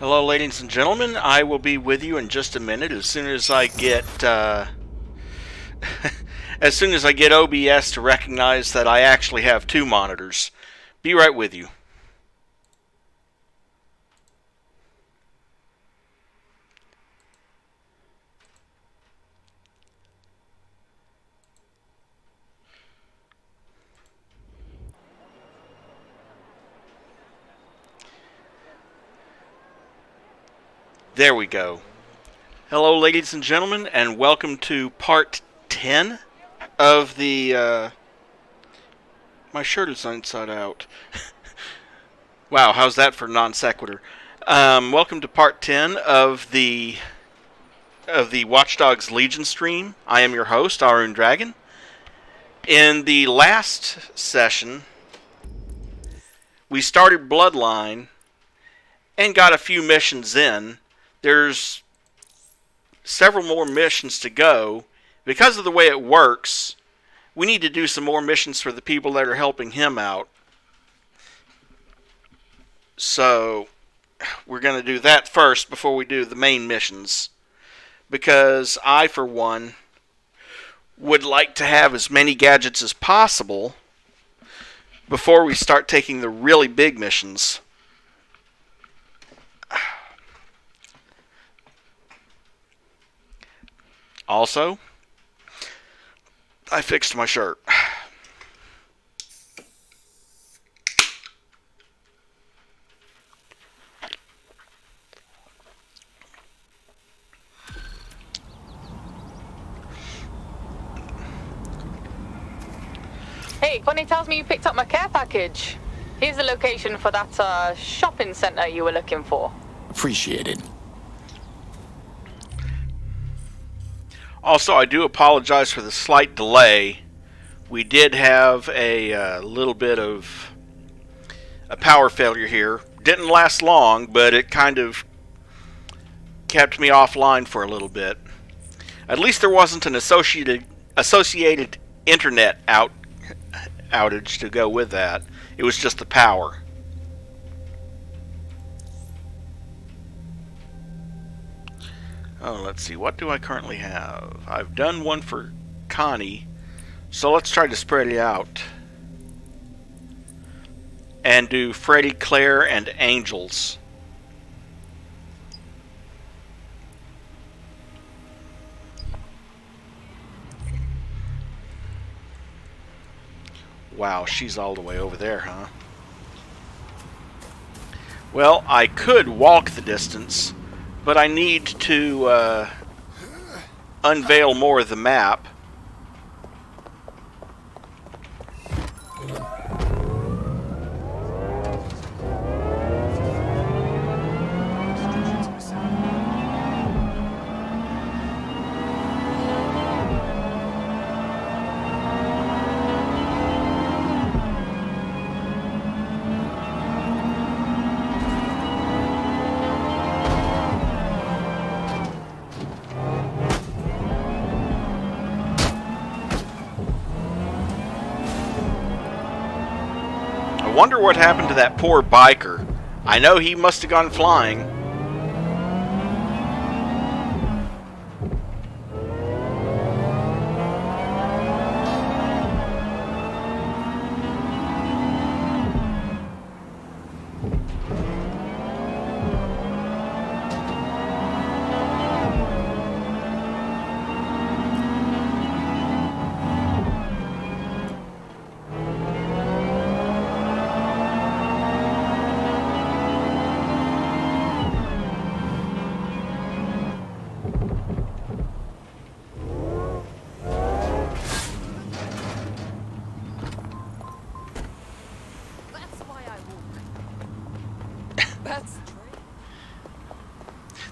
Hello, ladies and gentlemen. I will be with you in just a minute as soon as I get as soon as I get OBS to recognize that I actually have two monitors. Be right with you. There we go. Hello, ladies and gentlemen, and welcome to part 10 of the, my shirt is inside out. Wow, how's that for non sequitur? Welcome to part 10 of the Watch Dogs Legion stream. I am your host, Arun Dragon. In the last session, we started Bloodline and got a few missions in. There's several more missions to go. Because of the way it works, we need to do some more missions for the people that are helping him out. So, we're going to do that first before we do the main missions. Because I, for one, would like to have as many gadgets as possible before we start taking the really big missions. Also, I fixed my shirt. Hey, Connie tells me you picked up my care package. Here's the location for that shopping center you were looking for. Appreciate it. Also, I do apologize for the slight delay. We did have a little bit of a power failure here. Didn't last long, but it kind of kept me offline for a little bit. At least there wasn't an associated internet outage to go with that. It was just the power. Oh, let's see. What do I currently have? I've done one for Connie, so let's try to spread it out. And do Freddy, Claire, and Angels. Wow, she's all the way over there, huh? Well, I could walk the distance, but I need to unveil more of the map. I wonder what happened to that poor biker. I know he must have gone flying.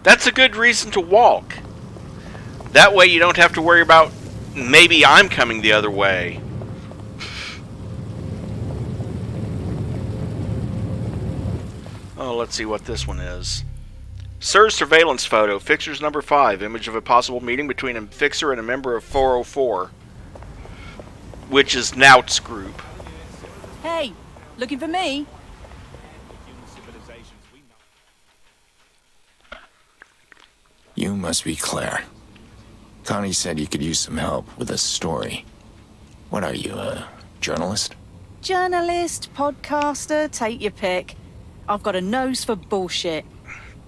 That's a good reason to walk. That way you don't have to worry about maybe I'm coming the other way. Oh, let's see what this one is. Sir's surveillance photo. Fixer's number 5. Image of a possible meeting between a fixer and a member of 404. Which is Nout's group. Hey, looking for me? must be Claire. Connie said you could use some help with a story. What are you, a journalist? Journalist, podcaster, take your pick. I've got a nose for bullshit.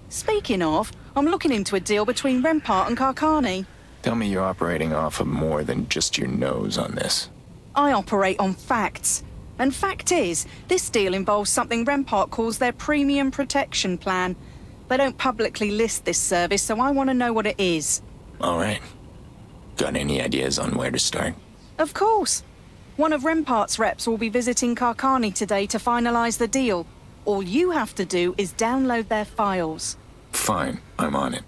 Speaking of, I'm looking into a deal between Rempart and Carcani. Tell me you're operating off of more than just your nose on this. I operate on facts. And fact is, this deal involves something Rempart calls their premium protection plan. They don't publicly list this service, so I want to know what it is. All right. Got any ideas on where to start? Of course. One of Rempart's reps will be visiting Carcani today to finalize the deal. All you have to do is download their files. Fine, I'm on it.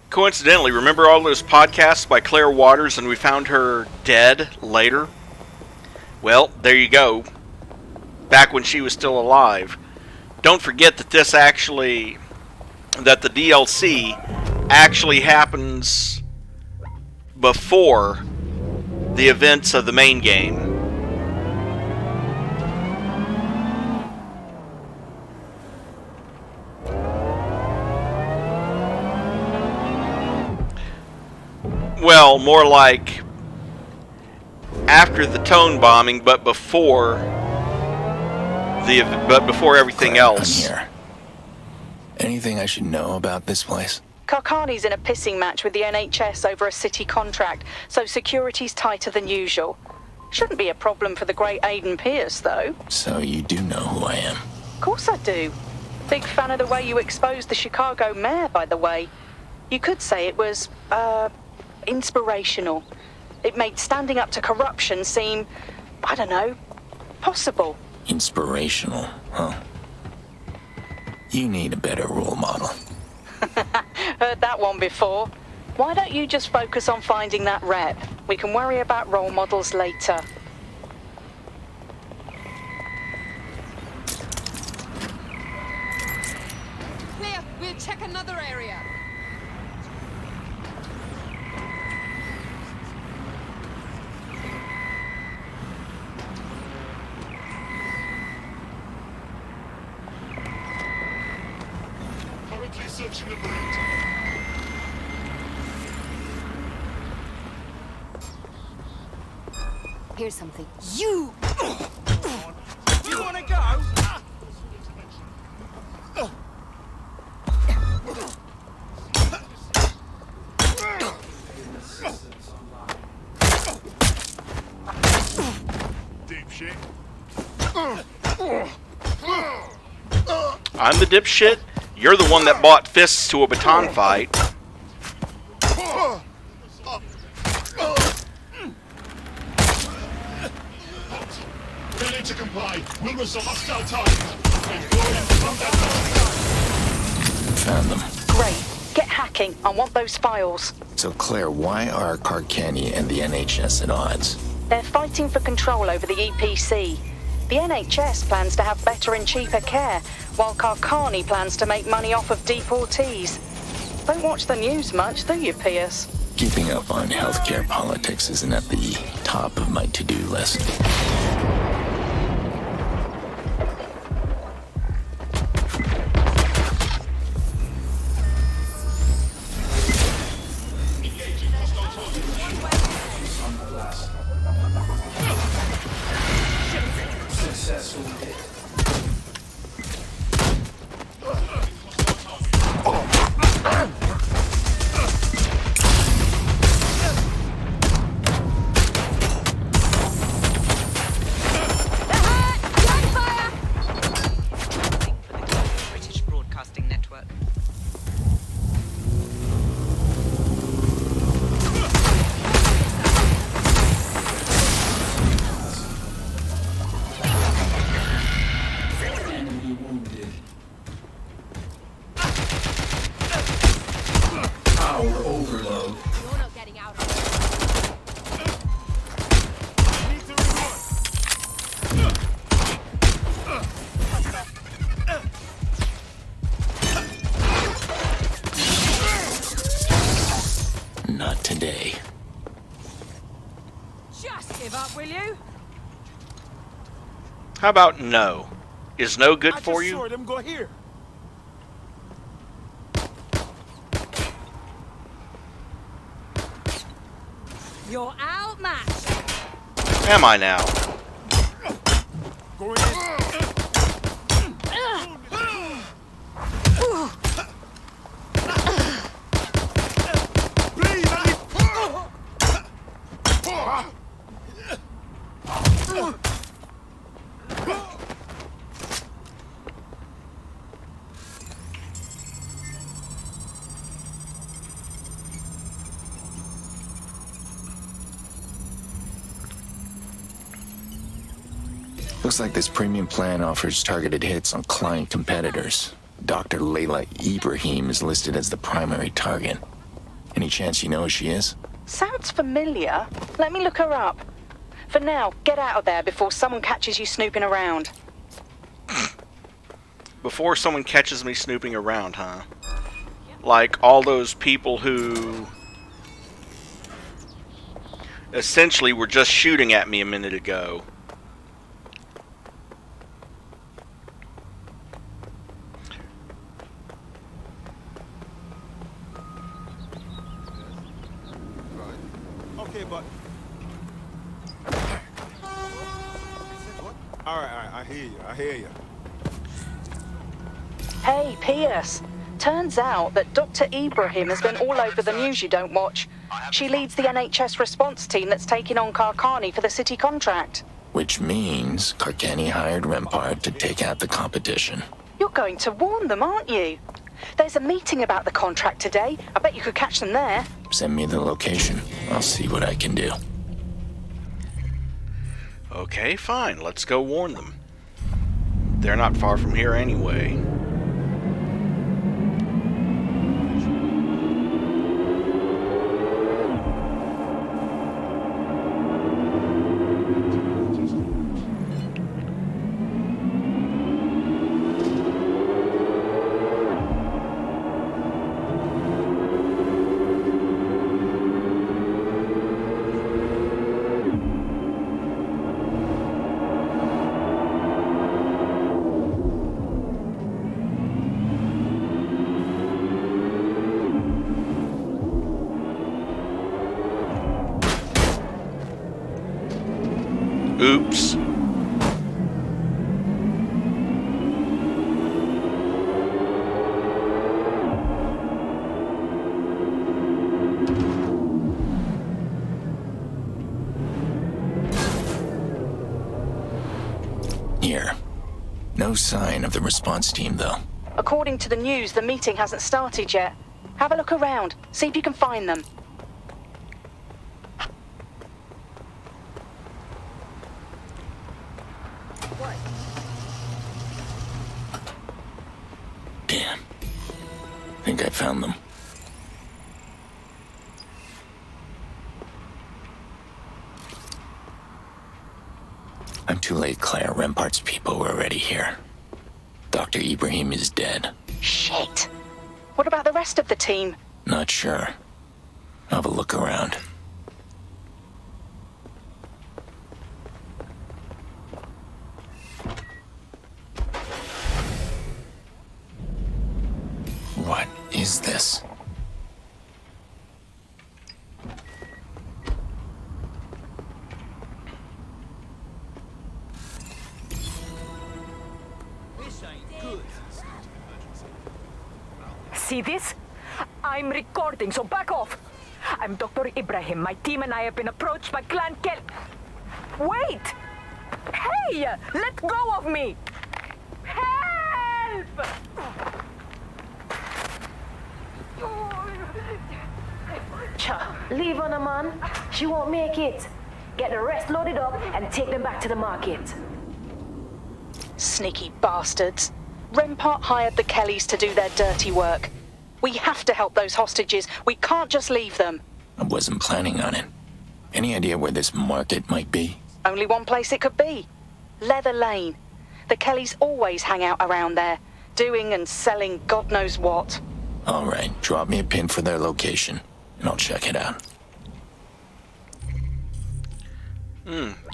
Coincidentally, remember all those podcasts by Claire Waters and we found her dead later? Well, there you go. Back when she was still alive. Don't forget that the DLC actually happens before the events of the main game. Well, more like after the tone bombing, but before everything Claire, else. I'm here. Anything I should know about this place? Carcani's in a pissing match with the NHS over a city contract, so security's tighter than usual. Shouldn't be a problem for the great Aiden Pierce, though. So you do know who I am? Of course I do. Big fan of the way you exposed the Chicago mayor, by the way. You could say it was, inspirational. It made standing up to corruption seem, I don't know, possible. Inspirational, huh? You need a better role model. Heard that one before. Why don't you just focus on finding that rep? We can worry about role models later. Clear. We'll check another area. Currently searching liberate. Here's something. You wanna go? Dipshit. I'm the dipshit. You're the one that bought fists to a baton fight. Ready to comply. We'll resolve hostile targets. Found them. Great. Get hacking. I want those files. So Claire, why are Carcani and the NHS at odds? They're fighting for control over the EPC. The NHS plans to have better and cheaper care, while Carcani plans to make money off of deportees. Don't watch the news much, do you, Pierce? Keeping up on healthcare politics isn't at the top of my to-do list. British Broadcasting Network. Enemy wounded. Power overload. You're not getting out of Need to reload. Not today. Just give up, will you? How about no? Is no good for I just you? saw them go here. You're outmatched. Am I now? Looks like this premium plan offers targeted hits on client competitors. Dr. Layla Ibrahim is listed as the primary target. Any chance you know who she is? Sounds familiar. Let me look her up. For now, get out of there before someone catches you snooping around. Before someone catches me snooping around, huh? Like all those people who essentially were just shooting at me a minute ago. Okay, but... Alright, I hear you. Hey, Pierce. Turns out that Dr. Ibrahim has been all over the news you don't watch. She leads the NHS response team that's taking on Karkani for the city contract. Which means Karkani hired Rempart to take out the competition. You're going to warn them, aren't you? There's a meeting about the contract today. I bet you could catch them there. Send me the location. I'll see what I can do. Okay, fine. Let's go warn them. They're not far from here anyway. Oops. Here. No sign of the response team, though. According to the news, the meeting hasn't started yet. Have a look around. See if you can find them. Damn. Think I found them. I'm too late, Claire. Rempart's people were already here. Dr. Ibrahim is dead. Shit. What about the rest of the team? Not sure. I'll have a look around. What is this? See this? I'm recording, so back off. I'm Dr. Ibrahim. My team and I have been approached by Clan Kel... Wait! Hey! Let go of me! Help! Leave on a man. She won't make it. Get the rest loaded up and take them back to the market. Sneaky bastards. Rempart hired the Kellys to do their dirty work. We have to help those hostages. We can't just leave them. I wasn't planning on it. Any idea where this market might be? Only one place it could be. Leather Lane. The Kellys always hang out around there, doing and selling God knows what. All right, drop me a pin for their location, and I'll check it out.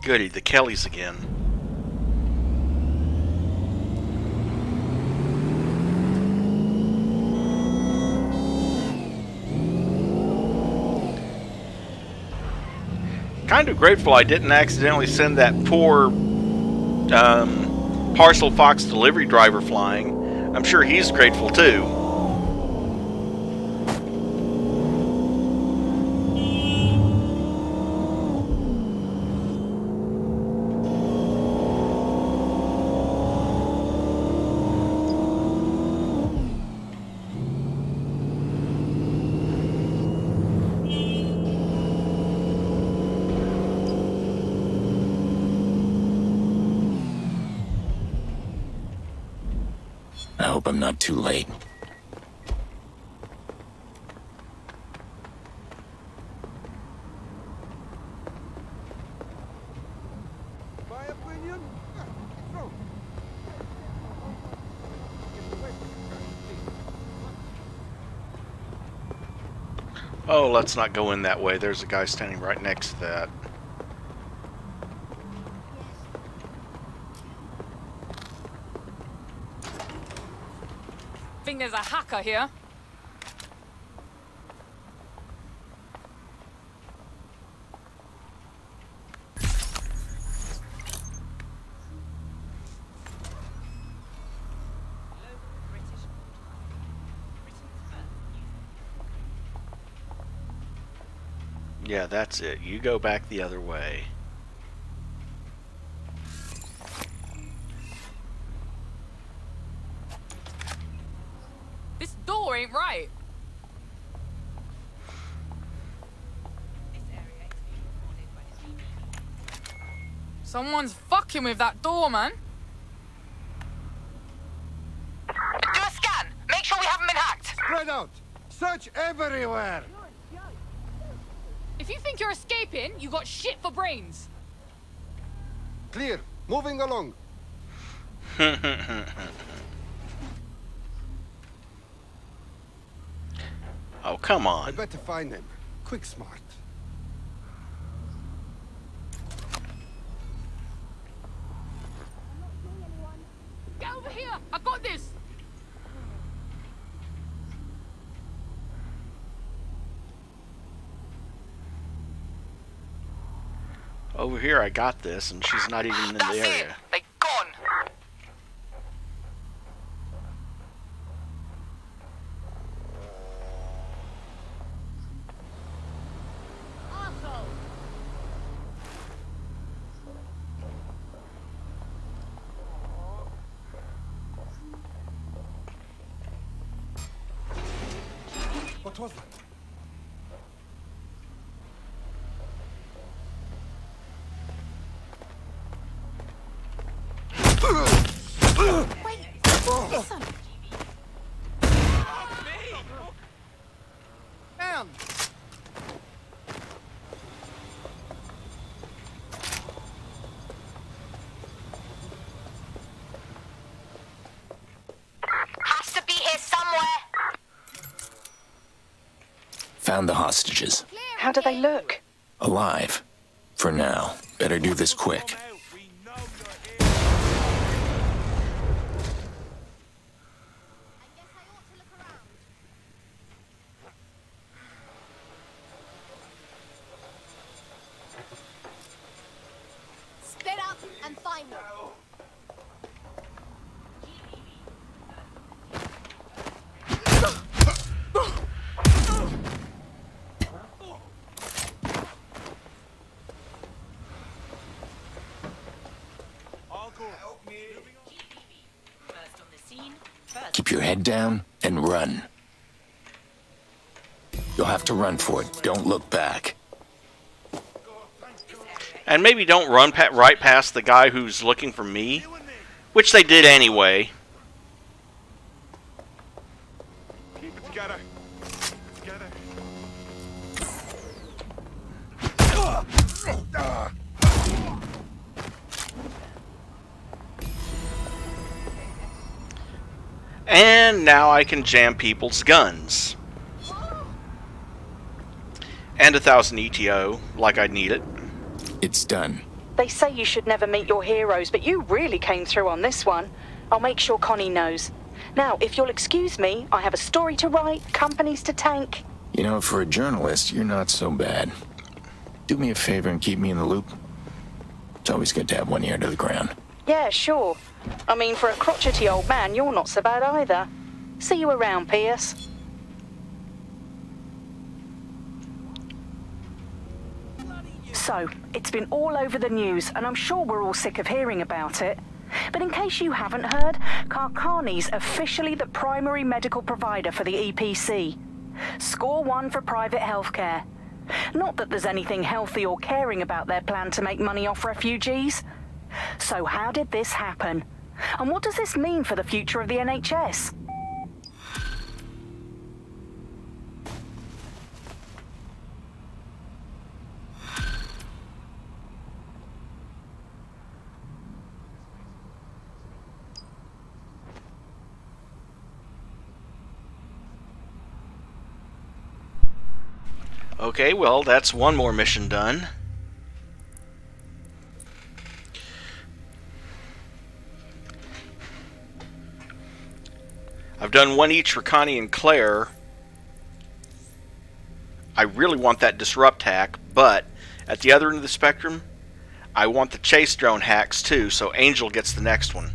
Goody, the Kellys again. kind of grateful I didn't accidentally send that poor parcel Fox delivery driver flying. I'm sure he's grateful too. I hope I'm not too late. My opinion? No. Oh, let's not go in that way. There's a guy standing right next to that. Think there's a hacker here. Yeah, that's it. You go back the other way. This door ain't right. Someone's fucking with that door, man. Do a scan. Make sure we haven't been hacked. Spread out. Search everywhere. If you think you're escaping, you got shit for brains. Clear. Moving along. Oh, come I on. better find him. Quick, smart. Get over here. I got this. Over here, I got this, and she's not even in the That's it. area. They gone. What was that? Damn. Has to be here somewhere. Found the hostages. How do they look? Alive. For now. Better do this quick. Split up and find them. Keep your head down and run. You'll have to run for it. Don't look back. And maybe don't run right past the guy who's looking for me, which they did anyway. Keep it together. Together. And now I can jam people's guns. And 1,000 ETO, like I need it. It's done. They say you should never meet your heroes, but you really came through on this one. I'll make sure Connie knows. Now, if you'll excuse me, I have a story to write, companies to tank. You know, for a journalist, you're not so bad. Do me a favor and keep me in the loop. It's always good to have one ear to the ground. Yeah, sure. I mean, for a crotchety old man, you're not so bad either. See you around, Pierce. So, it's been all over the news, and I'm sure we're all sick of hearing about it. But in case you haven't heard, Karkani's officially the primary medical provider for the EPC. Score 1 for private healthcare. Not that there's anything healthy or caring about their plan to make money off refugees. So how did this happen? And what does this mean for the future of the NHS? Okay, well, that's one more mission done. I've done one each for Connie and Claire. I really want that disrupt hack, but at the other end of the spectrum, I want the chase drone hacks too, so Angel gets the next one.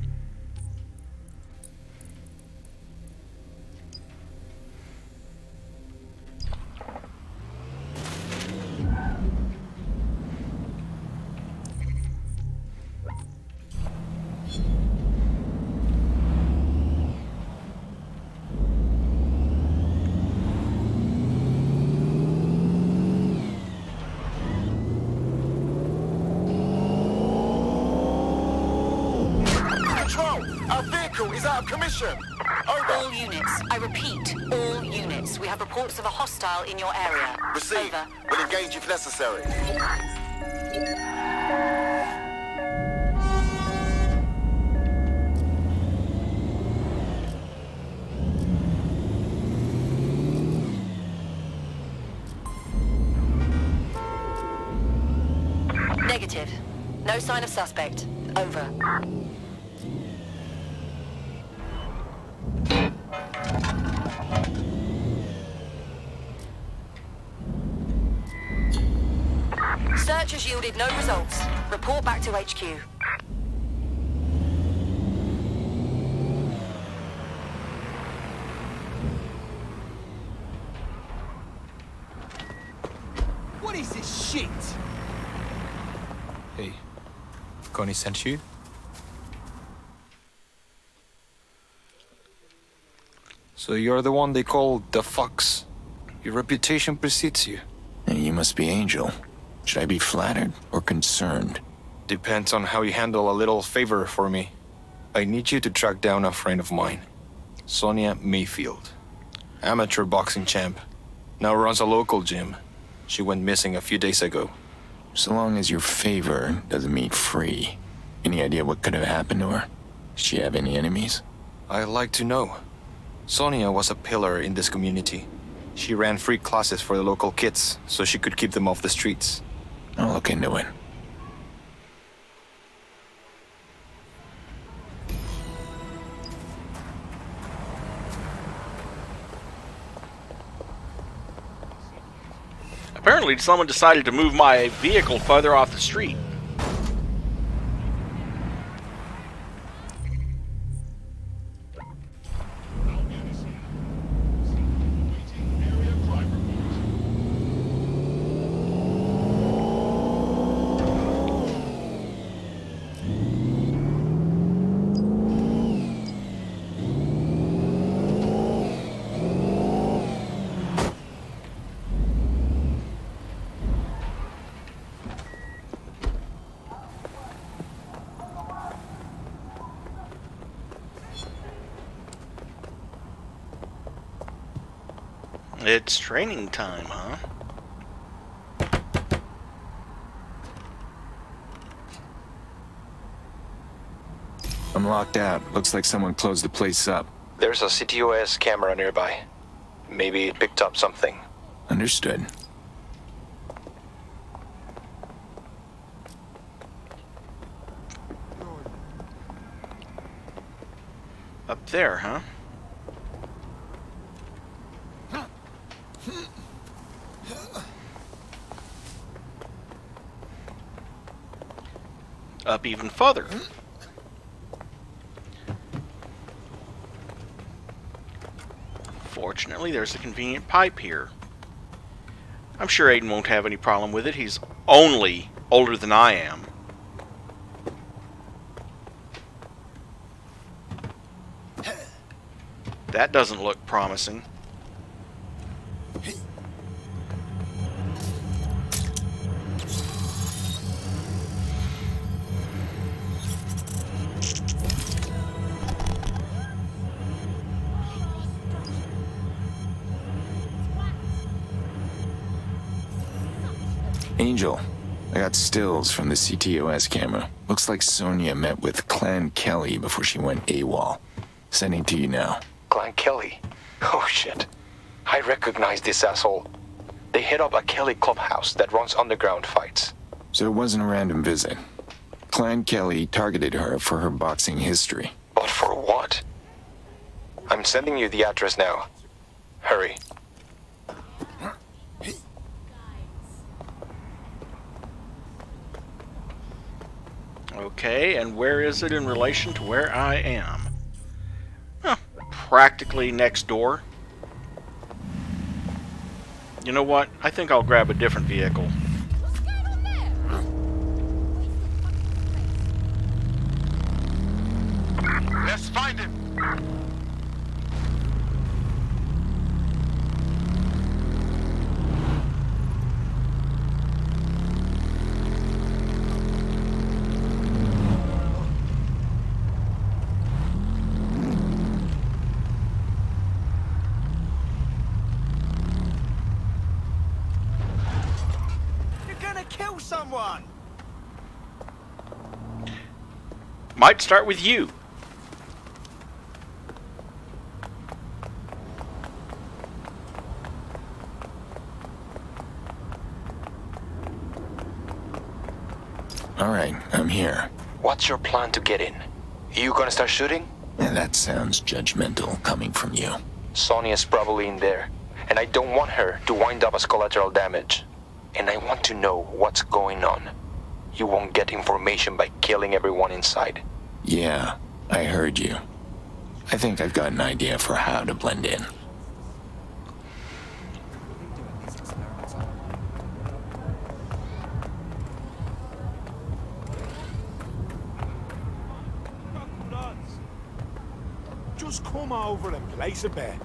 Is out of commission. Over. All units. I repeat, all units. We have reports of a hostile in your area. Received. Over. We'll engage if necessary. Negative. No sign of suspect. Over. Search has yielded no results. Report back to HQ. What is this shit? Hey, Connie sent you? So you're the one they call the Fox. Your reputation precedes you. And you must be Angel. Should I be flattered or concerned? Depends on how you handle a little favor for me. I need you to track down a friend of mine, Sonia Mayfield. Amateur boxing champ. Now runs a local gym. She went missing a few days ago. So long as your favor doesn't mean free. Any idea what could have happened to her? Does she have any enemies? I'd like to know. Sonia was a pillar in this community. She ran free classes for the local kids so she could keep them off the streets. I'll look into it. Apparently, someone decided to move my vehicle farther off the street. It's training time, huh? I'm locked out. Looks like someone closed the place up. There's a CTOS camera nearby. Maybe it picked up something. Understood. Up there, huh? up even further. Fortunately, there's a convenient pipe here. I'm sure Aiden won't have any problem with it. He's only older than I am. That doesn't look promising. Angel, I got stills from the CTOS camera. Looks like Sonia met with Clan Kelly before she went AWOL. Sending to you now. Clan Kelly? Oh shit. I recognize this asshole. They hit up a Kelly clubhouse that runs underground fights. So it wasn't a random visit. Clan Kelly targeted her for her boxing history. But for what? I'm sending you the address now. Hurry. Okay, and where is it in relation to where I am? Well, practically next door. You know what? I think I'll grab a different vehicle. Let's find him. Kill someone! Might start with you. Alright, I'm here. What's your plan to get in? You gonna start shooting? And that sounds judgmental coming from you. Sonia's probably in there, and I don't want her to wind up as collateral damage. And I want to know what's going on. You won't get information by killing everyone inside. Yeah, I heard you. I think I've got an idea for how to blend in. Just come over and place a bet.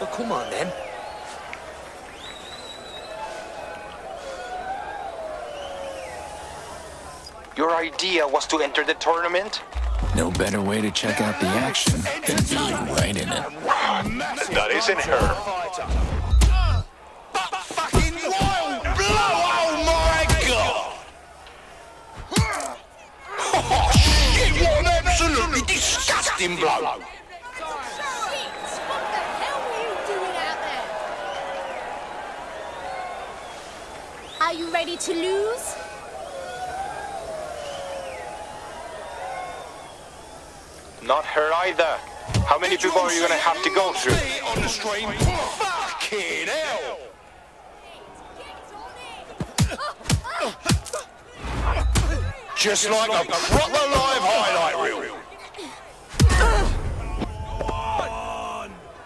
Well, come on then. Your idea was to enter the tournament? No better way to check out the action than being right in it. That isn't her. Fucking wild blow! Oh my god! Oh, shit, what an absolutely disgusting blow! Are you ready to lose? Not her either. How many people are you gonna have to go through? On the stream, fucking hell! Just like a proper live highlight reel.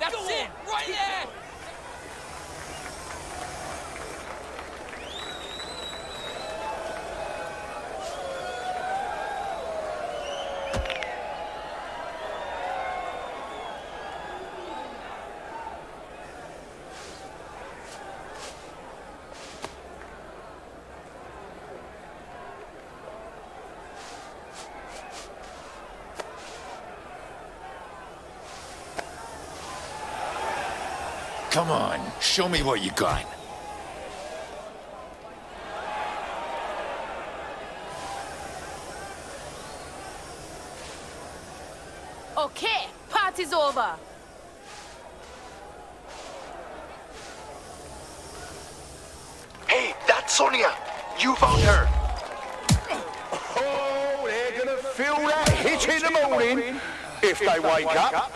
That's it! Right there! Come on, show me what you got. Okay, party's over. Hey, that's Sonia! You found her! Oh, there feel that hit in the morning if they wake up.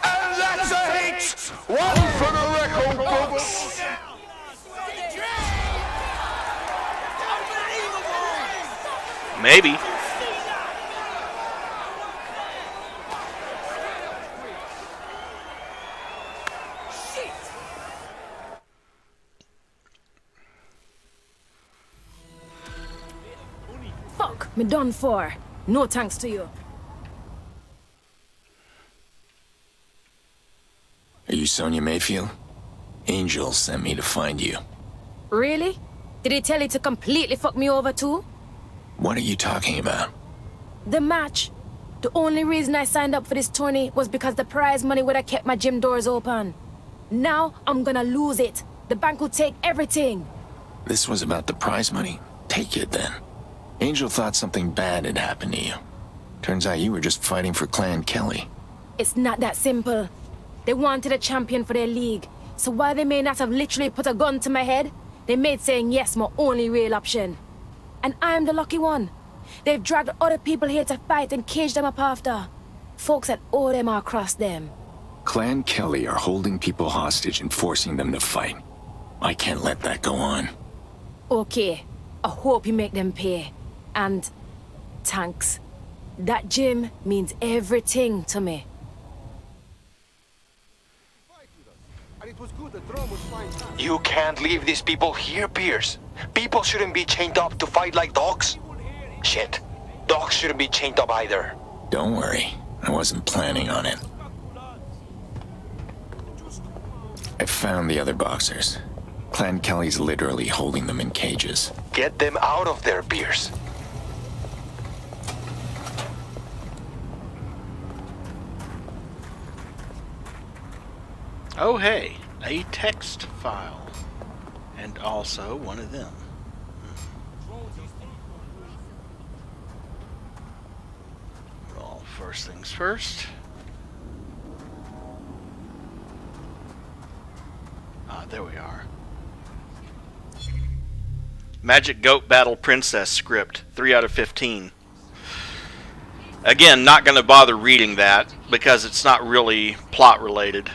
And that's a hit! One for the record books. Maybe. Fuck, me done for. No thanks to you. Are you Sonia Mayfield? Angel sent me to find you. Really? Did he tell you to completely fuck me over too? What are you talking about? The match. The only reason I signed up for this tourney was because the prize money would have kept my gym doors open. Now I'm gonna lose it. The bank will take everything. This was about the prize money? Take it then. Angel thought something bad had happened to you. Turns out you were just fighting for Clan Kelly. It's not that simple. They wanted a champion for their league. So while they may not have literally put a gun to my head, they made saying yes my only real option. And I'm the lucky one. They've dragged other people here to fight and cage them up after. Folks that owe them or cross them. Clan Kelly are holding people hostage and forcing them to fight. I can't let that go on. Okay, I hope you make them pay. And thanks. That gym means everything to me. You can't leave these people here, Pierce. People shouldn't be chained up to fight like dogs. Shit. Dogs shouldn't be chained up either. Don't worry. I wasn't planning on it. I found the other boxers. Clan Kelly's literally holding them in cages. Get them out of there, Pierce. Oh hey, a text file. And also one of them. Well, first things first. Ah, there we are. Magic Goat Battle Princess script, 3 out of 15. Again, not going to bother reading that because it's not really plot related.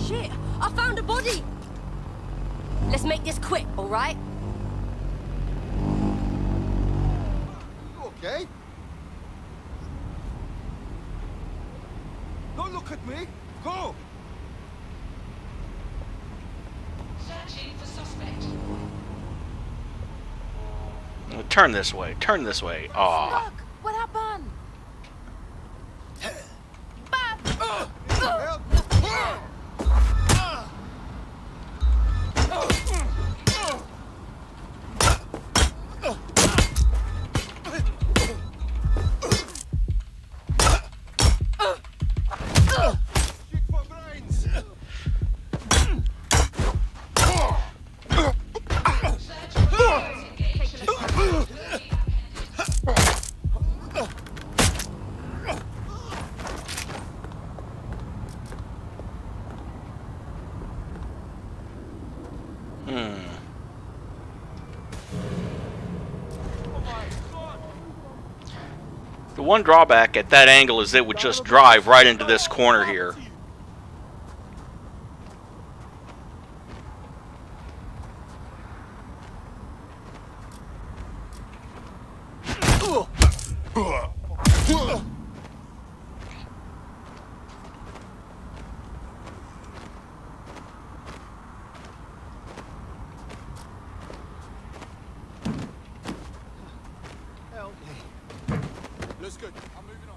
Shit, I found a body! Let's make this quick, alright? Okay. Don't look at me! Go! Searching for suspect. Turn this way. Turn this way. Aw. Look, what happened? The one drawback at that angle is it would just drive right into this corner here. Help me. Looks good. I'm moving on.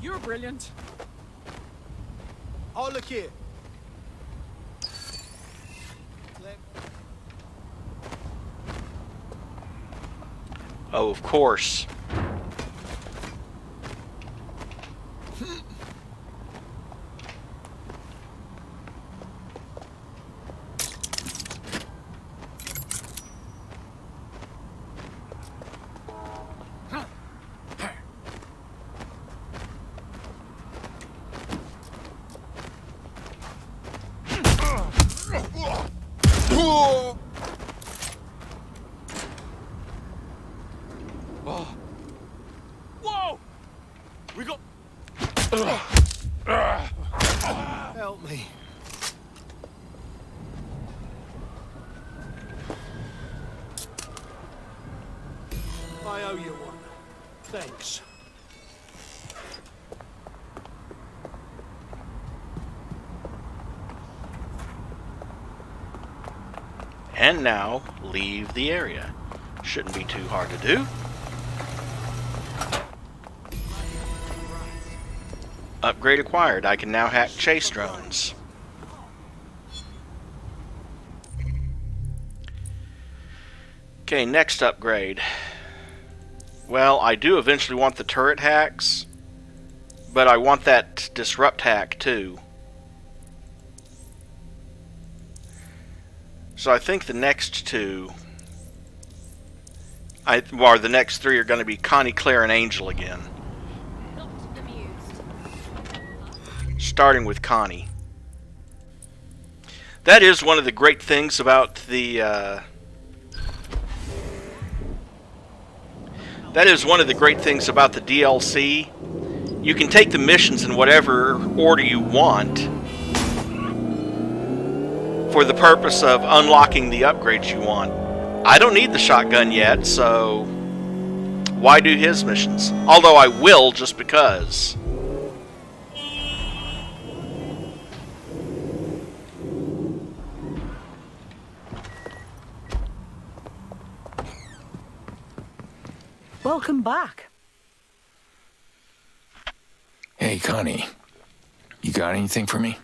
You're brilliant. Oh, look here. Oh, of course. Whoa! We got. Help me. I owe you one. Thanks. And now, leave the area. Shouldn't be too hard to do. Upgrade acquired. I can now hack chase drones. Okay, next upgrade. Well, I do eventually want the turret hacks, but I want that disrupt hack too. So I think the next two, or the next three, are going to be Connie, Claire, and Angel again. Starting with Connie. That is one of the great things about the DLC. You can take the missions in whatever order you want for the purpose of unlocking the upgrades you want. I don't need the shotgun yet, so why do his missions? Although I will, just because. Welcome back. Hey, Connie. You got anything for me?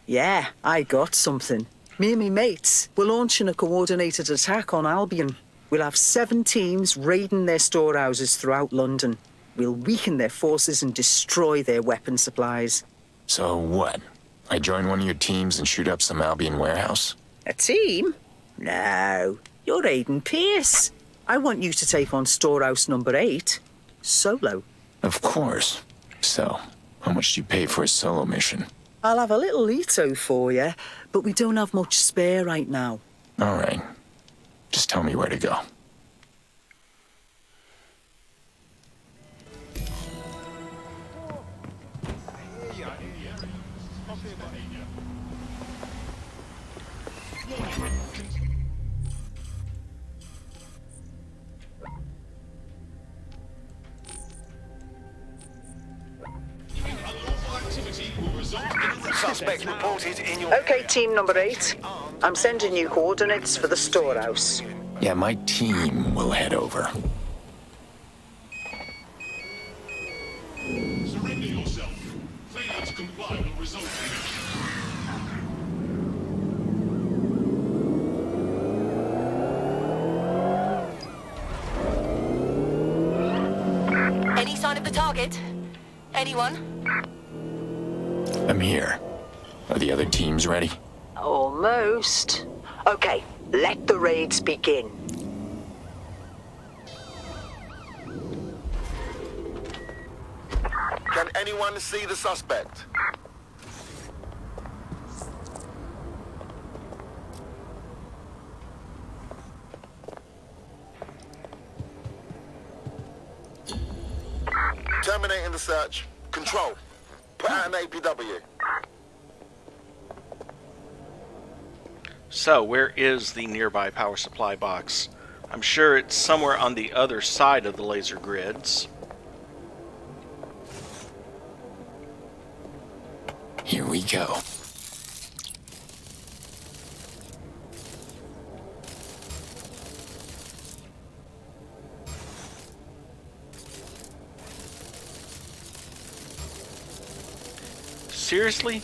Yeah, I got something. Me and me mates, we're launching a coordinated attack on Albion. We'll have 7 teams raiding their storehouses throughout London. We'll weaken their forces and destroy their weapon supplies. So what? I join one of your teams and shoot up some Albion warehouse? A team? No, you're Aiden Pierce. I want you to take on storehouse number 8, solo. Of course. So, how much do you pay for a solo mission? I'll have a little Ito for you, but we don't have much spare right now. All right. Just tell me where to go. Suspect reported in your... Okay, team number 8. I'm sending you coordinates for the storehouse. Yeah, my team will head over. Surrender yourself. Failure to comply will result in... Any sign of the target? Anyone? I'm here. Are the other teams ready? Almost. Okay, let the raids begin. Can anyone see the suspect? Terminating the search. Control. Put out an APW. So, where is the nearby power supply box? I'm sure it's somewhere on the other side of the laser grids. Here we go. Seriously?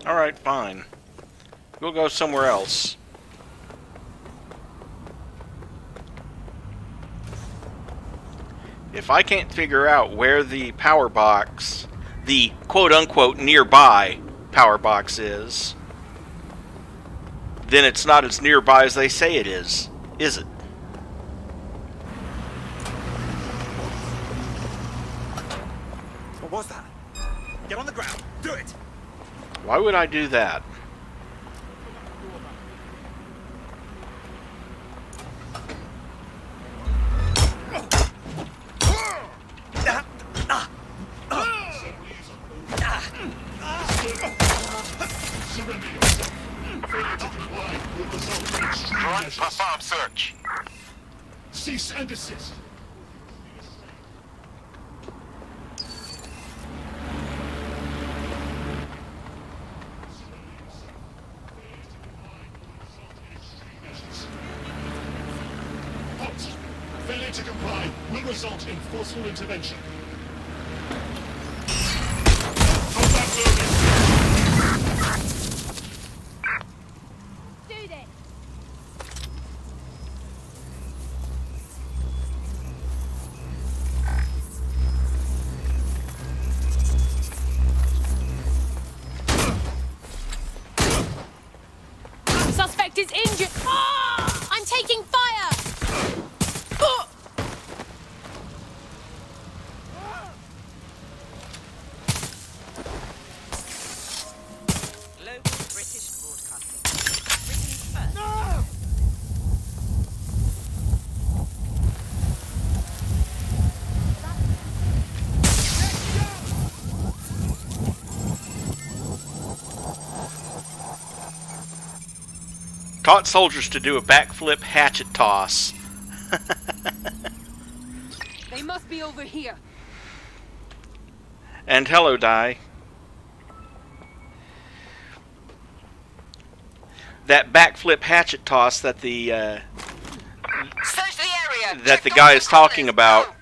Alright, fine. We'll go somewhere else. If I can't figure out where the power box, the quote-unquote nearby power box is, then it's not as nearby as they say it is it? What was that? Get on the ground. Do it. Why would I do that? Perform search. Cease and desist. Halt. Failure to comply will result in forceful intervention. Hold that movement. Do this. Suspect is injured. Ah! I'm taking fire. Ah! Global British Broadcasting. Britain's first. Taught soldiers to do a backflip hatchet toss. They must be over here. And hello, Di. That backflip hatchet toss that the Search the area. that the guy is talking about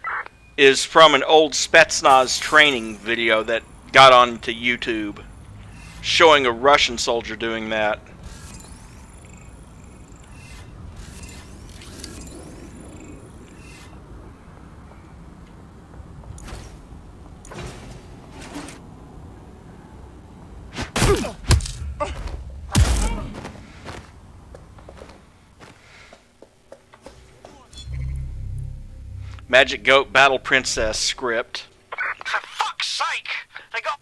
is from an old Spetsnaz training video that got onto YouTube, showing a Russian soldier doing that. Magic Goat Battle Princess script. For fuck's sake! They got...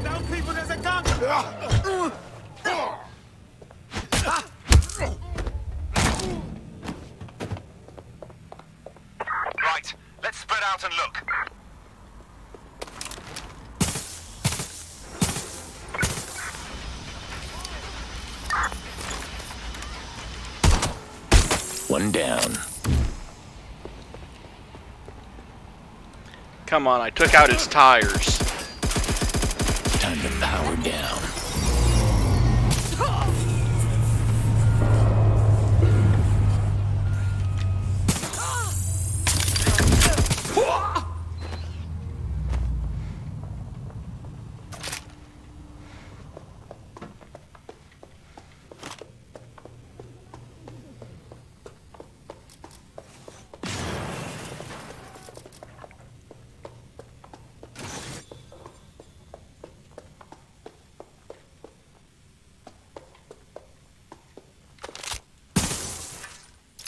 Down, people, there's a gun! Right, let's spread out and look. One down. Come on, I took out his tires. Time to power down.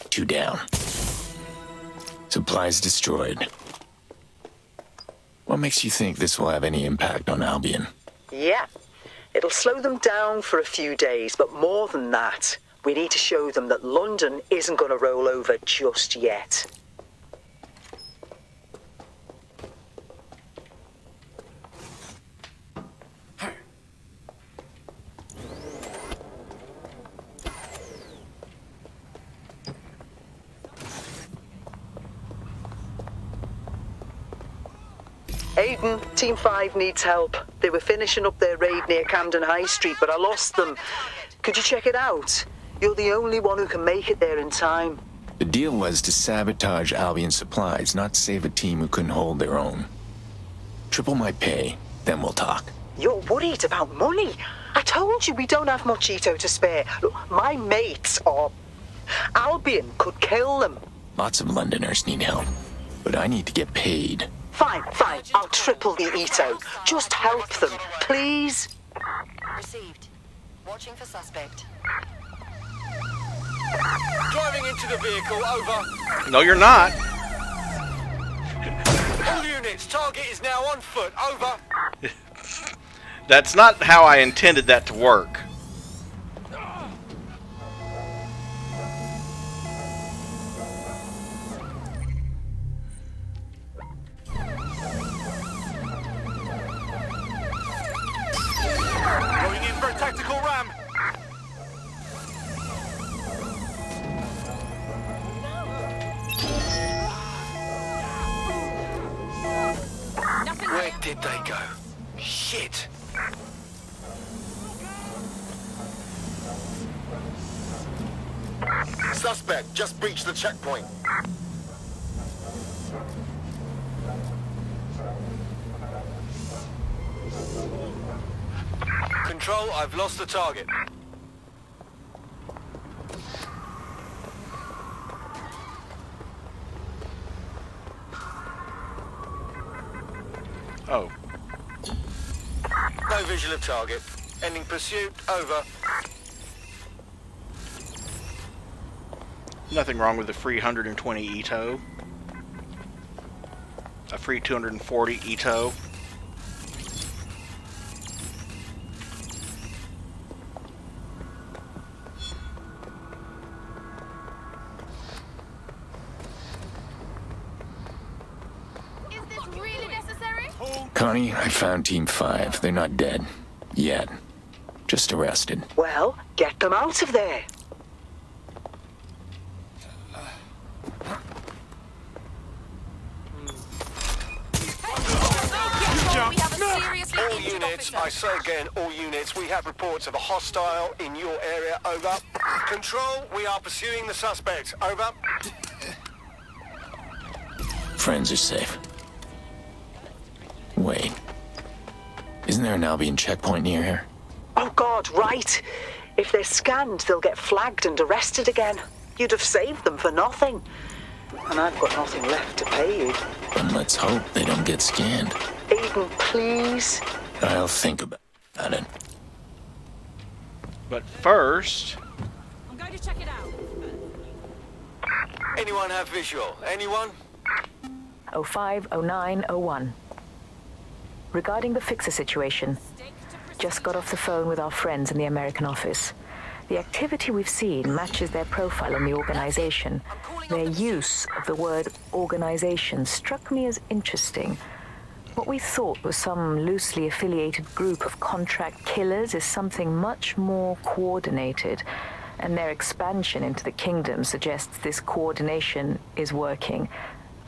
Two down. Supplies destroyed. What makes you think this will have any impact on Albion? Yeah. It'll slow them down for a few days, but more than that, we need to show them that London isn't going to roll over just yet. Aiden, Team 5 needs help. They were finishing up their raid near Camden High Street, but I lost them. Could you check it out? You're the only one who can make it there in time. The deal was to sabotage Albion supplies, not save a team who couldn't hold their own. Triple my pay, then we'll talk. You're worried about money. I told you we don't have much Ito to spare. Look, my mates are... Albion could kill them. Lots of Londoners need help, but I need to get paid. Fine. I'll triple the Ito. Just help them, please. Received. Watching for suspect. Driving into the vehicle, over. No, you're not. All units, target is now on foot, over. That's not how I intended that to work. Going in for a tactical ram. Where did they go? Shit! Suspect just breached the checkpoint. Control, I've lost the target. Oh. No visual of target. Ending pursuit, over. Nothing wrong with a free 120 Ito. A free 240 Ito. Connie, I found Team 5. They're not dead. Yet. Just arrested. Well, get them out of there. All units, I say again, all units, we have reports of a hostile in your area, over. Control, we are pursuing the suspect, over. Friends are safe. Wait. Isn't there an Albion checkpoint near here? Oh God, right. If they're scanned, they'll get flagged and arrested again. You'd have saved them for nothing. And I've got nothing left to pay you. Then let's hope they don't get scanned. Aiden, please. I'll think about it. But first... I'm going to check it out. Anyone have visual? Anyone? 050901. Regarding the fixer situation, just got off the phone with our friends in the American office. The activity we've seen matches their profile in the organization. Their use of the word organization struck me as interesting. What we thought was some loosely affiliated group of contract killers is something much more coordinated, and their expansion into the kingdom suggests this coordination is working.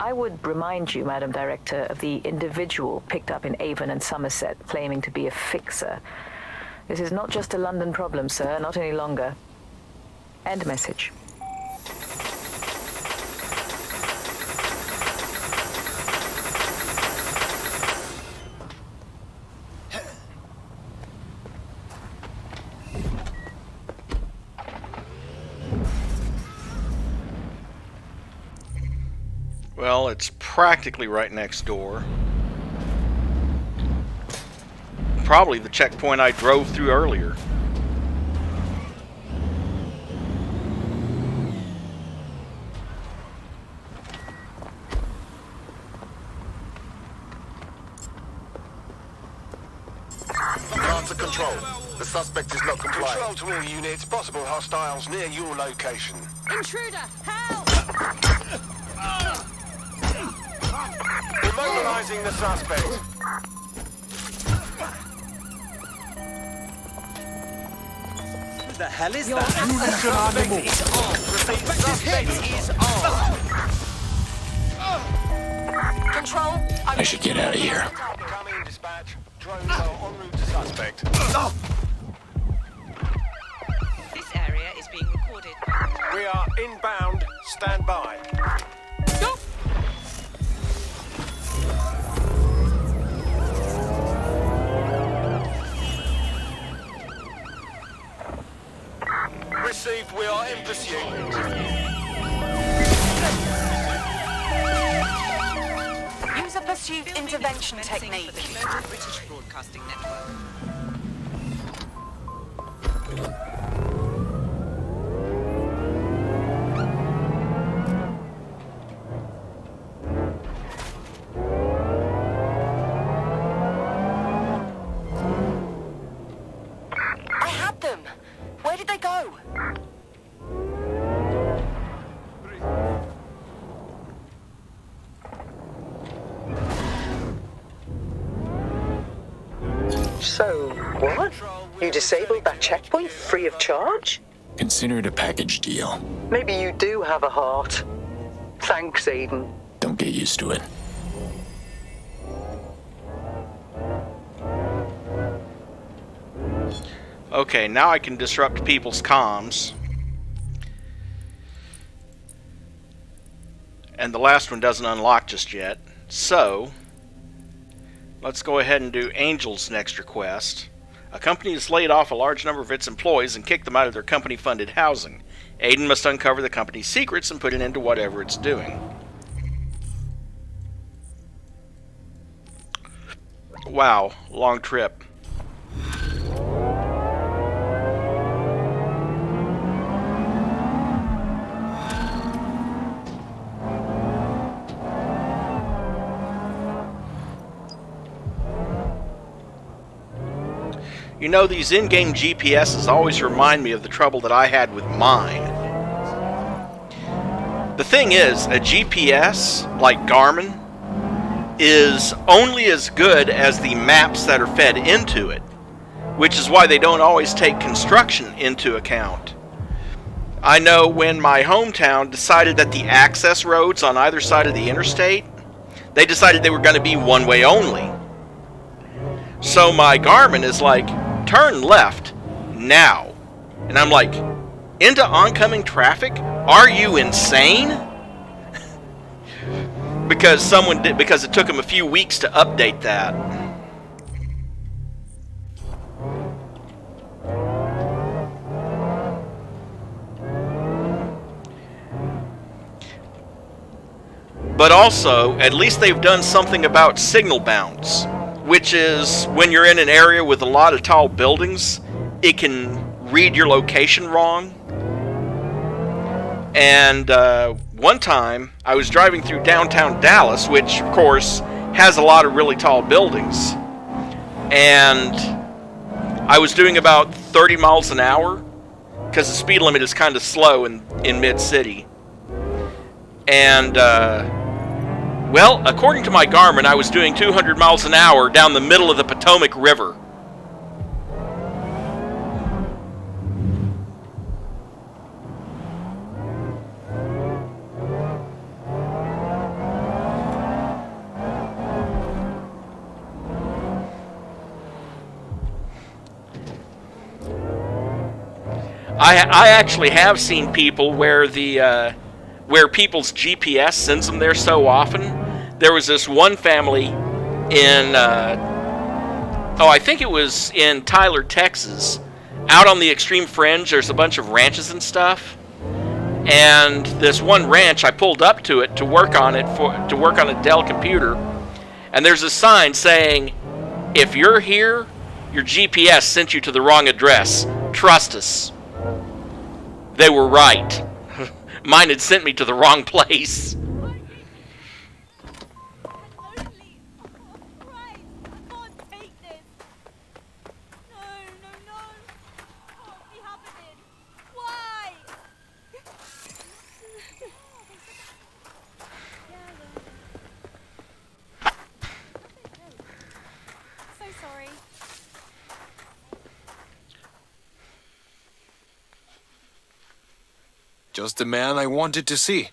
I would remind you, Madam Director, of the individual picked up in Avon and Somerset claiming to be a fixer. This is not just a London problem, sir, not any longer. End message. Well, it's practically right next door. Probably the checkpoint I drove through earlier. to control. The suspect is not complying. Control to all units. Possible hostiles near your location. Intruder, help! Immobilizing the suspect. Who the hell is that? Unit is on. Suspect is on. Control, I should get out of here. Coming, dispatch. Drones are en route to suspect. This area is being recorded. We are inbound. Stand by. Received. We are in pursuit. Use a pursuit intervention Commencing technique. for the global British Broadcasting Network. I had them. Where did they go? So, what? You disabled that checkpoint free of charge? Consider it a package deal. Maybe you do have a heart. Thanks, Aiden. Don't get used to it. Okay, now I can disrupt people's comms. And the last one doesn't unlock just yet. So, let's go ahead and do Angel's next request. A company has laid off a large number of its employees and kicked them out of their company-funded housing. Aiden must uncover the company's secrets and put an end to whatever it's doing. Wow, long trip. You know, these in-game GPSs always remind me of the trouble that I had with mine. The thing is, a GPS, like Garmin, is only as good as the maps that are fed into it, which is why they don't always take construction into account. I know when my hometown decided that the access roads on either side of the interstate, they decided they were going to be one-way only. So my Garmin is like, turn left now. And I'm like, into oncoming traffic? Are you insane? Because it took them a few weeks to update that. But also, at least they've done something about signal bounce, which is when you're in an area with a lot of tall buildings, it can read your location wrong. And one time, I was driving through downtown Dallas, which, of course, has a lot of really tall buildings. And I was doing about 30 miles an hour, because the speed limit is kind of slow in mid-city. And, well, according to my Garmin, I was doing 200 miles an hour down the middle of the Potomac River. I actually have seen people where where people's GPS sends them there so often. There was this one family in, I think it was in Tyler, Texas. Out on the extreme fringe, there's a bunch of ranches and stuff. And this one ranch, I pulled up to it to work on a Dell computer. And there's a sign saying, if you're here, your GPS sent you to the wrong address. Trust us. They were right. Mine had sent me to the wrong place. Sorry. Just the man I wanted to see.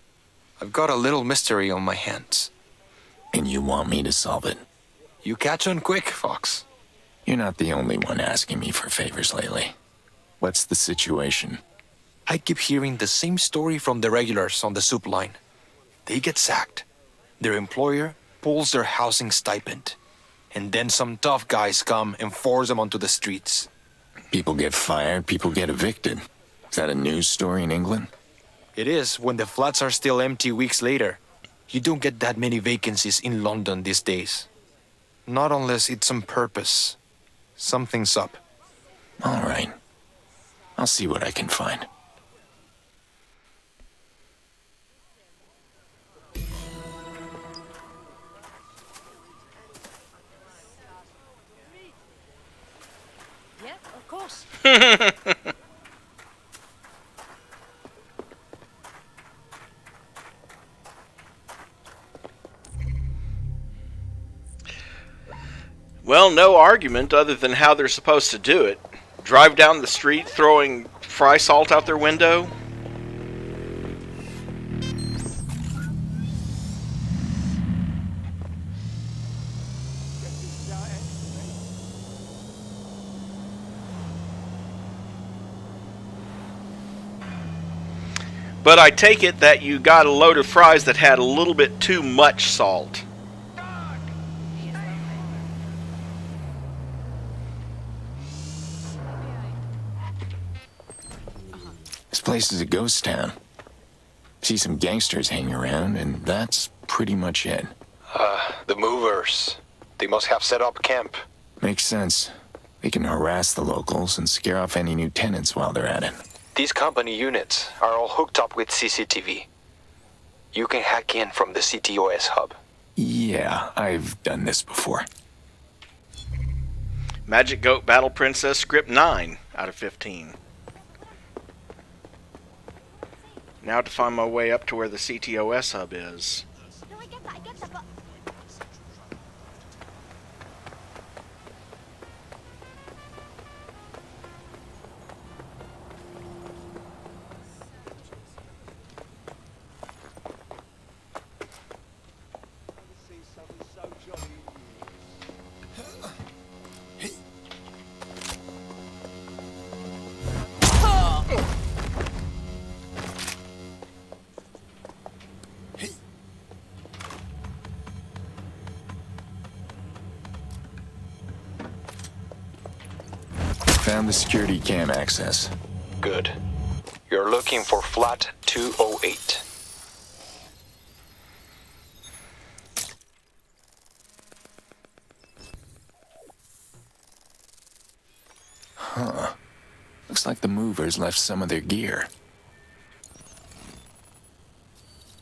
I've got a little mystery on my hands. And you want me to solve it? You catch on quick, Fox. You're not the only one asking me for favors lately. What's the situation? I keep hearing the same story from the regulars on the soup line. They get sacked. Their employer pulls their housing stipend. And then some tough guys come and force them onto the streets. People get fired, people get evicted. Is that a news story in England? It is when the flats are still empty weeks later. You don't get that many vacancies in London these days. Not unless it's on purpose. Something's up. All right. I'll see what I can find. Yeah, of course. Well, no argument other than how they're supposed to do it. Drive down the street throwing fry salt out their window? But I take it that you got a load of fries that had a little bit too much salt. This place is a ghost town. See some gangsters hanging around, and that's pretty much it. The movers. They must have set up camp. Makes sense. They can harass the locals and scare off any new tenants while they're at it. These company units are all hooked up with CCTV. You can hack in from the CTOS hub. Yeah, I've done this before. Magic Goat Battle Princess script 9 out of 15. Now to find my way up to where the CTOS hub is. No, I get that, but... Found the security cam access. Good. You're looking for flat 208. Huh. Looks like the movers left some of their gear.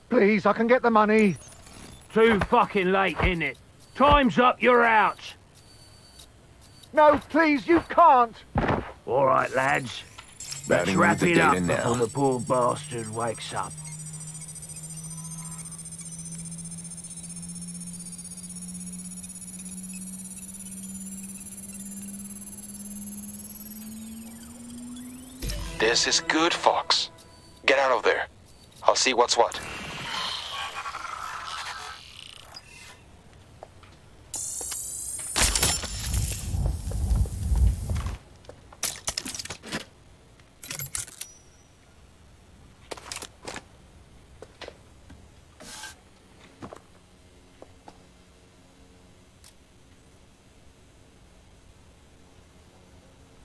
Please, I can get the money. Too fucking late, innit? Time's up, you're out. No, please, you can't. All right, lads. Let's Routing wrap with the it up data now. before the poor bastard wakes up. This is good, Fox. Get out of there. I'll see what's what.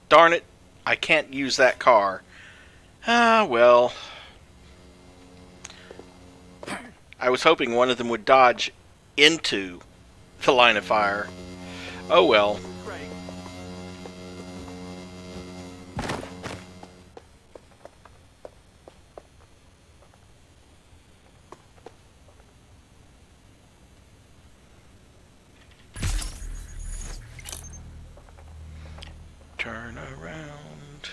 Darn it, I can't use that car. Ah, well. I was hoping one of them would dodge into the line of fire. Oh well. Turn around.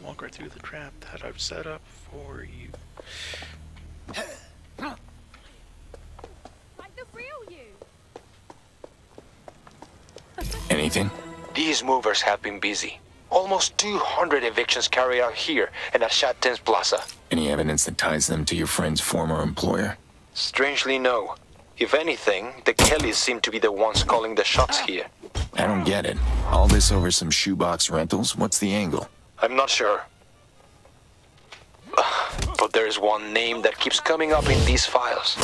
Walk right through the trap that I've set up for you. Like the real you. Anything? These movers have been busy. Almost 200 evictions carried out here and at Shatten's Plaza. Any evidence that ties them to your friend's former employer? Strangely, no. If anything, the Kellys seem to be the ones calling the shots here. I don't get it. All this over some shoebox rentals? What's the angle? I'm not sure. But there's one name that keeps coming up in these files.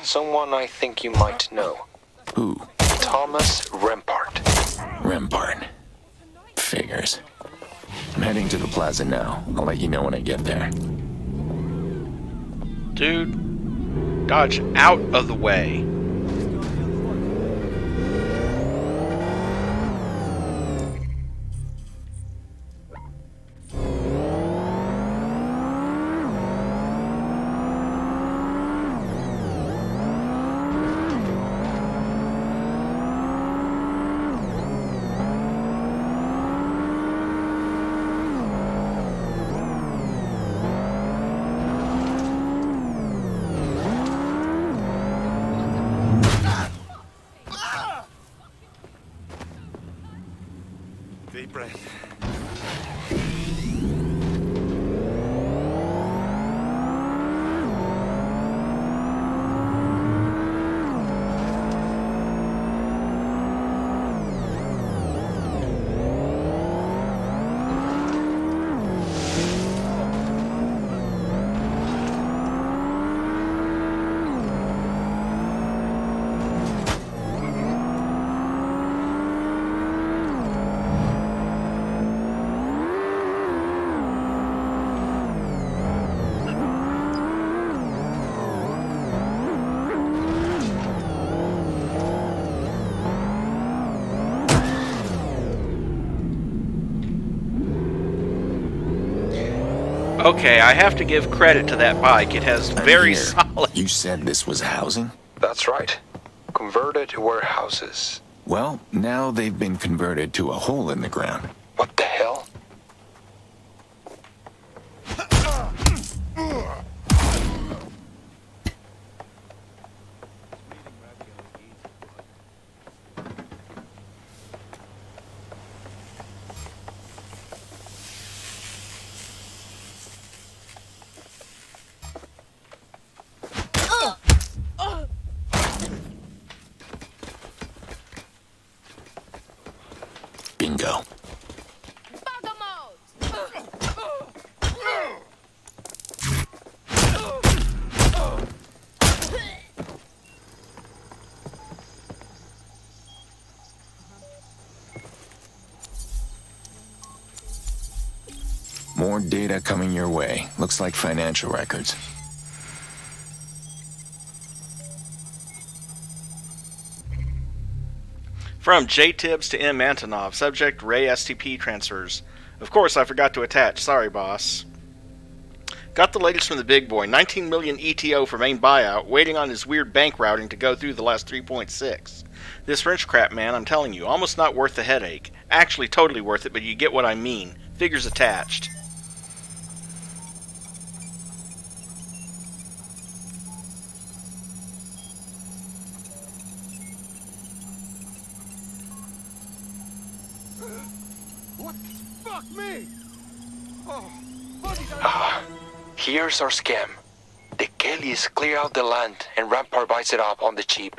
Someone I think you might know. Who? Thomas Rempart. Rempart. Figures. I'm heading to the plaza now. I'll let you know when I get there. Dude, dodge out of the way. Deep breath. Okay, I have to give credit to that bike. It has very solid... You said this was housing? That's right. Converted warehouses. Well, now they've been converted to a hole in the ground. What the hell? Bingo. More data coming your way. Looks like financial records. From J. Tibbs to M. Antonov. Subject, Ray STP transfers. Of course, I forgot to attach. Sorry, boss. Got the latest from the big boy. 19 million ETO for main buyout, waiting on his weird bank routing to go through the last 3.6. This French crap, man, I'm telling you, almost not worth the headache. Actually, totally worth it, but you get what I mean. Figures attached. What? Fuck me! Oh, Here's our scam. The Kellys clear out the land and Rampart buys it up on the cheap.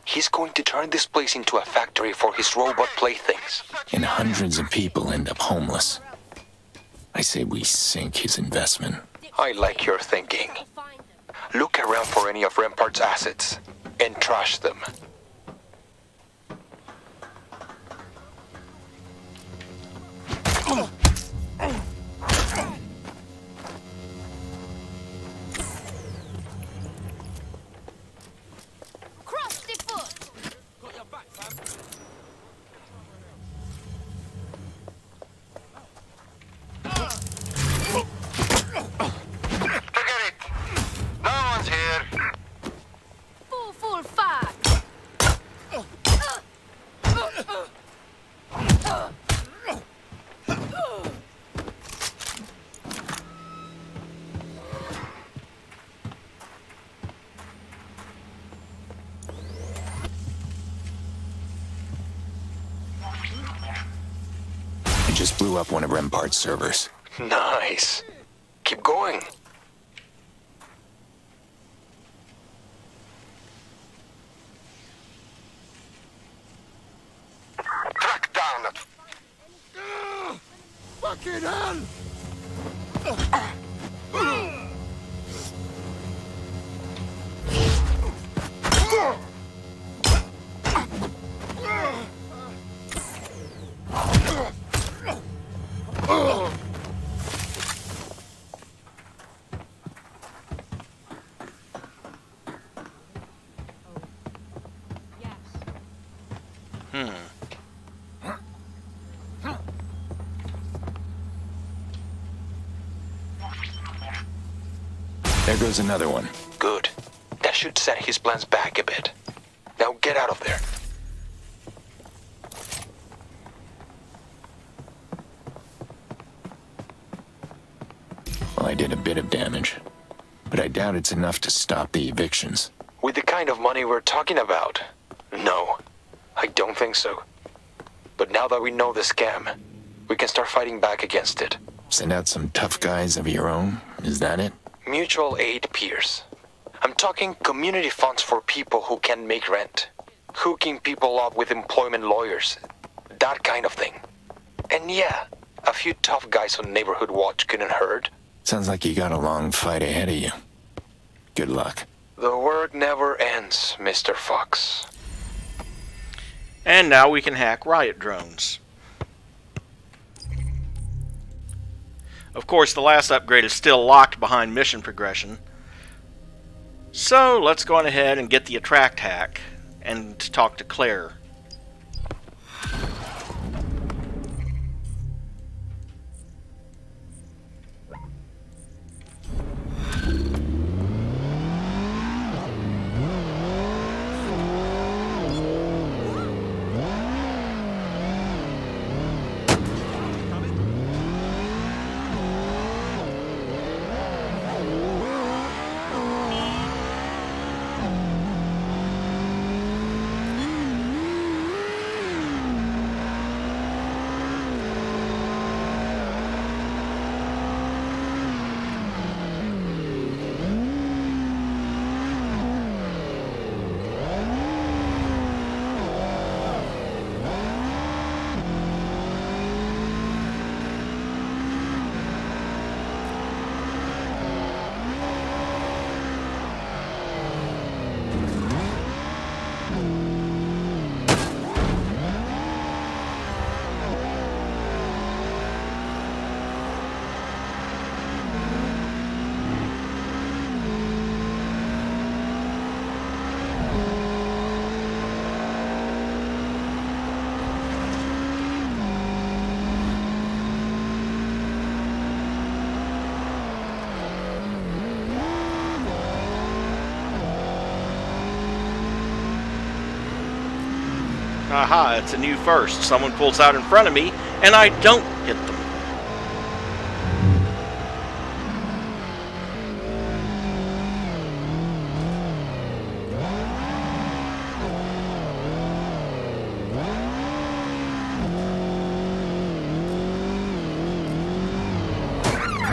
He's going to turn this place into a factory for his robot playthings. And hundreds of people end up homeless. I say we sink his investment. I like your thinking. Look around for any of Rampart's assets and trash them. Just blew up one of Rempart's servers. Nice. Keep going. Track down that. Fucking hell! There goes another one. Good. That should set his plans back a bit. Now get out of there. Well, I did a bit of damage, but I doubt it's enough to stop the evictions. With the kind of money we're talking about? No, I don't think so. But now that we know the scam, we can start fighting back against it. Send out some tough guys of your own? Is that it? Mutual aid peers. I'm talking community funds for people who can't make rent. Hooking people up with employment lawyers. That kind of thing. And yeah, a few tough guys on Neighborhood Watch couldn't hurt. Sounds like you got a long fight ahead of you. Good luck. The work never ends, Mr. Fox. And now we can hack riot drones. Of course, the last upgrade is still locked behind mission progression. So let's go on ahead and get the attract hack and talk to Claire. Aha, it's a new first. Someone pulls out in front of me, and I don't hit them.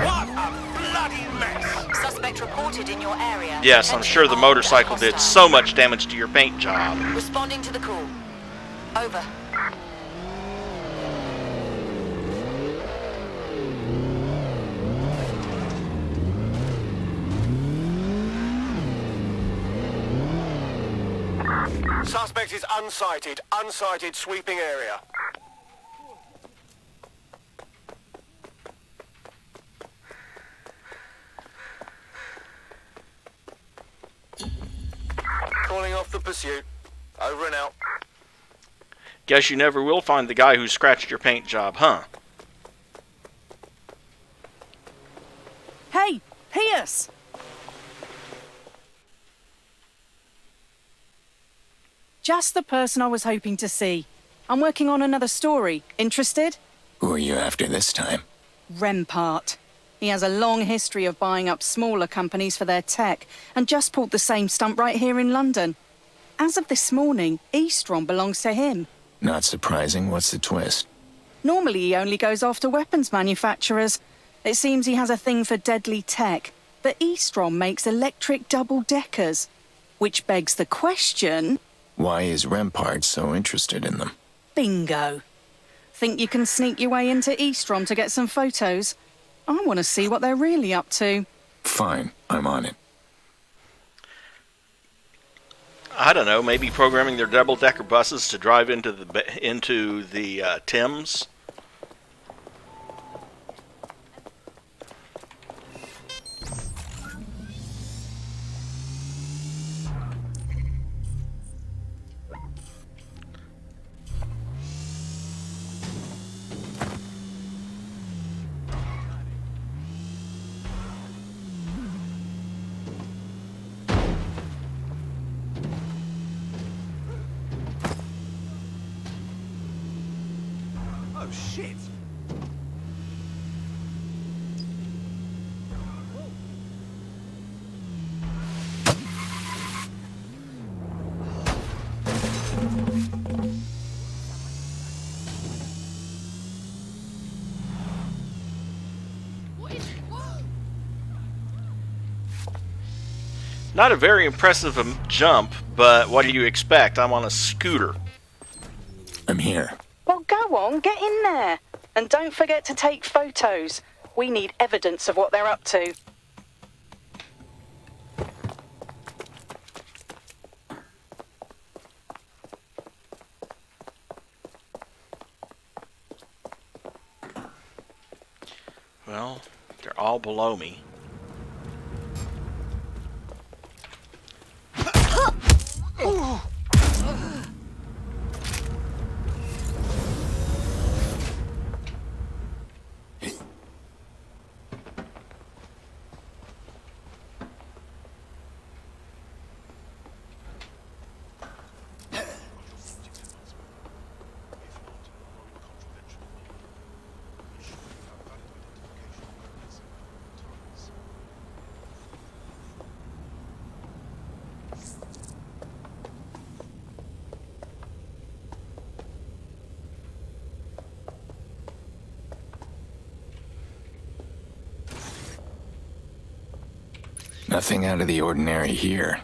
What a bloody mess! Suspect reported in your area. Yes, I'm sure the motorcycle did so much damage to your paint job. Responding to the call. Over. Suspect is unsighted. Unsighted sweeping area. Calling off the pursuit. Over and out. Guess you never will find the guy who scratched your paint job, huh? Hey, Pierce! Just the person I was hoping to see. I'm working on another story. Interested? Who are you after this time? Rempart. He has a long history of buying up smaller companies for their tech, and just pulled the same stunt right here in London. As of this morning, Eastron belongs to him. Not surprising. What's the twist? Normally he only goes after weapons manufacturers. It seems he has a thing for deadly tech. But Eastrom makes electric double-deckers. Which begs the question... Why is Rempart so interested in them? Bingo. Think you can sneak your way into Eastrom to get some photos? I want to see what they're really up to. Fine, I'm on it. I don't know, maybe programming their double-decker buses to drive into the Thames. Oh, shit! Not a very impressive jump, but what do you expect? I'm on a scooter. I'm here. Well, go on, get in there. And don't forget to take photos. We need evidence of what they're up to. Well, they're all below me. Nothing out of the ordinary here.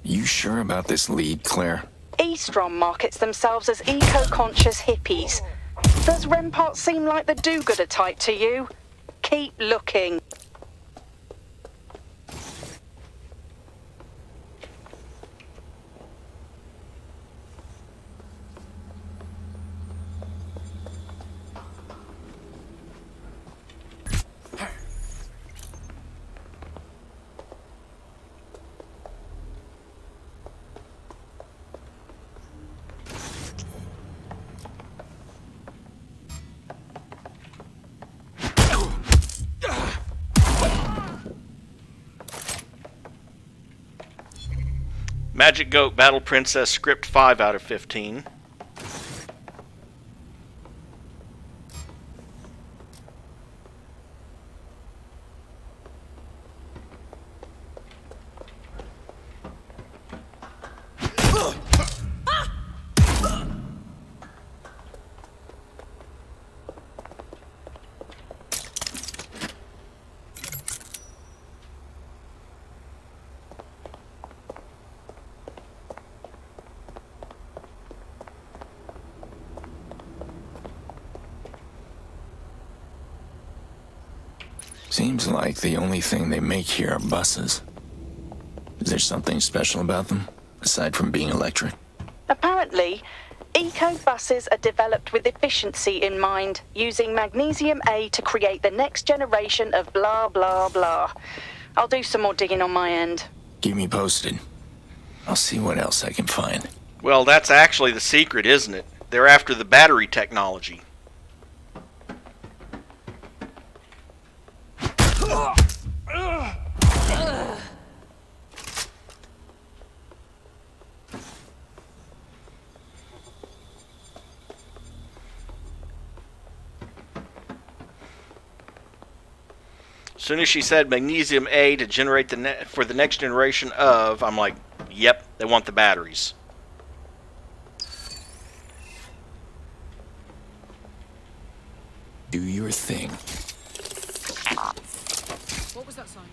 You sure about this lead, Claire? Eastrom markets themselves as eco-conscious hippies. Does Rempart seem like the do-gooder type to you? Keep looking. Magic Goat Battle Princess script 5 out of 15. Seems like the only thing they make here are buses. Is there something special about them, aside from being electric? Apparently, eco-buses are developed with efficiency in mind, using magnesium A to create the next generation of blah blah blah. I'll do some more digging on my end. Keep me posted. I'll see what else I can find. Well, that's actually the secret, isn't it? They're after the battery technology. As soon as she said magnesium A to generate for the next generation of, I'm like, yep, they want the batteries. Do your thing. What was that sign?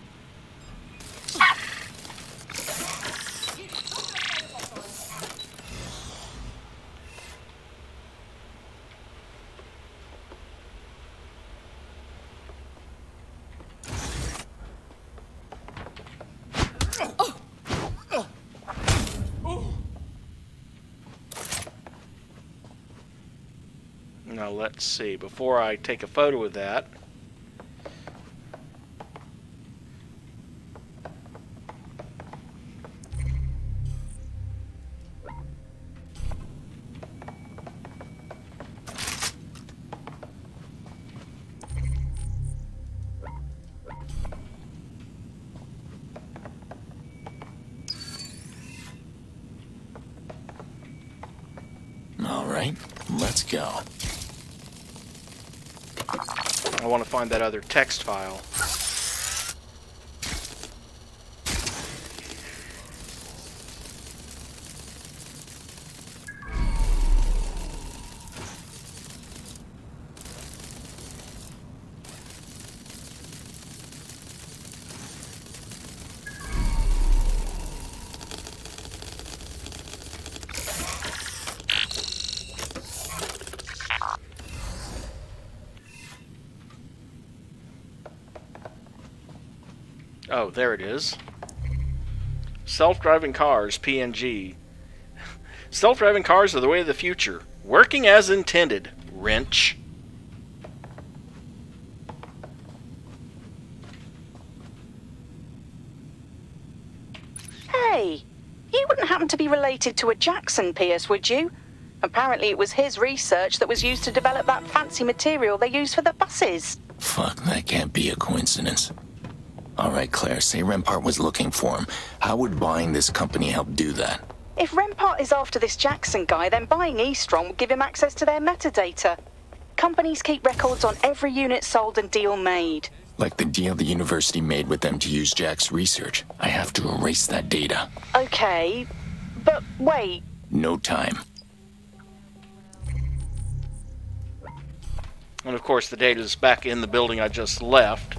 Now let's see, before I take a photo of that, all right, let's go. I want to find that other text file. Oh, there it is. Self-driving cars, PNG. Self-driving cars are the way of the future. Working as intended. Wrench. Hey, you wouldn't happen to be related to a Jackson Pierce, would you? Apparently it was his research that was used to develop that fancy material they use for the buses. Fuck, that can't be a coincidence. All right, Claire, say Rempart was looking for him. How would buying this company help do that? If Rempart is after this Jackson guy, then buying Eastron would give him access to their metadata. Companies keep records on every unit sold and deal made. Like the deal the university made with them to use Jack's research. I have to erase that data. Okay, but wait. No time. And of course the data is back in the building I just left.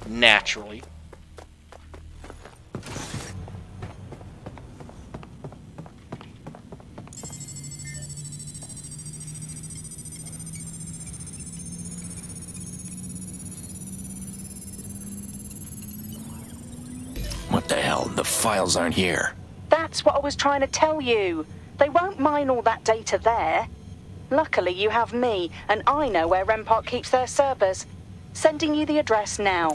Naturally. What the hell? The files aren't here. That's what I was trying to tell you. They won't mine all that data there. Luckily, you have me, and I know where Rempart keeps their servers. Sending you the address now.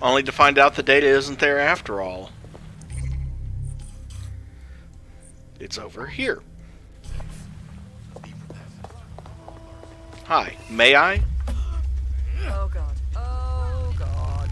Only to find out the data isn't there after all. It's over here. Hi, may I? Oh god. Oh god.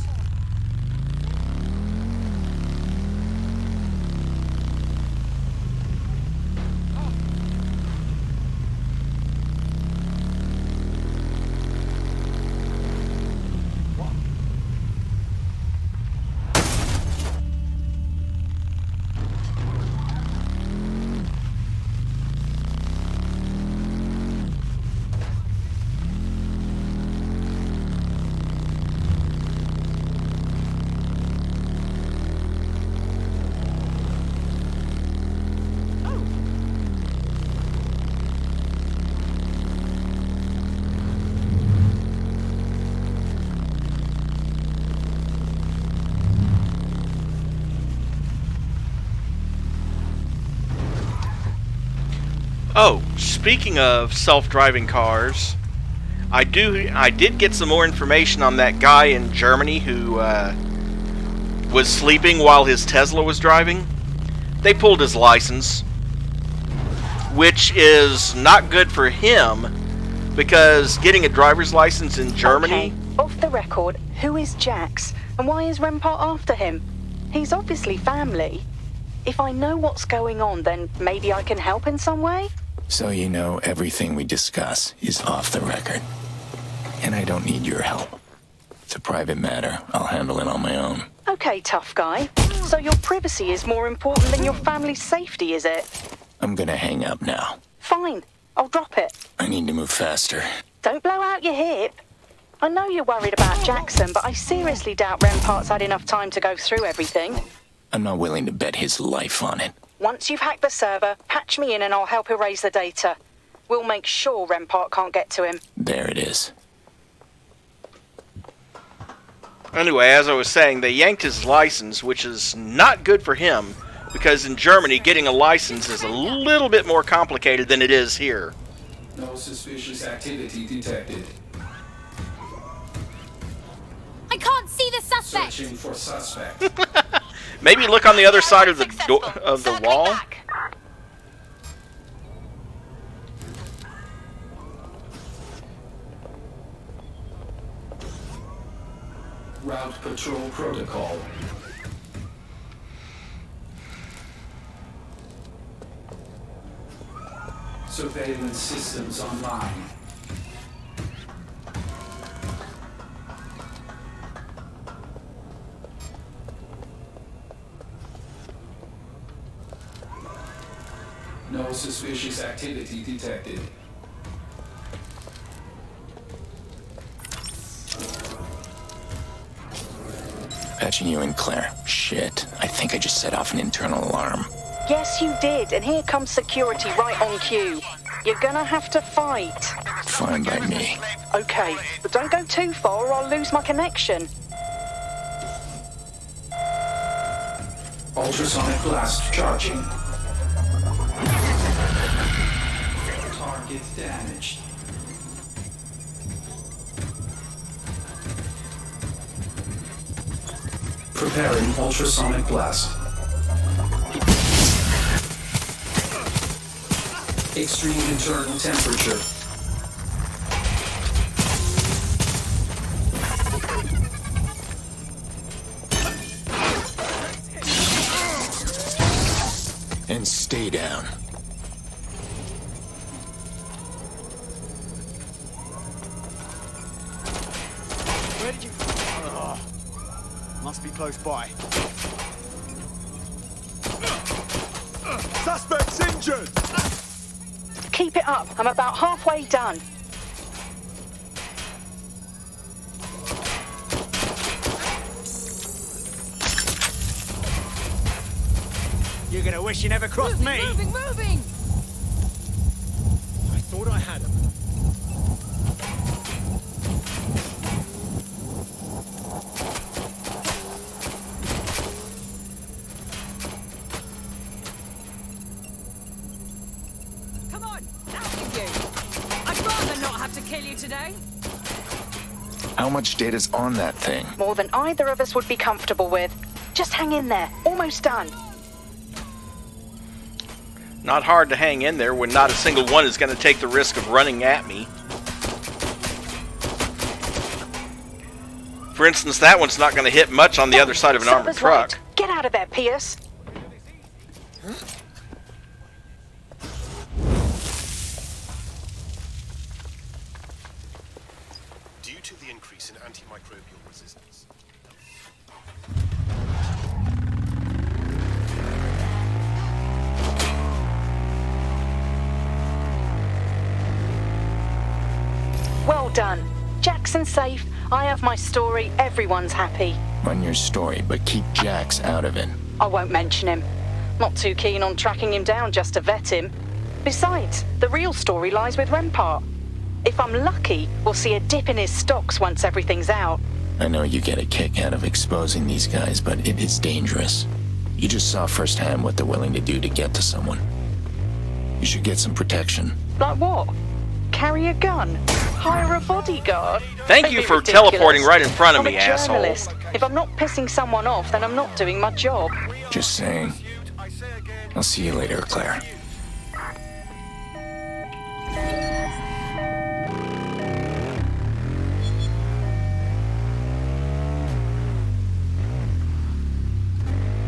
Oh, speaking of self-driving cars, I did get some more information on that guy in Germany who was sleeping while his Tesla was driving. They pulled his license, which is not good for him because getting a driver's license in Germany... Okay, off the record, who is Jax and why is Rempart after him? He's obviously family. If I know what's going on, then maybe I can help in some way? So you know everything we discuss is off the record. And I don't need your help. It's a private matter. I'll handle it on my own. Okay, tough guy. So your privacy is more important than your family's safety, is it? I'm gonna hang up now. Fine. I'll drop it. I need to move faster. Don't blow out your hip. I know you're worried about Jackson, but I seriously doubt Rempart's had enough time to go through everything. I'm not willing to bet his life on it. Once you've hacked the server, patch me in and I'll help erase the data. We'll make sure Rempart can't get to him. There it is. Anyway, as I was saying, they yanked his license, which is not good for him, because in Germany, getting a license is a little bit more complicated than it is here. No suspicious activity detected. I can't see the suspect. Searching for suspect. Maybe look on the other side of the wall. Back. Route patrol protocol. Surveillance systems online. No suspicious activity detected. Patching you in, Claire. Shit. I think I just set off an internal alarm. Yes, you did, and here comes security right on cue. You're gonna have to fight. Fine by me. Okay, but don't go too far or I'll lose my connection. Ultrasonic blast charging. Target damaged. Preparing ultrasonic blast. Extreme internal temperature. And stay down. Where did you... Oh, must be close by. Suspect's injured! Keep it up. I'm about halfway done. You're gonna wish you never crossed me. Moving! I thought I had him. Come on, out with you. I'd rather not have to kill you today. How much data's on that thing? More than either of us would be comfortable with. Just hang in there. Almost done. Not hard to hang in there when not a single one is going to take the risk of running at me. For instance, that one's not going to hit much on the other side of an armored truck. Right. Get out of there, Pierce. Due to the increase in antimicrobial resistance. Well done. Jackson's safe. I have my story. Everyone's happy. Run your story, but keep Jax out of it. I won't mention him. Not too keen on tracking him down just to vet him. Besides, the real story lies with Rempart. If I'm lucky, we'll see a dip in his stocks once everything's out. I know you get a kick out of exposing these guys, but it is dangerous. You just saw firsthand what they're willing to do to get to someone. You should get some protection. Like what? Carry a gun? Hire a bodyguard? Thank you for teleporting right in front of I'm me, a asshole. journalist. If I'm not pissing someone off, then I'm not doing my job. Just saying. I'll see you later, Claire.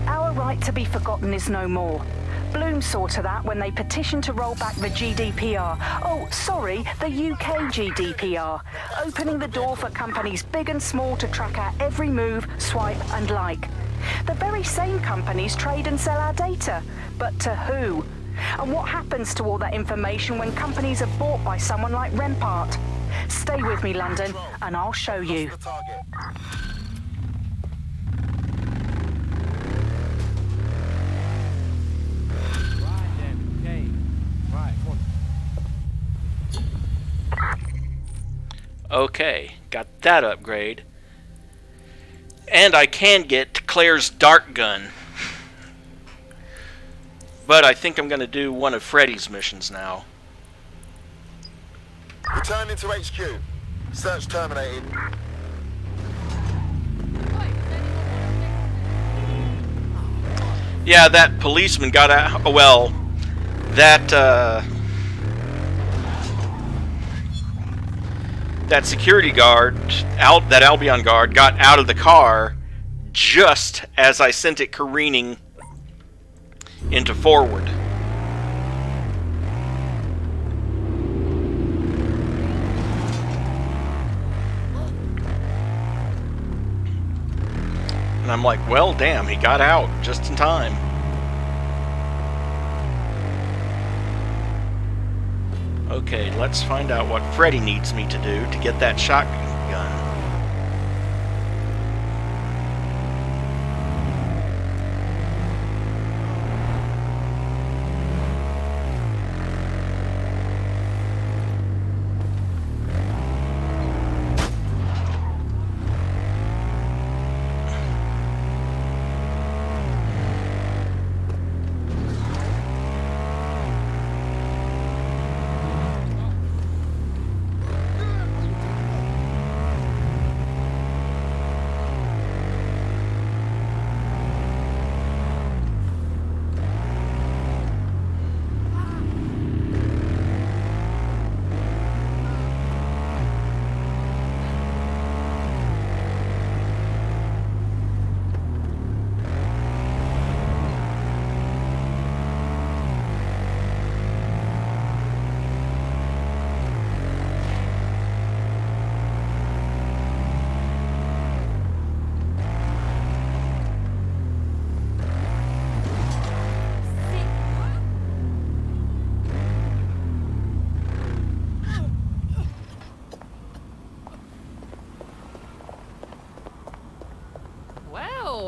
Our right to be forgotten is no more. Bloom saw to that when they petitioned to roll back the GDPR. Oh, sorry, the UK GDPR. Opening the door for companies big and small to track our every move, swipe and like. The very same companies trade and sell our data. But to who? And what happens to all that information when companies are bought by someone like Rempart? Stay with me, London, and I'll show you. Okay, got that upgrade. And I can get Claire's dart gun. But I think I'm going to do one of Freddy's missions now. Returning to HQ. Search terminated. Yeah, that policeman got out. Well, that security guard, that Albion guard, got out of the car just as I sent it careening into forward. And I'm like, well, damn, he got out just in time. Okay, let's find out what Freddy needs me to do to get that shotgun gun.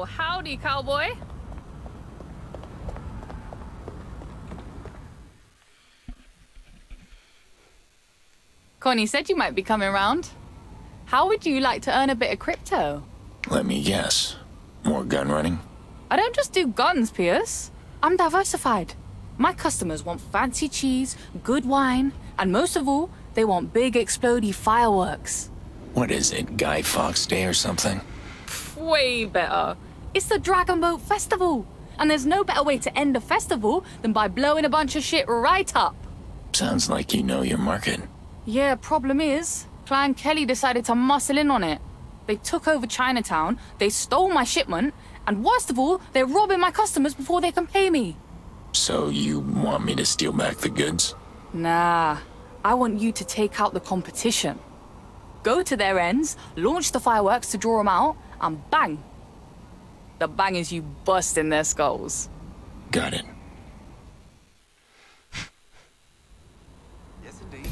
Howdy, cowboy. Connie said you might be coming round. How would you like to earn a bit of crypto? Let me guess. More gun running? I don't just do guns, Pierce. I'm diversified. My customers want fancy cheese, good wine, and most of all, they want big explodey fireworks. What is it, Guy Fawkes Day or something? Way better. It's the Dragon Boat Festival. And there's no better way to end a festival than by blowing a bunch of shit right up. Sounds like you know your market. Yeah, problem is, Clan Kelly decided to muscle in on it. They took over Chinatown, they stole my shipment, and worst of all, they're robbing my customers before they can pay me. So you want me to steal back the goods? Nah, I want you to take out the competition. Go to their ends, launch the fireworks to draw them out, and bang! The bang is you busting their skulls. Got it. Yes, indeed.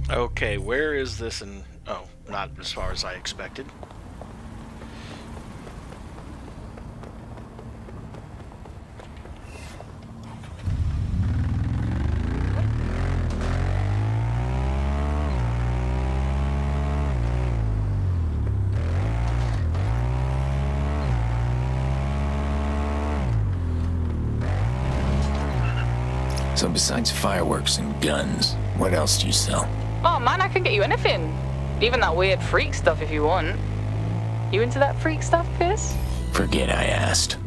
Okay, where is this in... Oh, not as far as I expected. So besides fireworks and guns, what else do you sell? Oh man, I can get you anything. Even that weird freak stuff if you want. You into that freak stuff, Pierce? Forget I asked.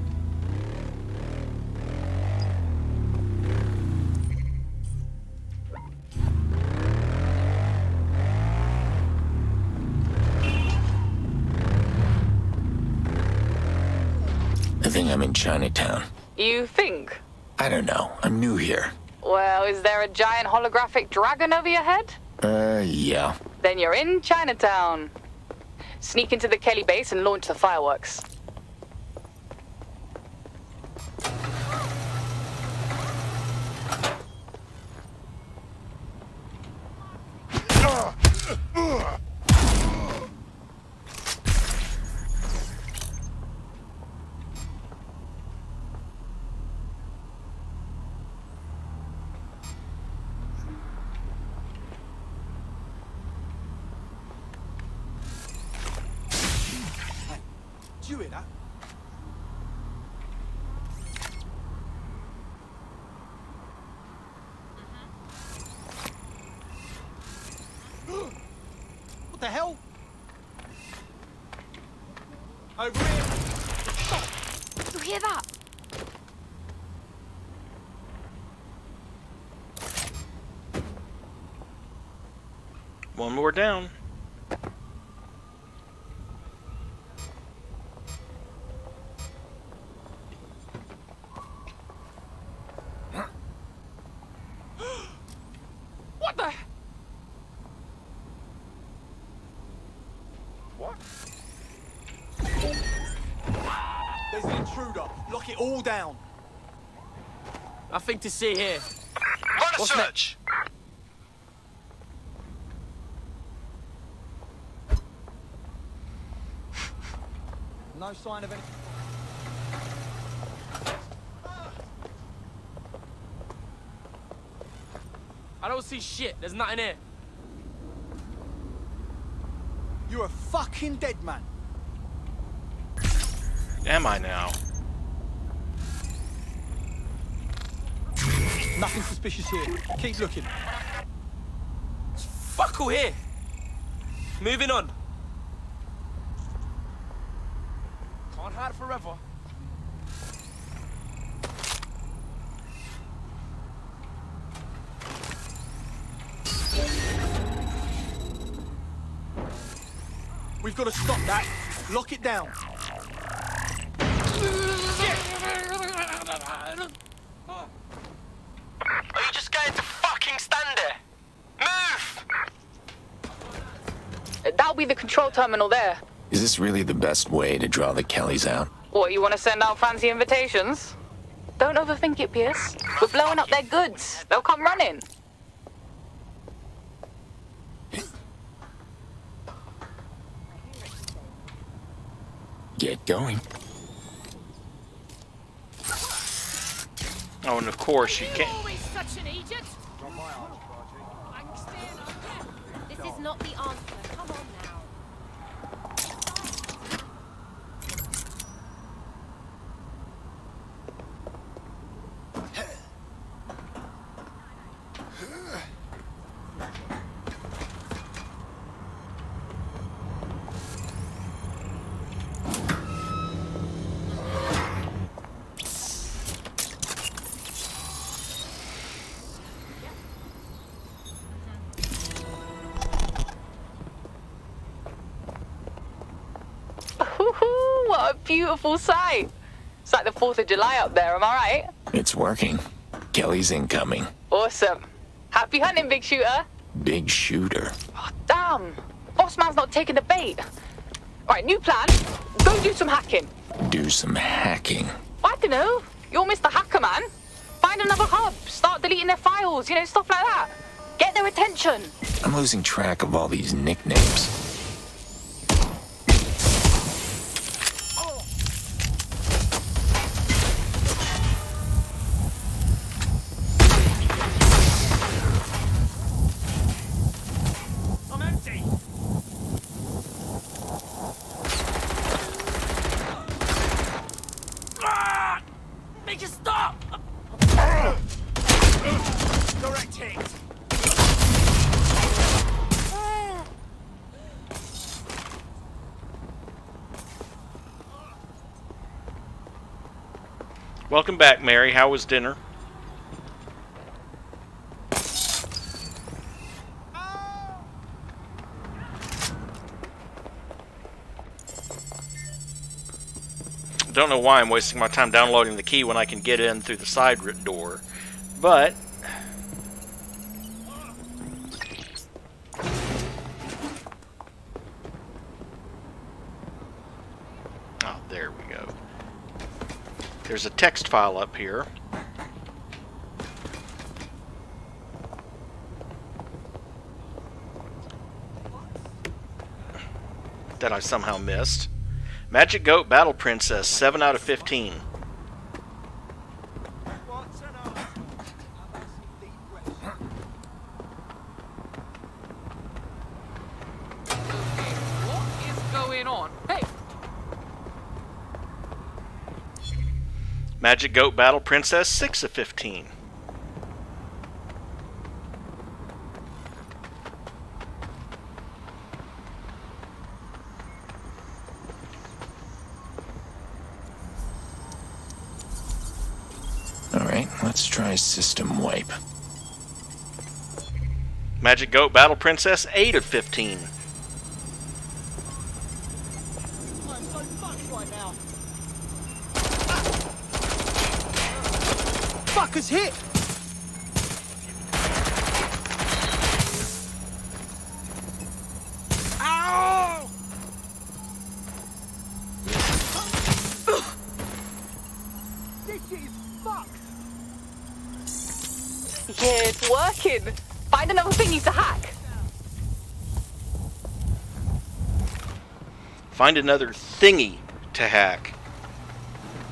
I think I'm in Chinatown. You think? I don't know. I'm new here. Well, is there a giant holographic dragon over your head? Yeah. Then you're in Chinatown. Sneak into the Kelly base and launch the fireworks. the hell? Over here. You hear that? One more down. What the? What? There's an intruder. Lock it all down. Nothing to see here. Run a search! No sign of any... I don't see shit. There's nothing here. You're a fucking dead man. Am I now? Nothing suspicious here. Keep looking. Fuck all here. Moving on. Can't hide forever. We've got to stop that. Lock it down. Are you just going to fucking stand there? Move! That'll be the control terminal there. Is this really the best way to draw the Kellys out? What, you want to send out fancy invitations? Don't overthink it, Pierce. We're blowing up their goods. They'll come running. Get going. Oh, and of course you can't. Always such an idiot. This is not the answer. Come on now. What a beautiful sight. It's like the 4th of July up there, am I right? It's working. Kelly's incoming. Awesome. Happy hunting, big shooter. Big shooter. Oh, damn. Boss man's not taking the bait. All right, new plan. Go do some hacking. Do some hacking. I don't know. You're Mr. Hacker Man. Find another hub. Start deleting their files, stuff like that. Get their attention. I'm losing track of all these nicknames. I'm empty. Make it stop. Direct hit. Welcome back, Mary. How was dinner? Don't know why I'm wasting my time downloading the key when I can get in through the side door, but oh, there we go. There's a text file up here. That I somehow missed. Magic Goat Battle Princess, 7 out of 15. What is going on? Hey! Magic Goat Battle Princess, 6 of 15. Let's try system wipe. Magic Goat Battle Princess 8 of 15. I'm so fucked right now. Fuckers hit! Ow! This shit is fucked! Yeah, it's working. Find another thingy to hack. Find another thingy to hack.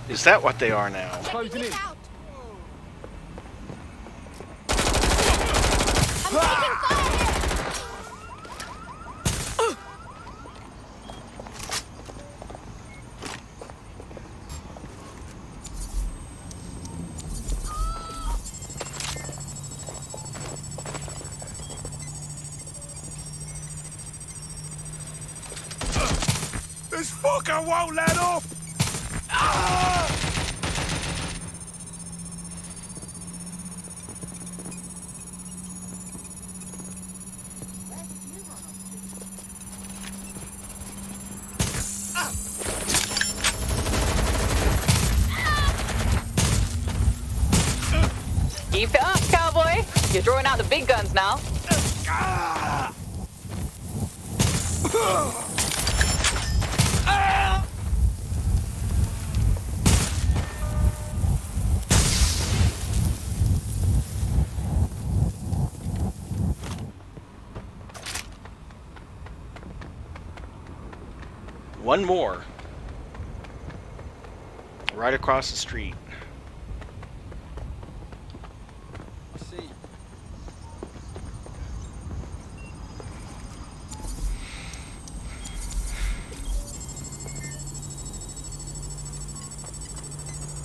Is that what they are now? Closing in. This fucker won't let up! Ah! Keep it up, cowboy. You're drawing out the big guns now. One more. Right across the street. I see.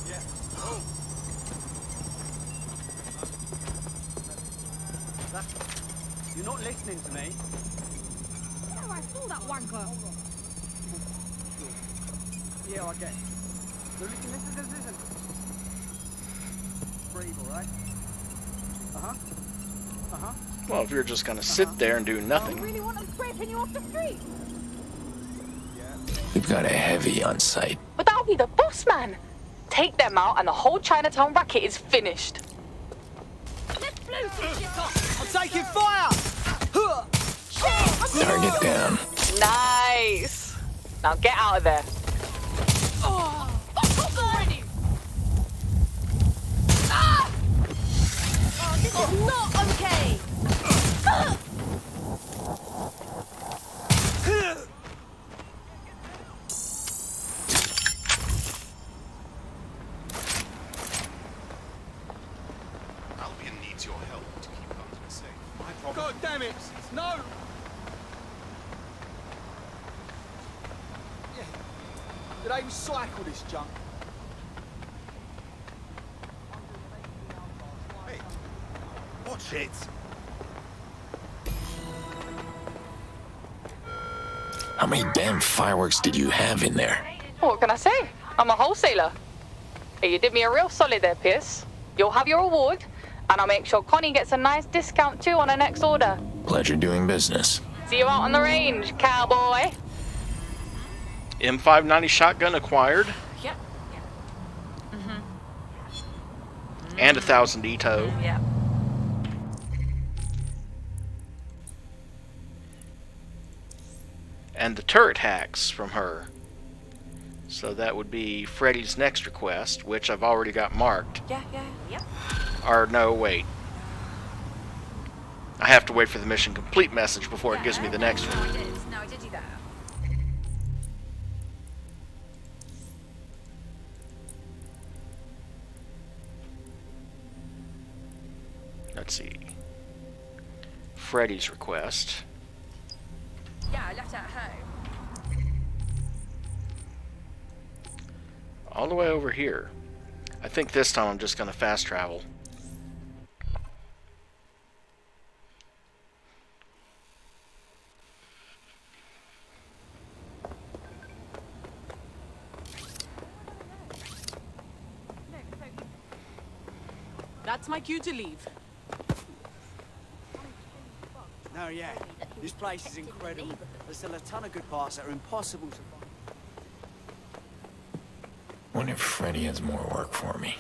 Yeah. Oh. You're not listening to me. Oh, I saw that wanker. Yeah, I get it. So listen. Breathe, alright? Well, if you're just gonna sit there and do nothing. Really want them scraping you off the street? We've got a heavy on site. But that'll be the boss man. Take them out and the whole Chinatown racket is finished. Let's blow some shit off. I'm taking fire! Target down. Nice. Now get out of there. Oh, fuck off already! Ah! Oh, this is not okay! Albion needs your help to keep London safe. God damn it! No! Yeah. Did I recycle this junk? Hey, watch it! How many damn fireworks did you have in there? What can I say? I'm a wholesaler. Hey, you did me a real solid there, Pierce. You'll have your reward, and I'll make sure Connie gets a nice discount too on her next order. Pleasure doing business. See you out on the range, cowboy. M590 shotgun acquired. Yep. And 1,000 ETO. Yep. And the turret hacks from her. So that would be Freddy's next request, which I've already got marked. Yep. Or no, wait. I have to wait for the mission complete message before it gives me the next one. No, I did do that. Let's see. Freddy's request. Yeah, I left it at home. All the way over here. I think this time I'm just going to fast travel. That's my cue to leave. No, yeah. This place is incredible. There's still a ton of good parts that are impossible to find. Wonder if Freddy has more work for me.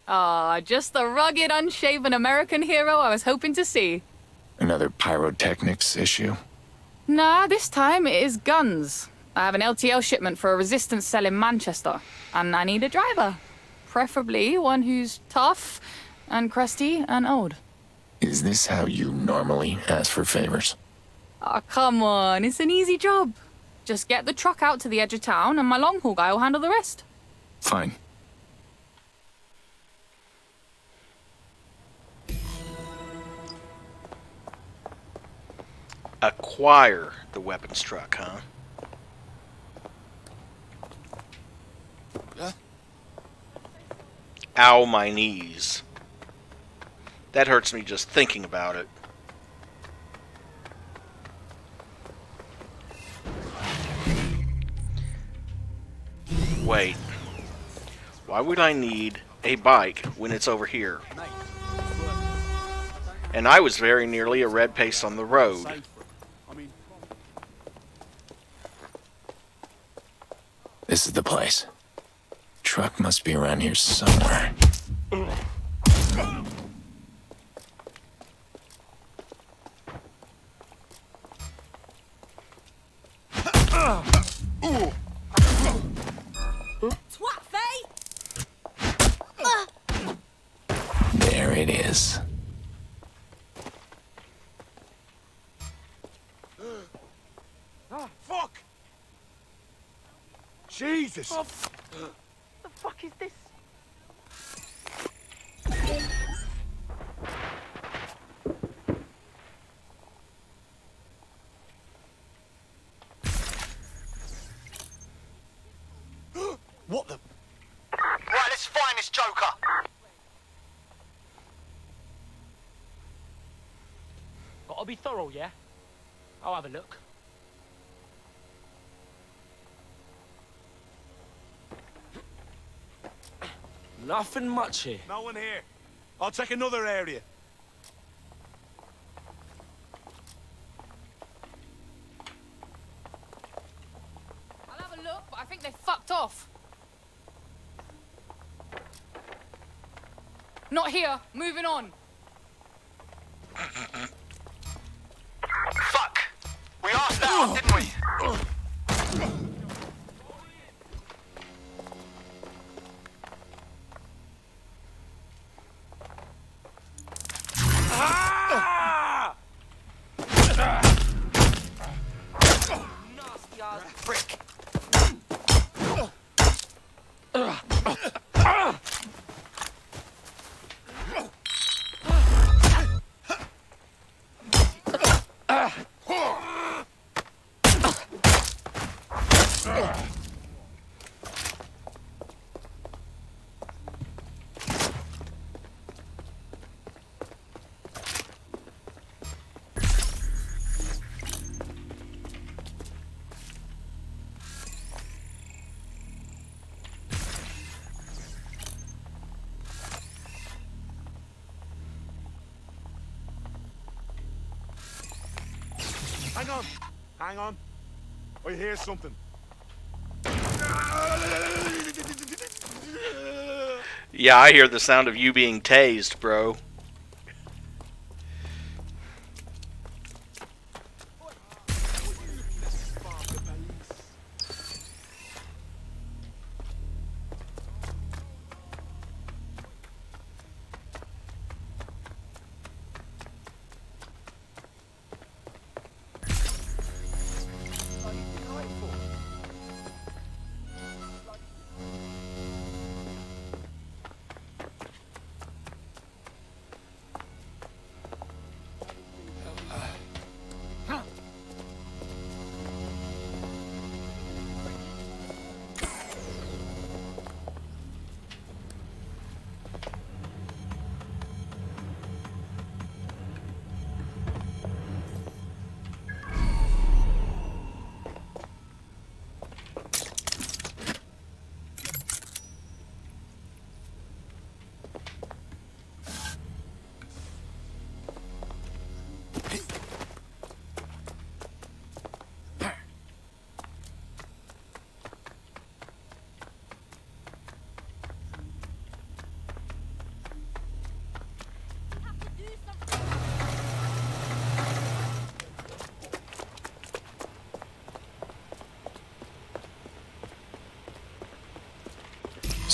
Ah, just the rugged, unshaven American hero I was hoping to see. Another pyrotechnics issue? Nah, this time it is guns. I have an LTL shipment for a resistance cell in Manchester, and I need a driver. Preferably one who's tough and crusty and old. Is this how you normally ask for favors? Oh, come on, it's an easy job. Just get the truck out to the edge of town and my long haul guy will handle the rest. Fine. Acquire the weapons truck, huh? Ow, my knees. That hurts me just thinking about it. Wait. Why would I need a bike when it's over here? And I was very nearly a red paste on the road. This is the place. Truck must be around here somewhere. Twat, Faye! There it is. Oh, fuck! Jesus! The fuck is this? What the? Right, let's find this joker. Gotta be thorough, yeah? I'll have a look. Nothing much here. No one here. I'll check another area. I'll have a look, but I think they fucked off. Not here. Moving on. Fuck! We asked out, didn't we? Nasty ass prick. Hang on. Hang on. I hear something. Yeah, I hear the sound of you being tased, bro.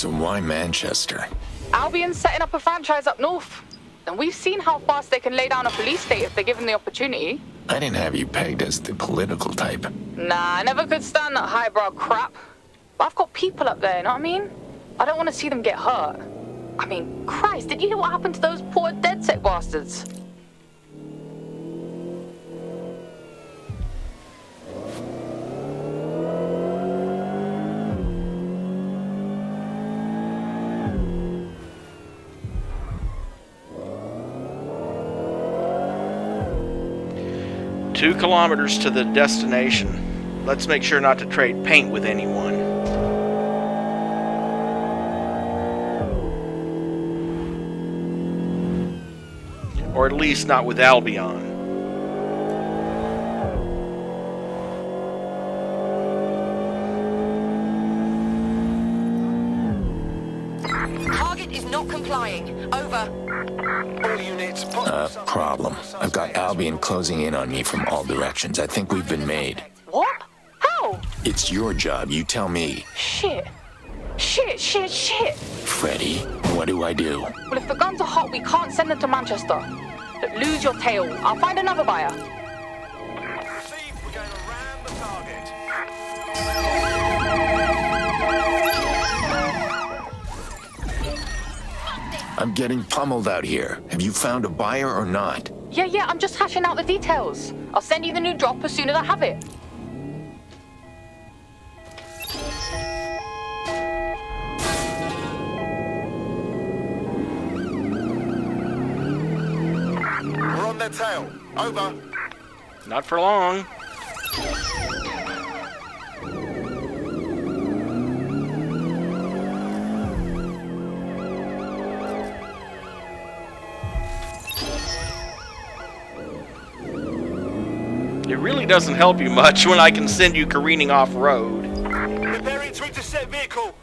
So why Manchester? Albion's setting up a franchise up north. And we've seen how fast they can lay down a police state if they're given the opportunity. I didn't have you pegged as the political type. Nah, I never could stand that highbrow crap. But I've got people up there, you know what I mean? I don't want to see them get hurt. I mean, Christ, did you hear what happened to those poor DedSec bastards? Two kilometers to the destination. Let's make sure not to trade paint with anyone. Or at least not with Albion. Target is not complying. Over. All units, Problem. I've got Albion closing in on me from all directions. I think we've been made. What? How? It's your job, you tell me. Shit. Freddy, what do I do? Well, if the guns are hot, we can't send them to Manchester. But lose your tail. I'll find another buyer. Received. We're going to ram the target. I'm getting pummeled out here. Have you found a buyer or not? Yeah, I'm just hashing out the details. I'll send you the new drop as soon as I have it. We're on their tail. Over. Not for long. It really doesn't help you much when I can send you careening off-road. Preparing to intercept vehicle.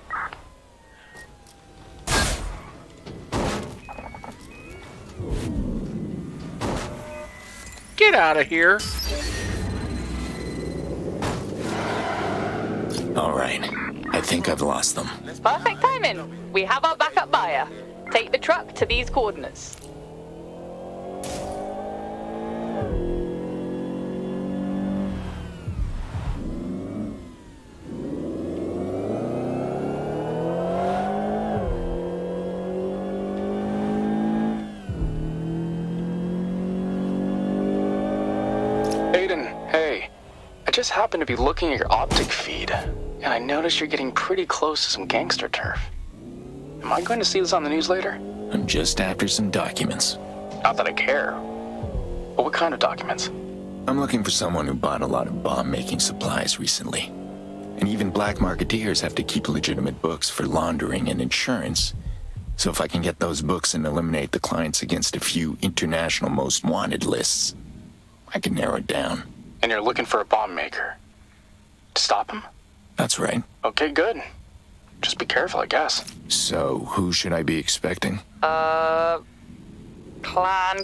Get out of here. All right. I think I've lost them. Perfect timing. We have our backup buyer. Take the truck to these coordinates. Aiden, hey. I just happened to be looking at your optic feed, and I noticed you're getting pretty close to some gangster turf. Am I going to see this on the news later? I'm just after some documents. Not that I care. But what kind of documents? I'm looking for someone who bought a lot of bomb-making supplies recently. And even black marketeers have to keep legitimate books for laundering and insurance. So if I can get those books and eliminate the clients against a few international most wanted lists, I can narrow it down. And you're looking for a bomb maker. To stop him? That's right. Okay, good. Just be careful, I guess. So, who should I be expecting? Clan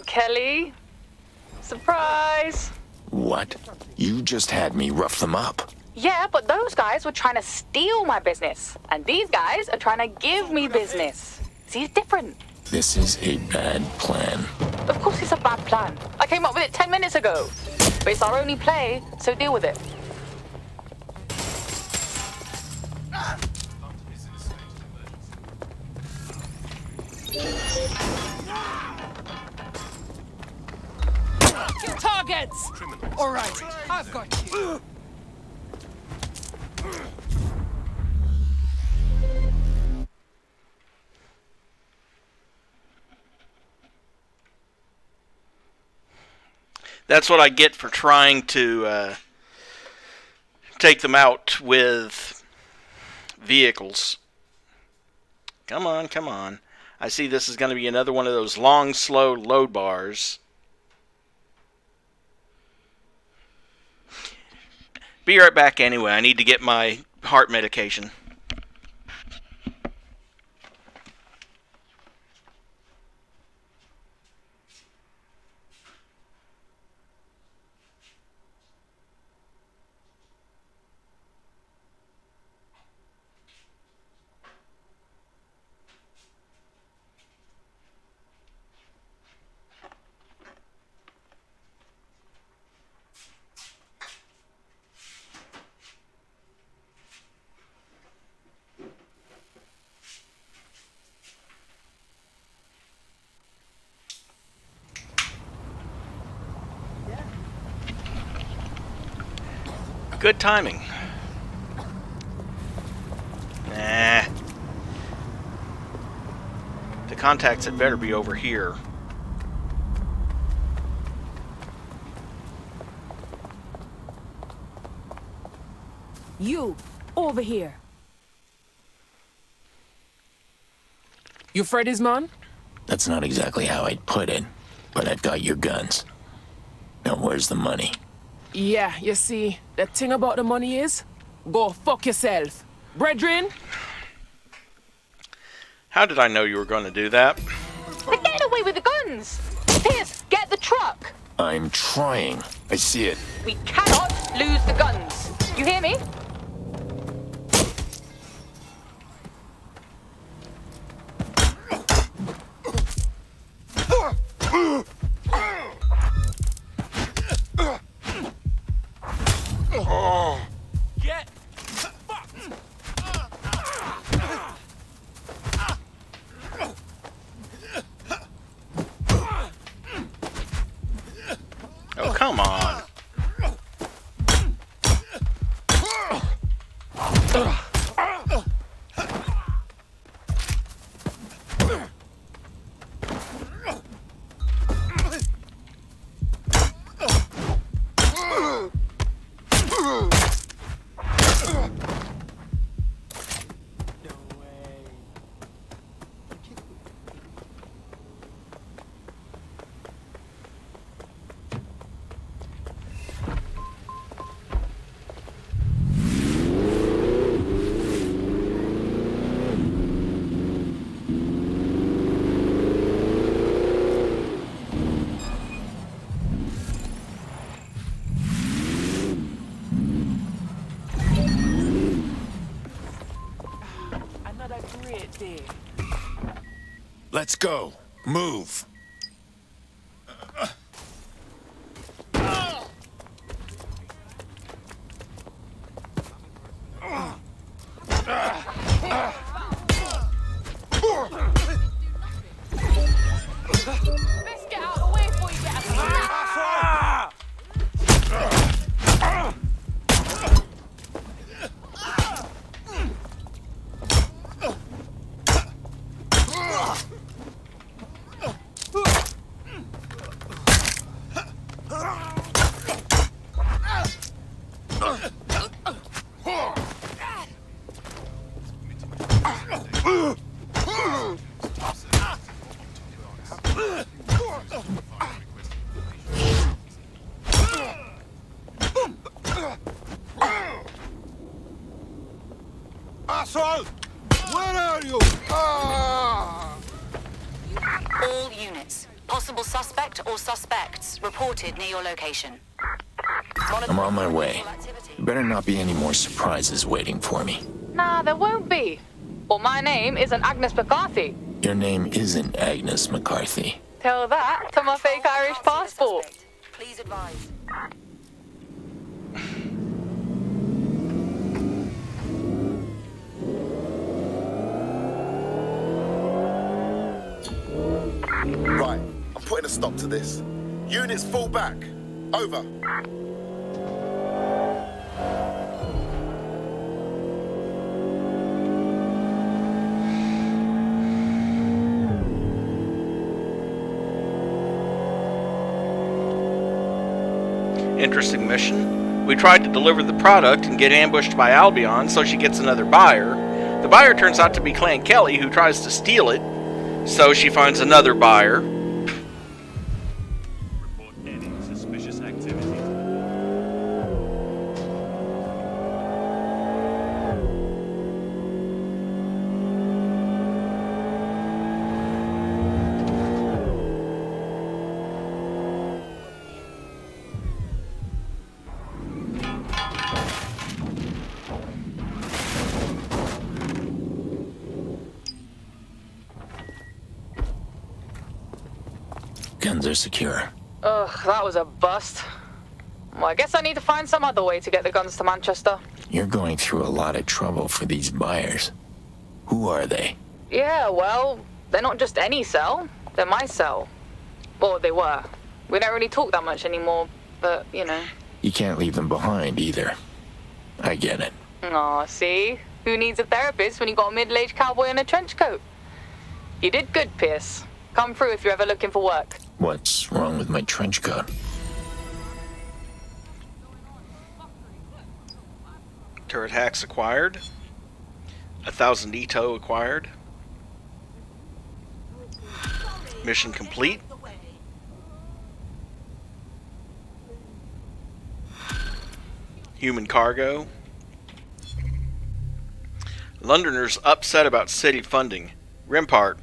Kelly? Surprise! What? You just had me rough them up. Yeah, but those guys were trying to steal my business. And these guys are trying to give me business. See, it's different. This is a bad plan. Of course it's a bad plan. I came up with it 10 minutes ago. But it's our only play, so deal with it. Your targets! All right, I've got you. That's what I get for trying to take them out with vehicles. Come on, come on. I see this is going to be another one of those long, slow load bars. Be right back anyway. I need to get my heart medication. Good timing. Nah. The contacts had better be over here. You, over here. You Freddy's man? That's not exactly how I'd put it, but I've got your guns. Now where's the money? Yeah, you see, the thing about the money is, go fuck yourself. Brethren? How did I know you were going to do that? They're getting away with the guns! Pierce, get the truck! I'm trying. I see it. We cannot lose the guns. You hear me? Get Oh, come on. Another great day. Let's go. Move. Let's get out of the way before you get us. Asshole! Where are you? All units. Possible suspect or suspects reported near your location. I'm on my way. There better not be any more surprises waiting for me. Nah, there won't be. Well, my name isn't Agnes McCarthy. Your name isn't Agnes McCarthy. Tell that to my fake Irish passport. Please advise. Right, I'm putting a stop to this. Units fall back. Over. Interesting mission. We tried to deliver the product and get ambushed by Albion, so she gets another buyer. The buyer turns out to be Clan Kelly, who tries to steal it, so she finds another buyer. Report any suspicious activity. Guns are secure. Ugh, that was a bust. Well, I guess I need to find some other way to get the guns to Manchester. You're going through a lot of trouble for these buyers. Who are they? Yeah, well, they're not just any cell. They're my cell. Well, they were. We don't really talk that much anymore, but, you know. You can't leave them behind either. I get it. Aw, see? Who needs a therapist when you got a middle-aged cowboy in a trench coat? You did good, Pierce. Come through if you're ever looking for work. What's wrong with my trench coat? Turret hacks acquired. 1,000 Ito acquired. Mission complete. Human cargo. Londoners upset about city funding. Rimpart.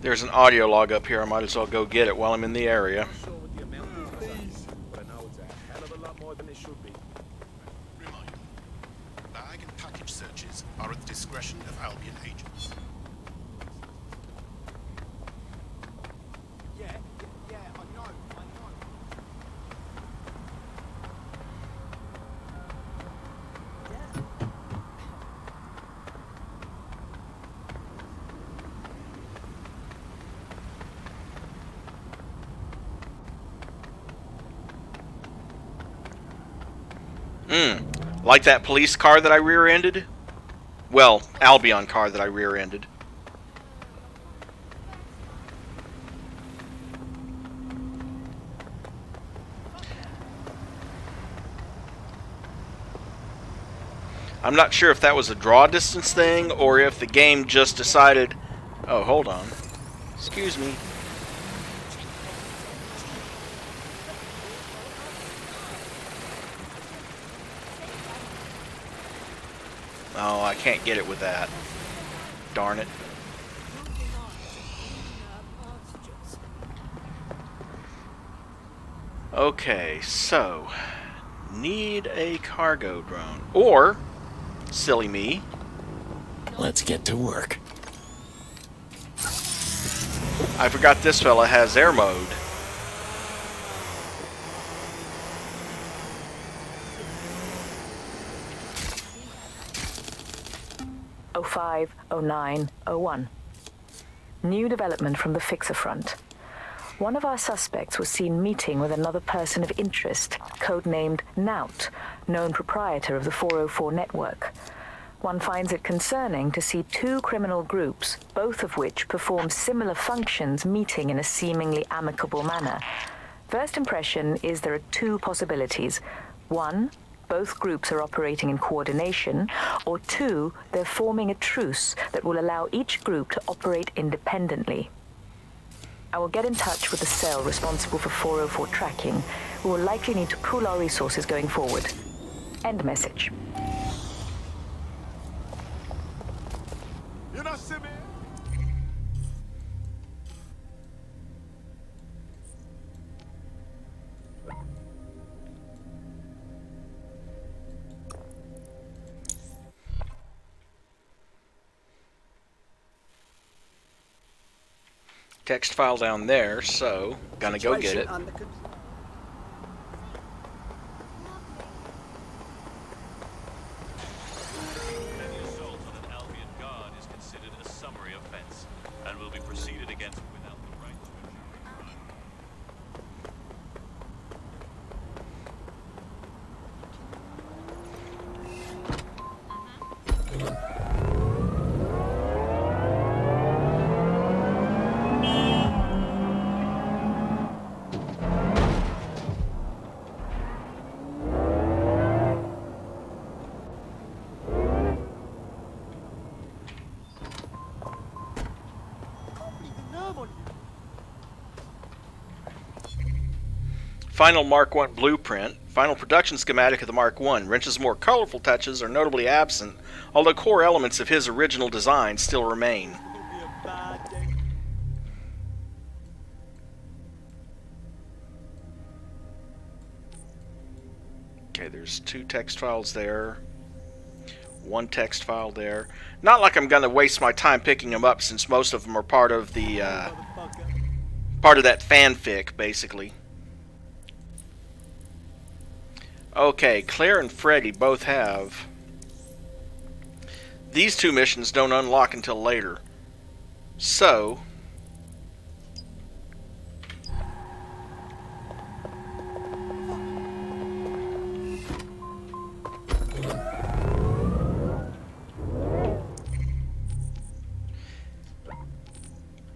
There's an audio log up here. I might as well go get it while I'm in the area. Reminder. Bag and package searches are at the discretion of Albion agents. Yeah, I know. Like that police car that I rear-ended? Well, Albion car that I rear-ended. I'm not sure if that was a draw distance thing or if the game just decided... Oh, hold on. Excuse me. Oh, I can't get it with that. Darn it. Okay, so... Need a cargo drone. Or, silly me... Let's get to work. I forgot this fella has air mode. '05, '09, '01. New development from the Fixer front. One of our suspects was seen meeting with another person of interest, codenamed Nout, known proprietor of the 404 network. One finds it concerning to see two criminal groups, both of which perform similar functions, meeting in a seemingly amicable manner. First impression is there are two possibilities. One, both groups are operating in coordination, or two, they're forming a truce that will allow each group to operate independently. I will get in touch with the cell responsible for 404 tracking. We will likely need to pool our resources going forward. End message. You not see me? Text file down there, so gonna go get it. Any assault on an Albion guard is considered a summary offense and will be proceeded against without the right to a jury trial. Final Mark I blueprint. Final production schematic of the Mark I. Wrench's more colorful touches are notably absent, although core elements of his original design still remain. Okay, there's two text files there. One text file there. Not like I'm going to waste my time picking them up, since most of them are part of the part of that fanfic, basically. Okay, Claire and Freddy both have. These two missions don't unlock until later. So,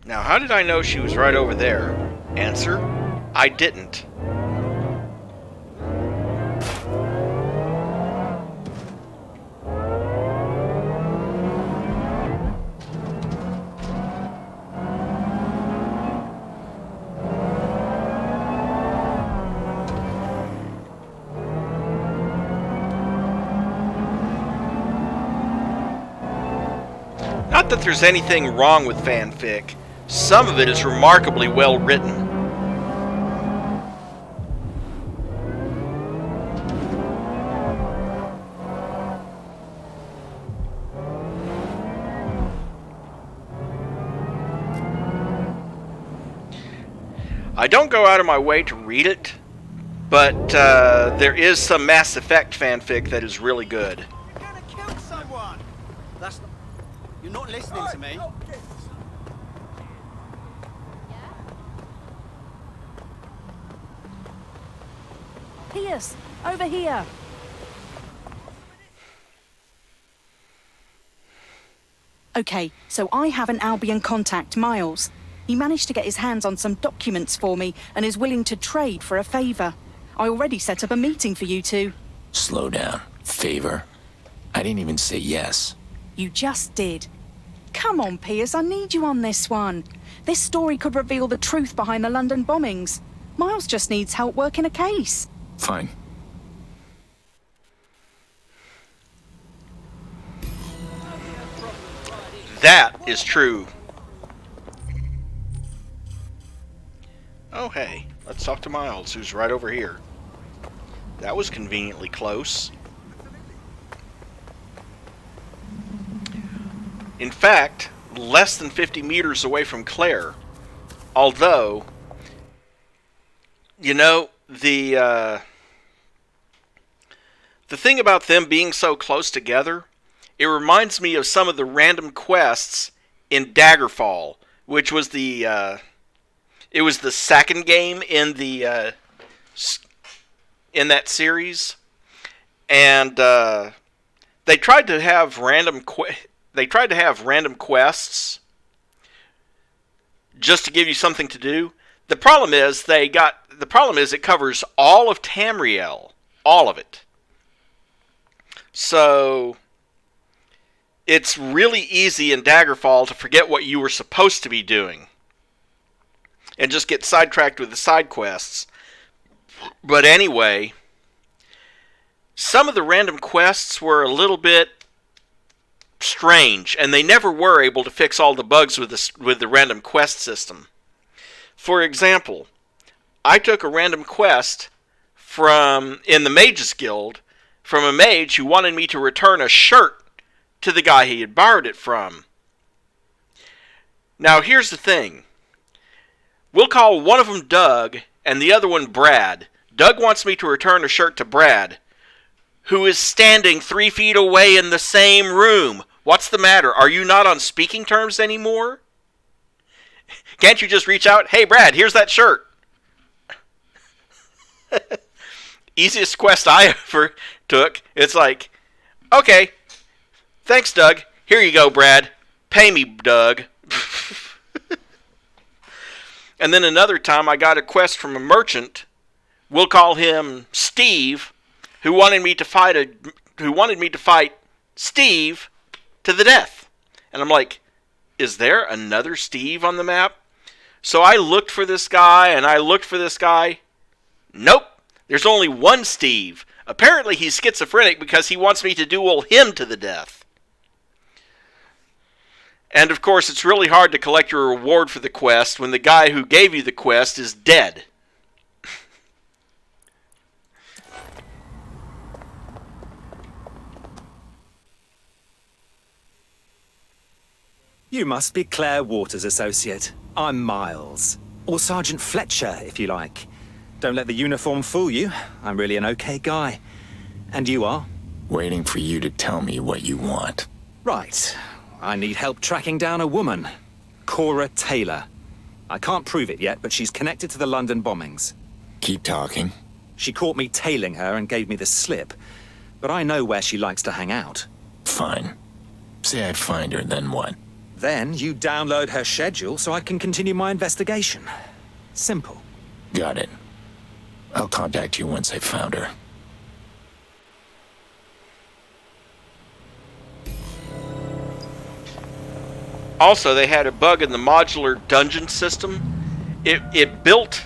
now how did I know she was right over there? Answer, I didn't. Not that there's anything wrong with fanfic. Some of it is remarkably well written. I don't go out of my way to read it, but there is some Mass Effect fanfic that is really good. You're gonna kill someone! That's not... You're not listening to me. Pierce, over here. Okay, so I have an Albion contact, Miles. He managed to get his hands on some documents for me and is willing to trade for a favor. I already set up a meeting for you two. Slow down. Favor? I didn't even say yes. You just did. Come on, Pierce, I need you on this one. This story could reveal the truth behind the London bombings. Miles just needs help working a case. Fine. That is true. Oh, hey, let's talk to Miles, who's right over here. That was conveniently close. In fact, less than 50 meters away from Claire. Although, you know, the thing about them being so close together, it reminds me of some of the random quests in Daggerfall, which was the it was the second game in the in that series, and they tried to have random quests just to give you something to do. The problem is it covers all of Tamriel, all of it. So it's really easy in Daggerfall to forget what you were supposed to be doing and just get sidetracked with the side quests. But anyway, some of the random quests were a little bit strange, and they never were able to fix all the bugs with the random quest system. For example, I took a random quest in the Mages Guild from a mage who wanted me to return a shirt to the guy he had borrowed it from. Now here's the thing. We'll call one of them Doug and the other one Brad. Doug wants me to return a shirt to Brad, who is standing 3 feet away in the same room. What's the matter? Are you not on speaking terms anymore? Can't you just reach out? Hey, Brad, here's that shirt. Easiest quest I ever took. It's like, okay, thanks, Doug. Here you go, Brad. Pay me, Doug. And then another time I got a quest from a merchant. We'll call him Steve, who wanted me to fight Steve to the death. And I'm like, is there another Steve on the map? So I looked for this guy, and I looked for this guy. Nope, there's only one Steve. Apparently he's schizophrenic because he wants me to duel him to the death. And of course, it's really hard to collect your reward for the quest when the guy who gave you the quest is dead. You must be Claire Waters' associate. I'm Miles. Or Sergeant Fletcher, if you like. Don't let the uniform fool you. I'm really an okay guy. And you are? Waiting for you to tell me what you want. Right. I need help tracking down a woman. Cora Taylor. I can't prove it yet, but she's connected to the London bombings. Keep talking. She caught me tailing her and gave me the slip, but I know where she likes to hang out. Fine. Say I find her, then what? Then you download her schedule so I can continue my investigation. Simple. Got it. I'll contact you once I've found her. Also, they had a bug in the modular dungeon system. It built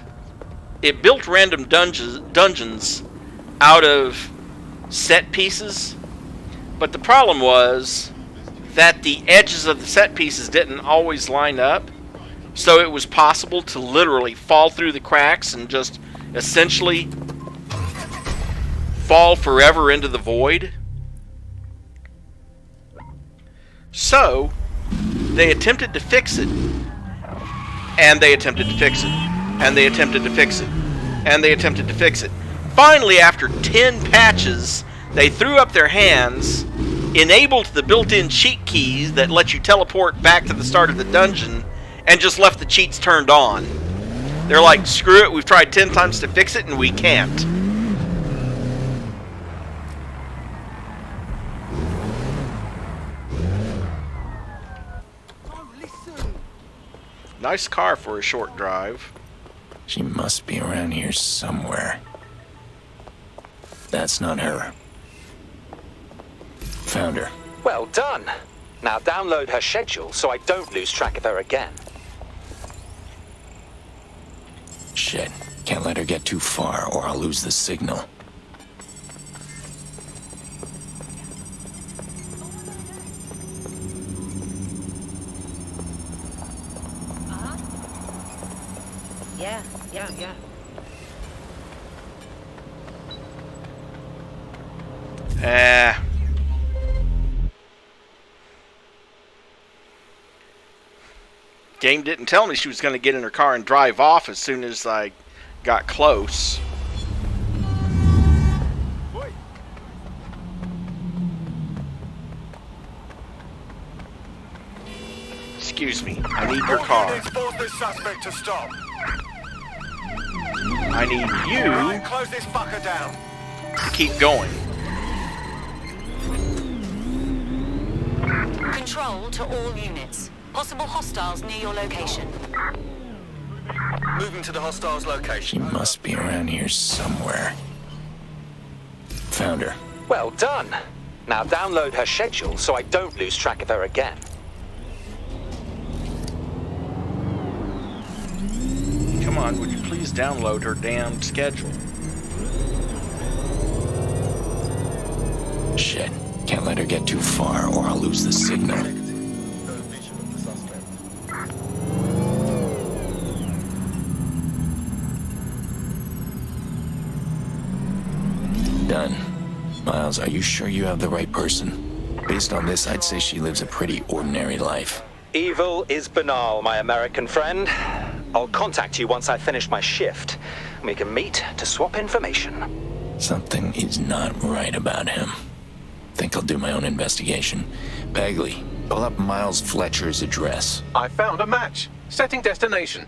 random dungeons out of set pieces, but the problem was that the edges of the set pieces didn't always line up, so it was possible to literally fall through the cracks and just essentially fall forever into the void. So they attempted to fix it, and they attempted to fix it, and they attempted to fix it, and they attempted to fix it. Finally, after 10 patches, they threw up their hands, enabled the built-in cheat keys that let you teleport back to the start of the dungeon, and just left the cheats turned on. They're like, screw it, we've tried 10 times to fix it, and we can't. Nice car for a short drive. She must be around here somewhere. That's not her. Found her. Well done. Now download her schedule so I don't lose track of her again. Shit. Can't let her get too far or I'll lose the signal. Yeah. Game didn't tell me she was going to get in her car and drive off as soon as I got close. Excuse me, I need your car. Force this suspect to stop. I need you Close this fucker down. to keep going. Control to all units. Possible hostiles near your location. Moving to the hostiles location. She must be around here somewhere. Found her. Well done. Now download her schedule so I don't lose track of her again. Come on, would you please download her damn schedule? Shit. Can't let her get too far or I'll lose the signal. Done. Miles, are you sure you have the right person? Based on this, I'd say she lives a pretty ordinary life. Evil is banal, my American friend. I'll contact you once I finish my shift. We can meet to swap information. Something is not right about him. Think I'll do my own investigation. Bagley, pull up Miles Fletcher's address. I found a match. Setting destination.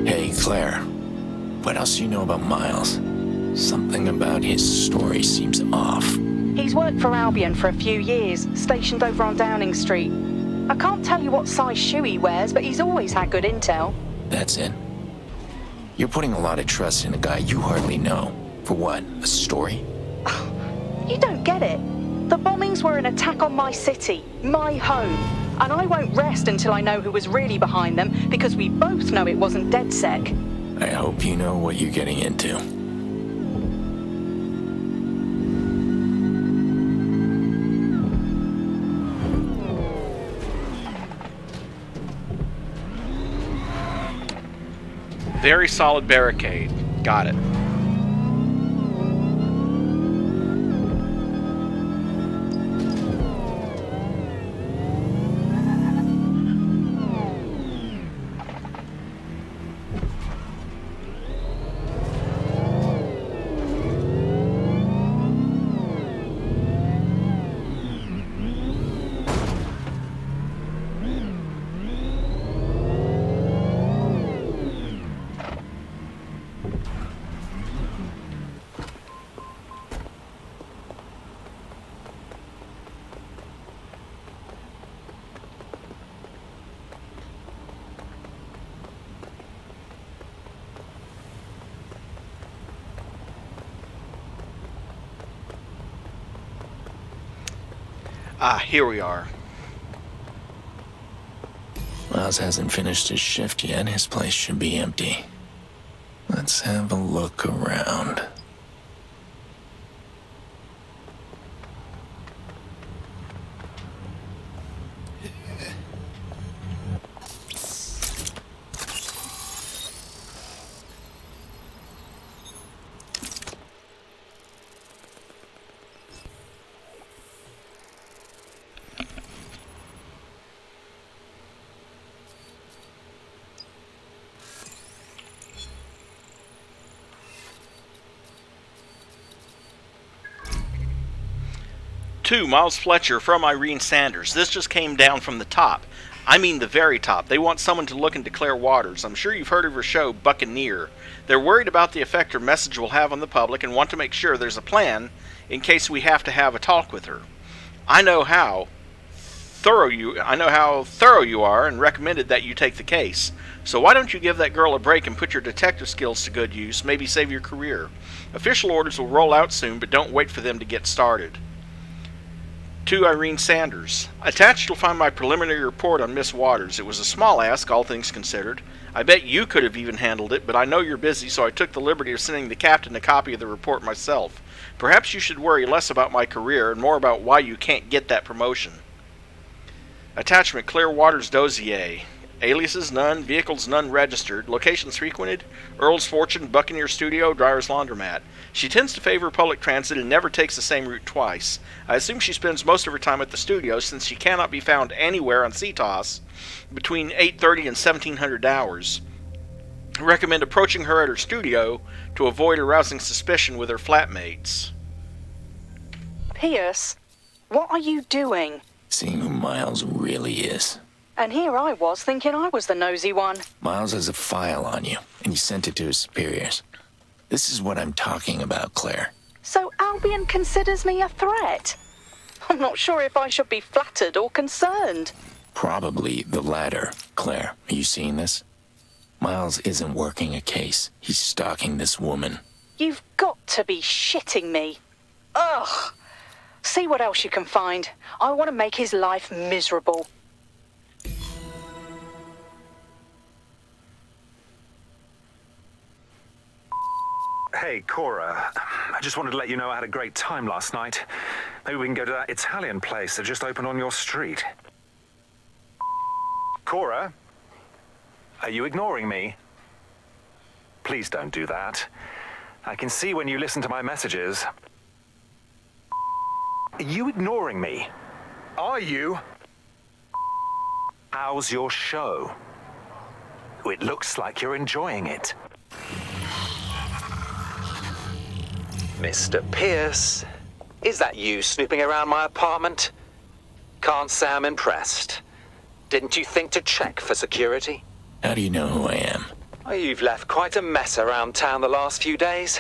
Hey, Claire. What else do you know about Miles? Something about his story seems off. He's worked for Albion for a few years, stationed over on Downing Street. I can't tell you what size shoe he wears, but he's always had good intel. That's it. You're putting a lot of trust in a guy you hardly know. For what? A story? You don't get it. The bombings were an attack on my city, my home. And I won't rest until I know who was really behind them, because we both know it wasn't DedSec. I hope you know what you're getting into. Very solid barricade. Got it. Ah, here we are. Miles hasn't finished his shift yet. His place should be empty. Let's have a look around. To Miles Fletcher from Irene Sanders. This just came down from the top. I mean the very top. They want someone to look into Claire Waters. I'm sure you've heard of her show, Buccaneer. They're worried about the effect her message will have on the public and want to make sure there's a plan in case we have to have a talk with her. I know how thorough you are and recommended that you take the case. So why don't you give that girl a break and put your detective skills to good use, maybe save your career. Official orders will roll out soon, but don't wait for them to get started. To Irene Sanders. Attached you'll find my preliminary report on Miss Waters. It was a small ask, all things considered. I bet you could have even handled it, but I know you're busy, so I took the liberty of sending the captain a copy of the report myself. Perhaps you should worry less about my career and more about why you can't get that promotion. Attachment Claire Waters dossier. Aliases none, vehicles none registered, locations frequented, Earl's Fortune, Buccaneer Studio, Dryer's Laundromat. She tends to favor public transit and never takes the same route twice. I assume she spends most of her time at the studio since she cannot be found anywhere on CTOS between 8:30 and 1700 hours. I recommend approaching her at her studio to avoid arousing suspicion with her flatmates. Pierce, what are you doing? Seeing who Miles really is. And here I was thinking I was the nosy one. Miles has a file on you, and he sent it to his superiors. This is what I'm talking about, Claire. So Albion considers me a threat? I'm not sure if I should be flattered or concerned. Probably the latter, Claire. Are you seeing this? Miles isn't working a case. He's stalking this woman. You've got to be shitting me. Ugh. See what else you can find. I want to make his life miserable. Hey, Cora. I just wanted to let you know I had a great time last night. Maybe we can go to that Italian place that just opened on your street. Cora? Are you ignoring me? Please don't do that. I can see when you listen to my messages. Are you ignoring me? Are you? How's your show? It looks like you're enjoying it. Mr. Pierce, is that you snooping around my apartment? Can't say I'm impressed. Didn't you think to check for security? How do you know who I am? Oh, you've left quite a mess around town the last few days.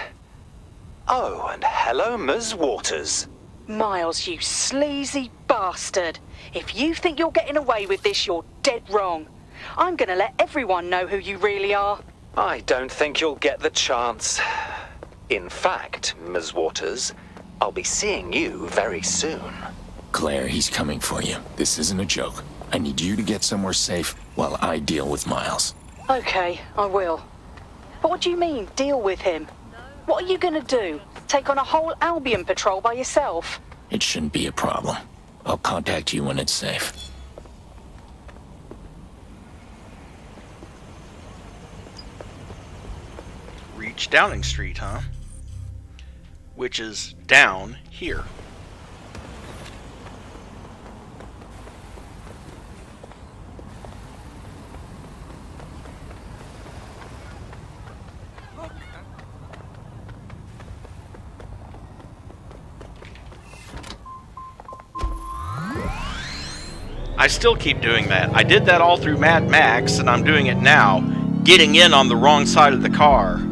Oh, and hello, Ms. Waters. Miles, you sleazy bastard. If you think you're getting away with this, you're dead wrong. I'm gonna let everyone know who you really are. I don't think you'll get the chance. In fact, Ms. Waters, I'll be seeing you very soon. Claire, he's coming for you. This isn't a joke. I need you to get somewhere safe while I deal with Miles. Okay, I will. But what do you mean, deal with him? What are you gonna do? Take on a whole Albion patrol by yourself? It shouldn't be a problem. I'll contact you when it's safe. Reach Downing Street, huh? Which is down here. I still keep doing that. I did that all through Mad Max, and I'm doing it now, getting in on the wrong side of the car.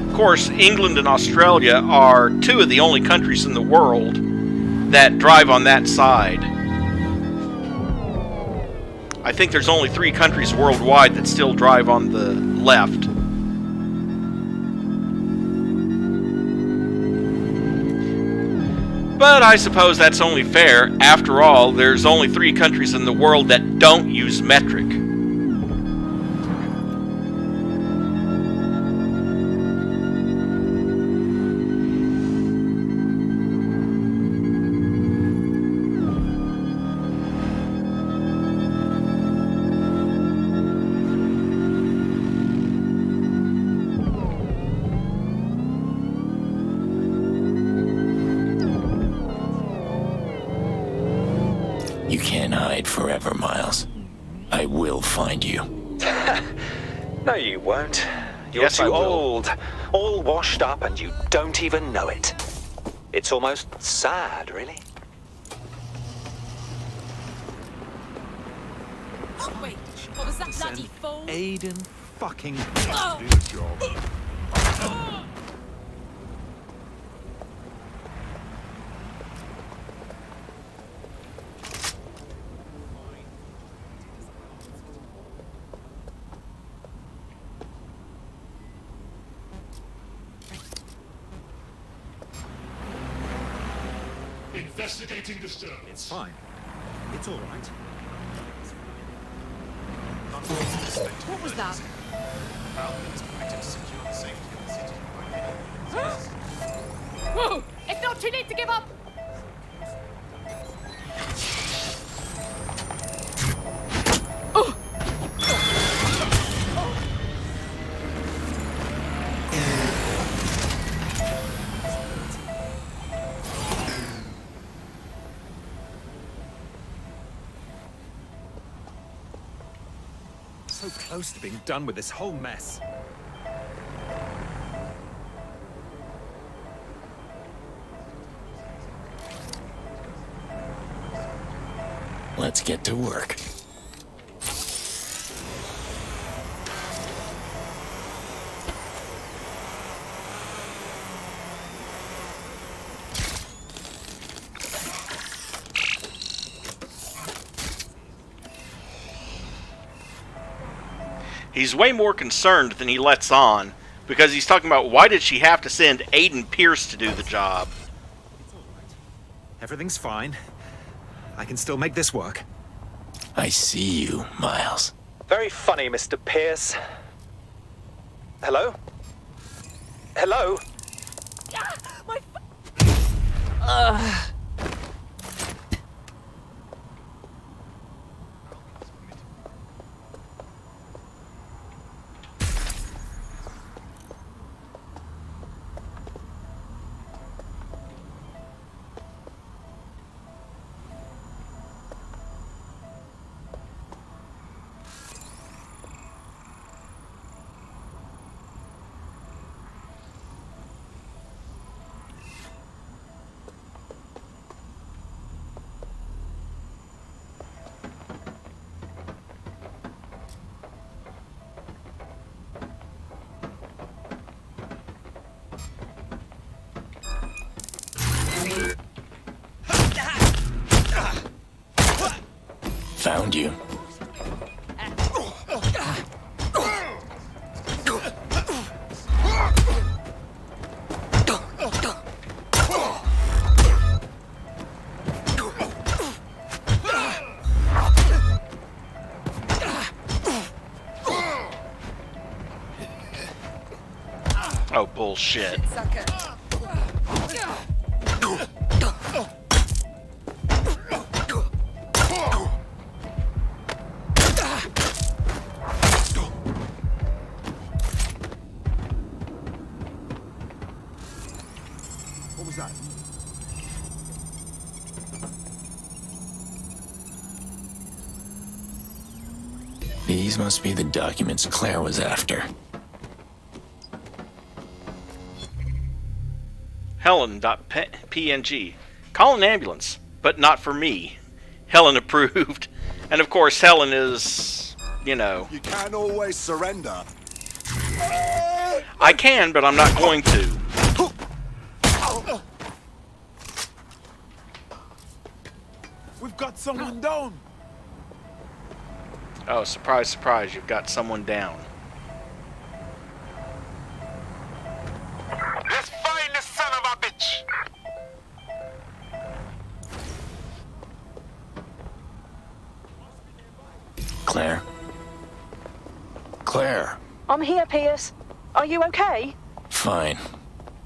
Of course, England and Australia are two of the only countries in the world that drive on that side. I think there's only 3 countries worldwide that still drive on the left. But I suppose that's only fair. After all, there's only 3 countries in the world that don't use metric. You can't hide forever, Miles. I will find you. No, you won't. You're Yes, I too will. old, all washed up, and you don't even know it. It's almost sad, really. Oh, wait, what was that bloody phone? Aiden fucking... Oh. Do the job. Investigating disturbance. It's fine. It's all right. What was that? Albion's committed to secure the safety of the city. Whoa! It's not too late to give up! So close to being done with this whole mess. Let's get to work. He's way more concerned than he lets on, because he's talking about why did she have to send Aiden Pierce to do the job. Everything's fine. I can still make this work. I see you, Miles. Very funny, Mr. Pierce. Hello? Hello? Found you. Oh, bullshit. What was that? These must be the documents Claire was after. Helen.png. Call an ambulance, but not for me. Helen approved. And of course, Helen is, you know. You can't always surrender. I can, but I'm not going to. We've got someone down. Oh, surprise, surprise, you've got someone down. Let's find the son of a bitch. Claire? Claire! I'm here, Pierce. Are you okay? Fine.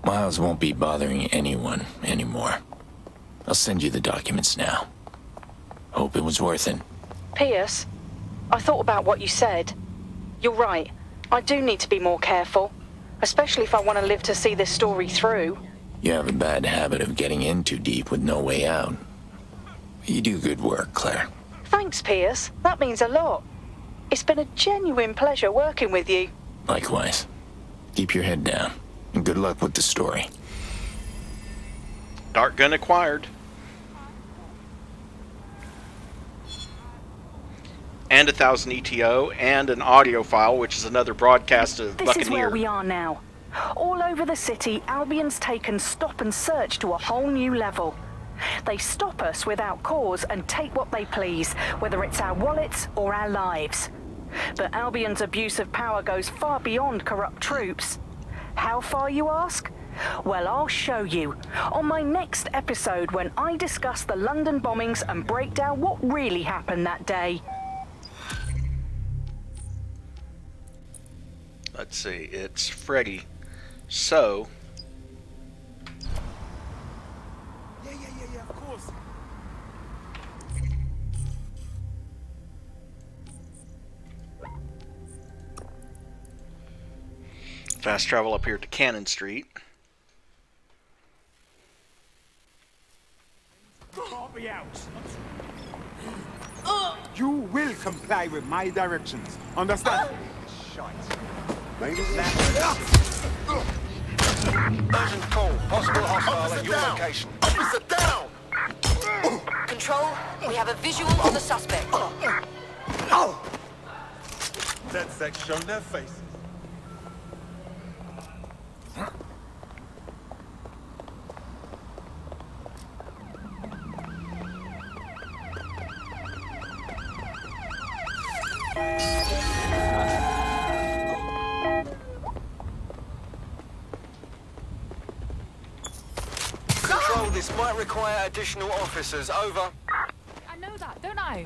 Miles won't be bothering anyone anymore. I'll send you the documents now. Hope it was worth it. Pierce, I thought about what you said. You're right. I do need to be more careful, especially if I want to live to see this story through. You have a bad habit of getting in too deep with no way out. You do good work, Claire. Thanks, Pierce. That means a lot. It's been a genuine pleasure working with you. Likewise. Keep your head down, and good luck with the story. Dart gun acquired. And 1,000 ETO, and an audio file, which is another broadcast of This Buccaneer. is where we are now. All over the city, Albion's taken stop and search to a whole new level. They stop us without cause and take what they please, whether it's our wallets or our lives. But Albion's abuse of power goes far beyond corrupt troops. How far, you ask? Well, I'll show you on my next episode when I discuss the London bombings and break down what really happened that day. Let's see, it's Freddy. So... Yeah, of course. fast travel up here to Cannon Street. Can't be out. You will comply with my directions. Understand? Shite. Maybe Urgent call. Possible hostile at your location. Officer down! Control, we have a visual on the suspect. DedSec shown their faces. Control, this might require additional officers. Over. I know that, don't I?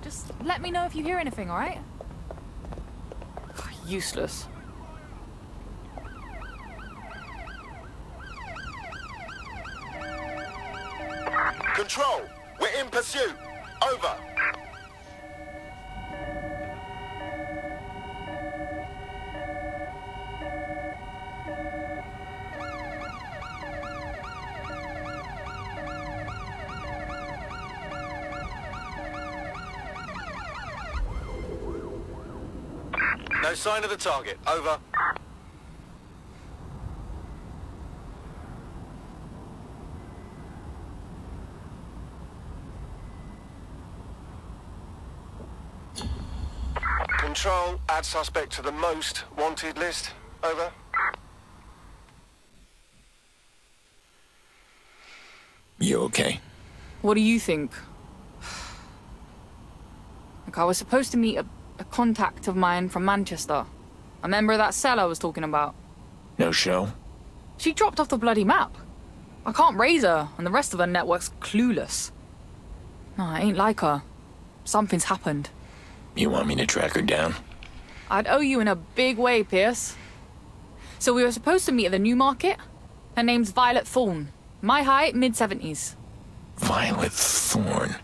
Just let me know if you hear anything, alright? Useless. Control, we're in pursuit. Over. No sign of the target. Over. Control, add suspect to the most wanted list. Over. You okay? What do you think? Look, I was supposed to meet a contact of mine from Manchester. A member of that cell I was talking about. No show? She dropped off the bloody map. I can't raise her, and the rest of her network's clueless. No, I ain't like her. Something's happened. You want me to track her down? I'd owe you in a big way, Pierce. So we were supposed to meet at the New Market. Her name's Violet Thorne. My height, mid-70s. Violet Thorne?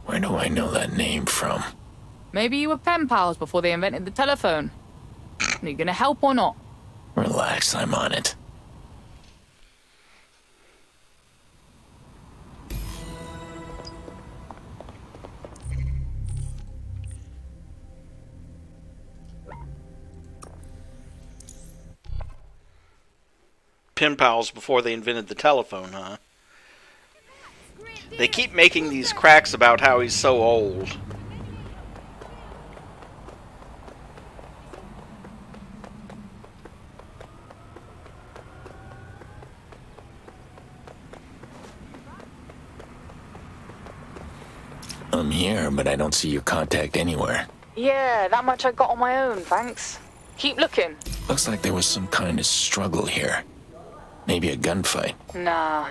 Where do I know that name from? Maybe you were pen pals before they invented the telephone. Are you gonna help or not? Relax, I'm on it. Pen pals before they invented the telephone, huh? They keep making these cracks about how he's so old. I'm here, but I don't see your contact anywhere. Yeah, that much I got on my own, thanks. Keep looking. Looks like there was some kind of struggle here. Maybe a gunfight. Nah,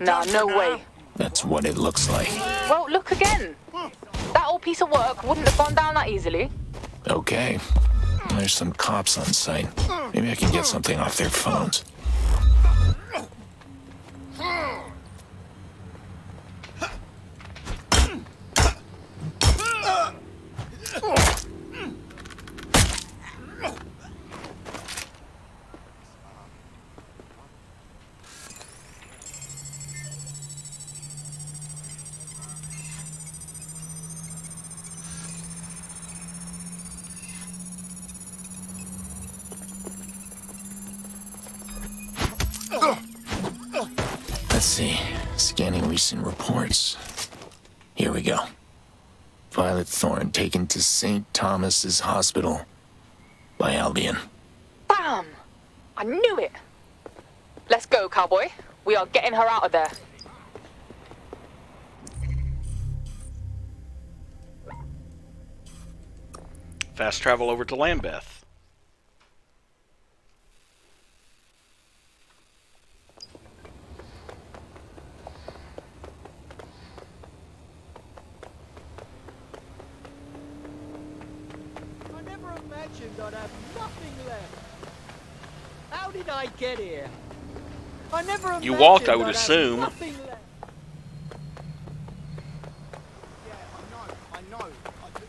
no way. That's what it looks like. Well, look again. That old piece of work wouldn't have gone down that easily. Okay. There's some cops on site. Maybe I can get something off their phones. Let's see. Scanning recent reports. Here we go. Violet Thorne taken to St. Thomas's Hospital by Albion. Bam! I knew it! Let's go, cowboy. We are getting her out of there. Fast travel over to Lambeth. I'd have nothing left. How did I get here? I never imagined You walked, I would I'd have assume. nothing left. Yeah, I know.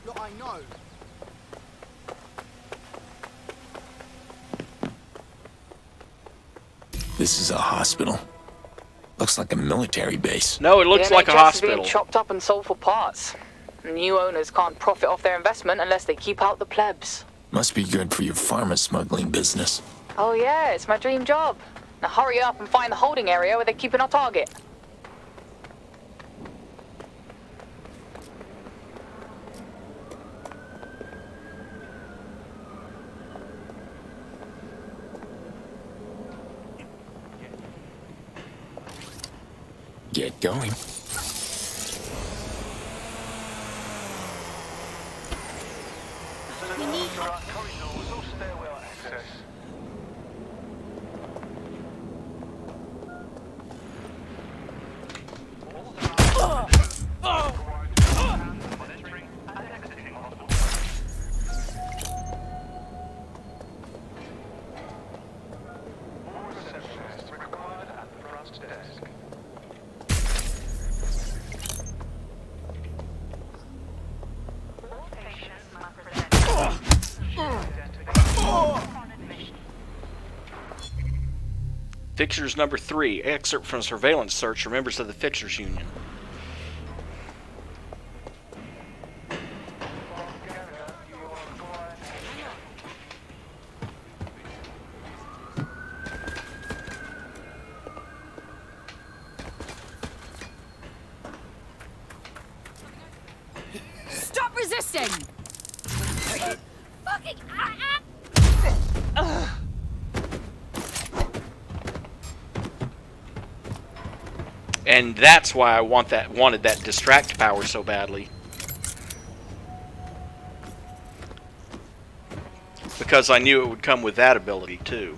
Look, I know. This is a hospital. Looks like a military base. No, it looks The like a NHS is hospital. being chopped up and sold for parts. New owners can't profit off their investment unless they keep out the plebs. Must be good for your pharma smuggling business. Oh yeah, it's my dream job. Now hurry up and find the holding area where they're keeping our target. Get going. We need Fixtures number 3. Excerpt from surveillance search for members of the Fixtures Union. Stop resisting! Fucking And that's why I wanted that distract power so badly. Because I knew it would come with that ability too.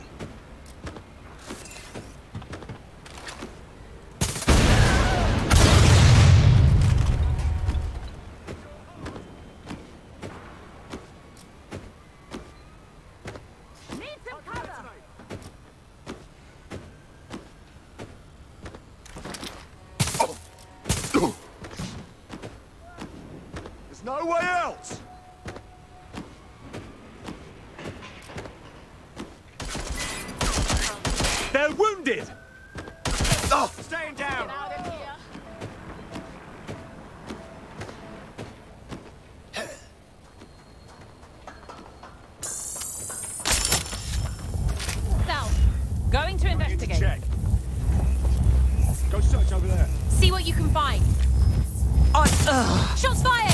There's no way else! They're wounded! Oh, staying down! South. Going to investigate. Check. Go search over there. See what you can find. Shots fired!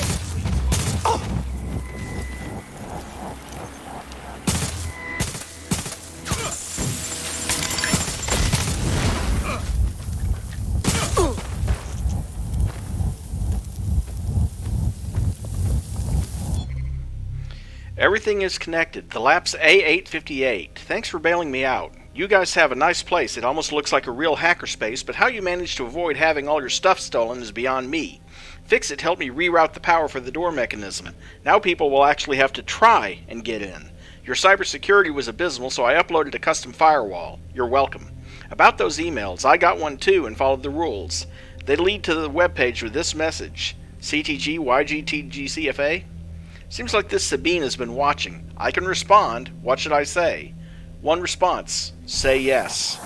Everything is connected. The lap's A858. Thanks for bailing me out. You guys have a nice place. It almost looks like a real hackerspace, but how you managed to avoid having all your stuff stolen is beyond me. Fix-It helped me reroute the power for the door mechanism. Now people will actually have to try and get in. Your cybersecurity was abysmal, so I uploaded a custom firewall. You're welcome. About those emails, I got one too and followed the rules. They lead to the webpage with this message. CTG YGTGCFA? Seems like this Sabine has been watching. I can respond. What should I say? One response. Say yes.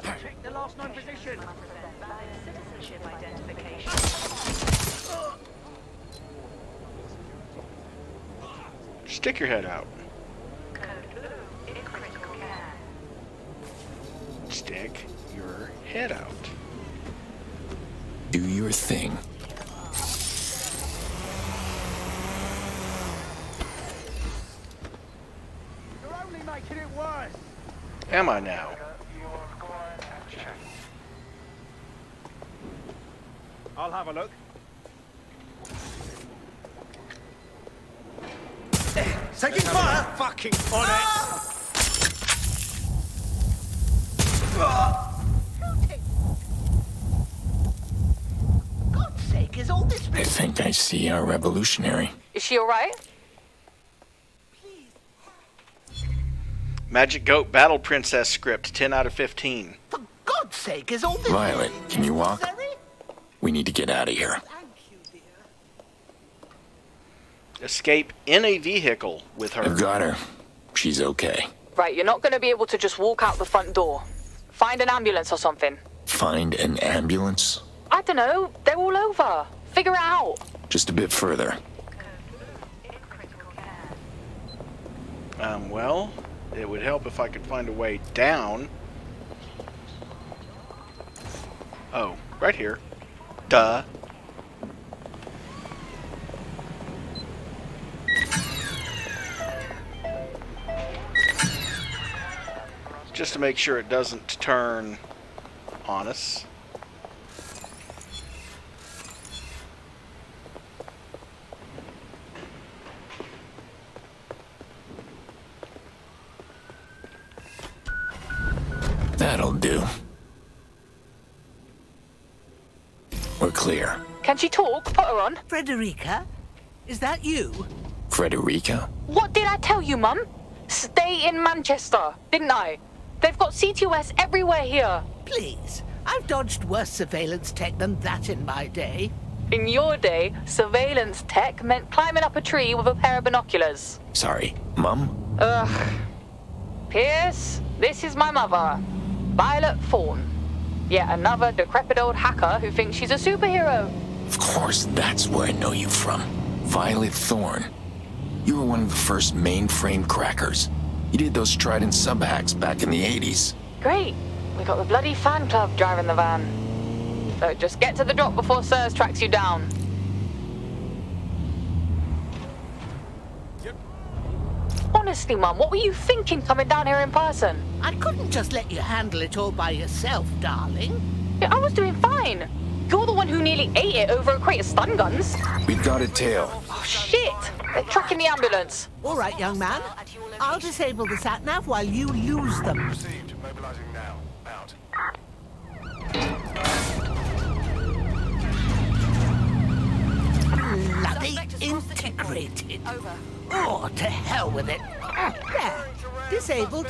Check the last known position. Citizenship identification. Stick your head out. Stick your head out. Do your thing. You're only making it worse. Am I now? I'll have a look. Taking fire! Fucking on it. God's sake, is all this I think I see our revolutionary. Is she alright? Magic Goat Battle Princess script, 10 out of 15. God's sake, is all this Violet, can you walk? We need to get out of here. Escape in a vehicle with her. I've got her. She's okay. Right, you're not going to be able to just walk out the front door. Find an ambulance or something. Find an ambulance? I don't know. They're all over. Figure it out. Just a bit further. Well, it would help if I could find a way down. Oh, right here. Duh. Just to make sure it doesn't turn on us. That'll do. We're clear. Can she talk? Put her on. Frederica? Is that you? Frederica? What did I tell you, Mum? Stay in Manchester, didn't I? They've got CTOS everywhere here. Please. I've dodged worse surveillance tech than that in my day. In your day, surveillance tech meant climbing up a tree with a pair of binoculars. Sorry, Mum? Ugh. Pierce, this is my mother, Violet Thorne. Yet another decrepit old hacker who thinks she's a superhero. Of course, that's where I know you from. Violet Thorne. You were one of the first mainframe crackers. You did those Trident sub-hacks back in the 80s. Great. We got the bloody fan club driving the van. So just get to the drop before Sirs tracks you down. Honestly, Mum, what were you thinking coming down here in person? I couldn't just let you handle it all by yourself, darling. Yeah, I was doing fine. You're the one who nearly ate it over a crate of stun guns. We've got a tail. Oh, shit! They're tracking the ambulance. All right, young man. I'll disable the sat-nav while you lose them. Received. Mobilizing now. Out. Bloody integrated. Oh, to hell with it. There. Disabled.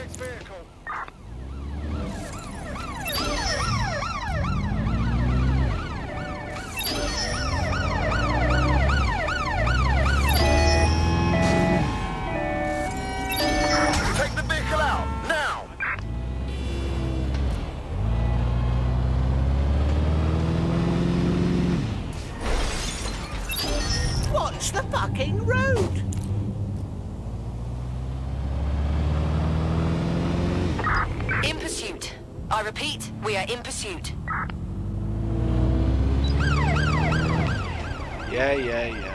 Take the vehicle out, now! Watch the fucking road. In pursuit. I repeat, we are in pursuit. Yeah.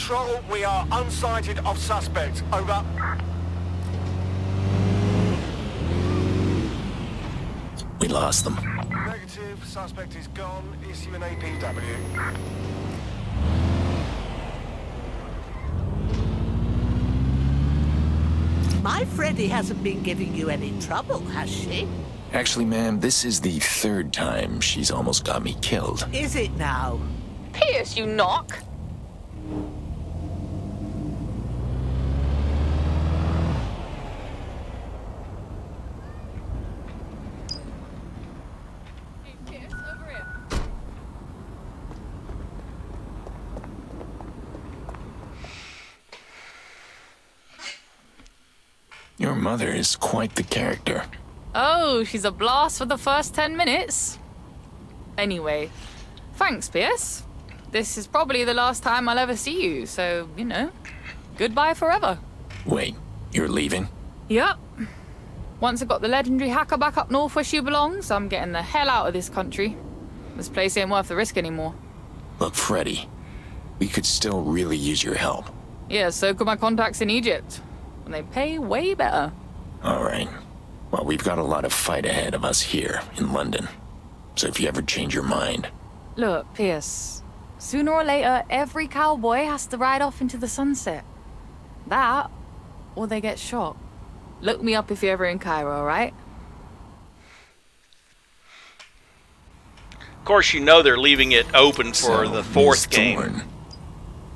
Control, we are unsighted of suspect. Over. We lost them. Negative. Suspect is gone. Issue an APW. My Freddy hasn't been giving you any trouble, has she? Actually, ma'am, this is the third time she's almost got me killed. Is it now? Pierce, you knock. Your mother is quite the character. Oh, she's a blast for the first 10 minutes. Anyway, thanks, Pierce. This is probably the last time I'll ever see you, so, you know, goodbye forever. Wait, you're leaving? Yep. Once I got the legendary hacker back up north where she belongs, I'm getting the hell out of this country. This place ain't worth the risk anymore. Look, Freddy, we could still really use your help. Yeah, so could my contacts in Egypt. And they pay way better. All right. Well, we've got a lot of fight ahead of us here in London. So if you ever change your mind... Look, Pierce. Sooner or later, every cowboy has to ride off into the sunset. That, or they get shot. Look me up if you're ever in Cairo, alright? Of course, you know they're leaving it open for the fourth game. Thorne,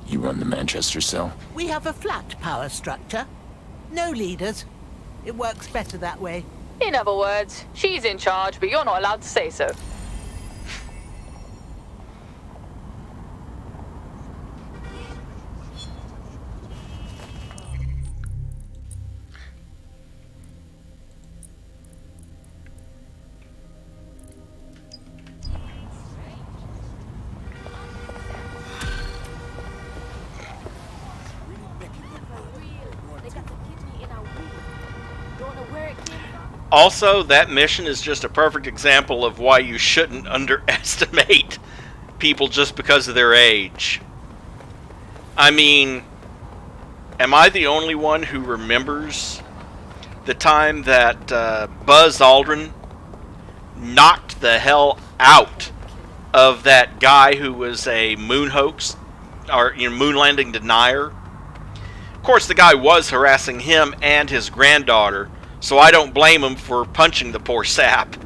you run the Manchester cell? We have a flat power structure. No leaders. It works better that way. In other words, she's in charge, but you're not allowed to say so. Also, that mission is just a perfect example of why you shouldn't underestimate people just because of their age. I mean, am I the only one who remembers the time that Buzz Aldrin knocked the hell out of that guy who was a moon hoax, or moon landing denier? Of course, the guy was harassing him and his granddaughter, so I don't blame him for punching the poor sap.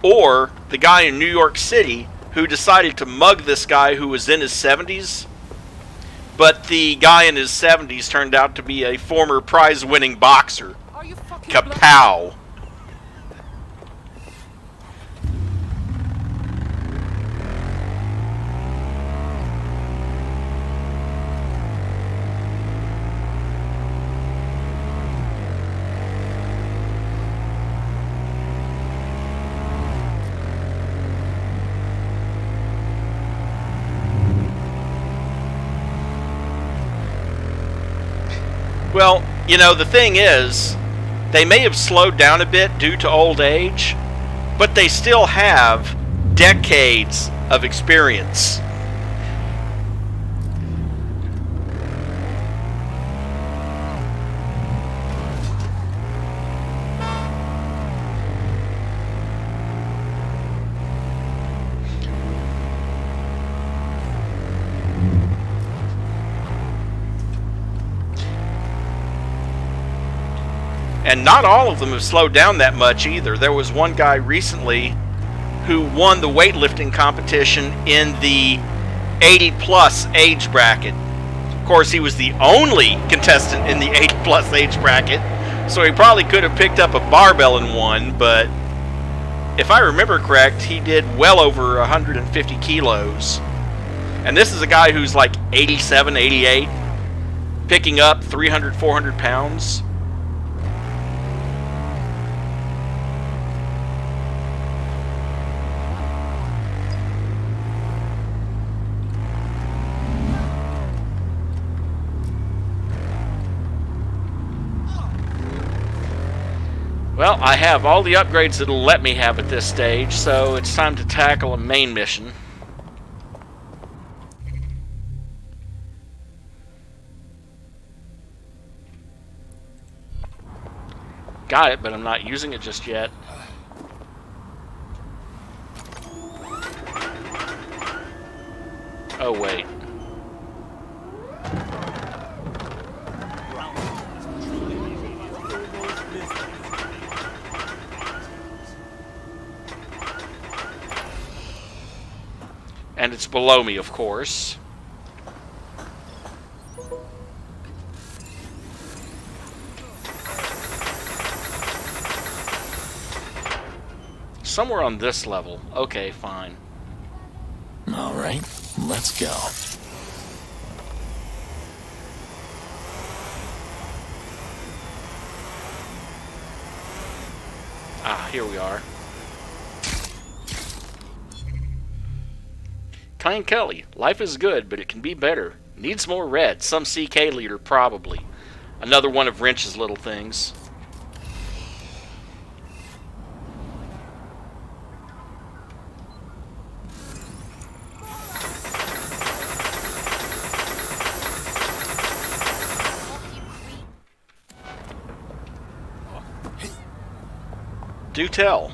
Or the guy in New York City who decided to mug this guy who was in his 70s, but the guy in his 70s turned out to be a former prize-winning boxer. Kapow! Well, you know, the thing is, they may have slowed down a bit due to old age, but they still have decades of experience. And not all of them have slowed down that much either. There was one guy recently who won the weightlifting competition in the 80-plus age bracket. Of course, he was the only contestant in the 80-plus age bracket, so he probably could have picked up a barbell and won, but if I remember correct, he did well over 150 kilos. And this is a guy who's like 87, 88, picking up 300, 400 pounds. Well, I have all the upgrades it'll let me have at this stage, so it's time to tackle a main mission. got it, but I'm not using it just yet. Oh, wait. And it's below me, of course. Somewhere on this level. Okay, fine. All right, let's go. Ah, here we are. Kine Kelly, life is good, but it can be better. Needs more red. Some CK leader, probably. Another one of Wrench's little things. Do tell.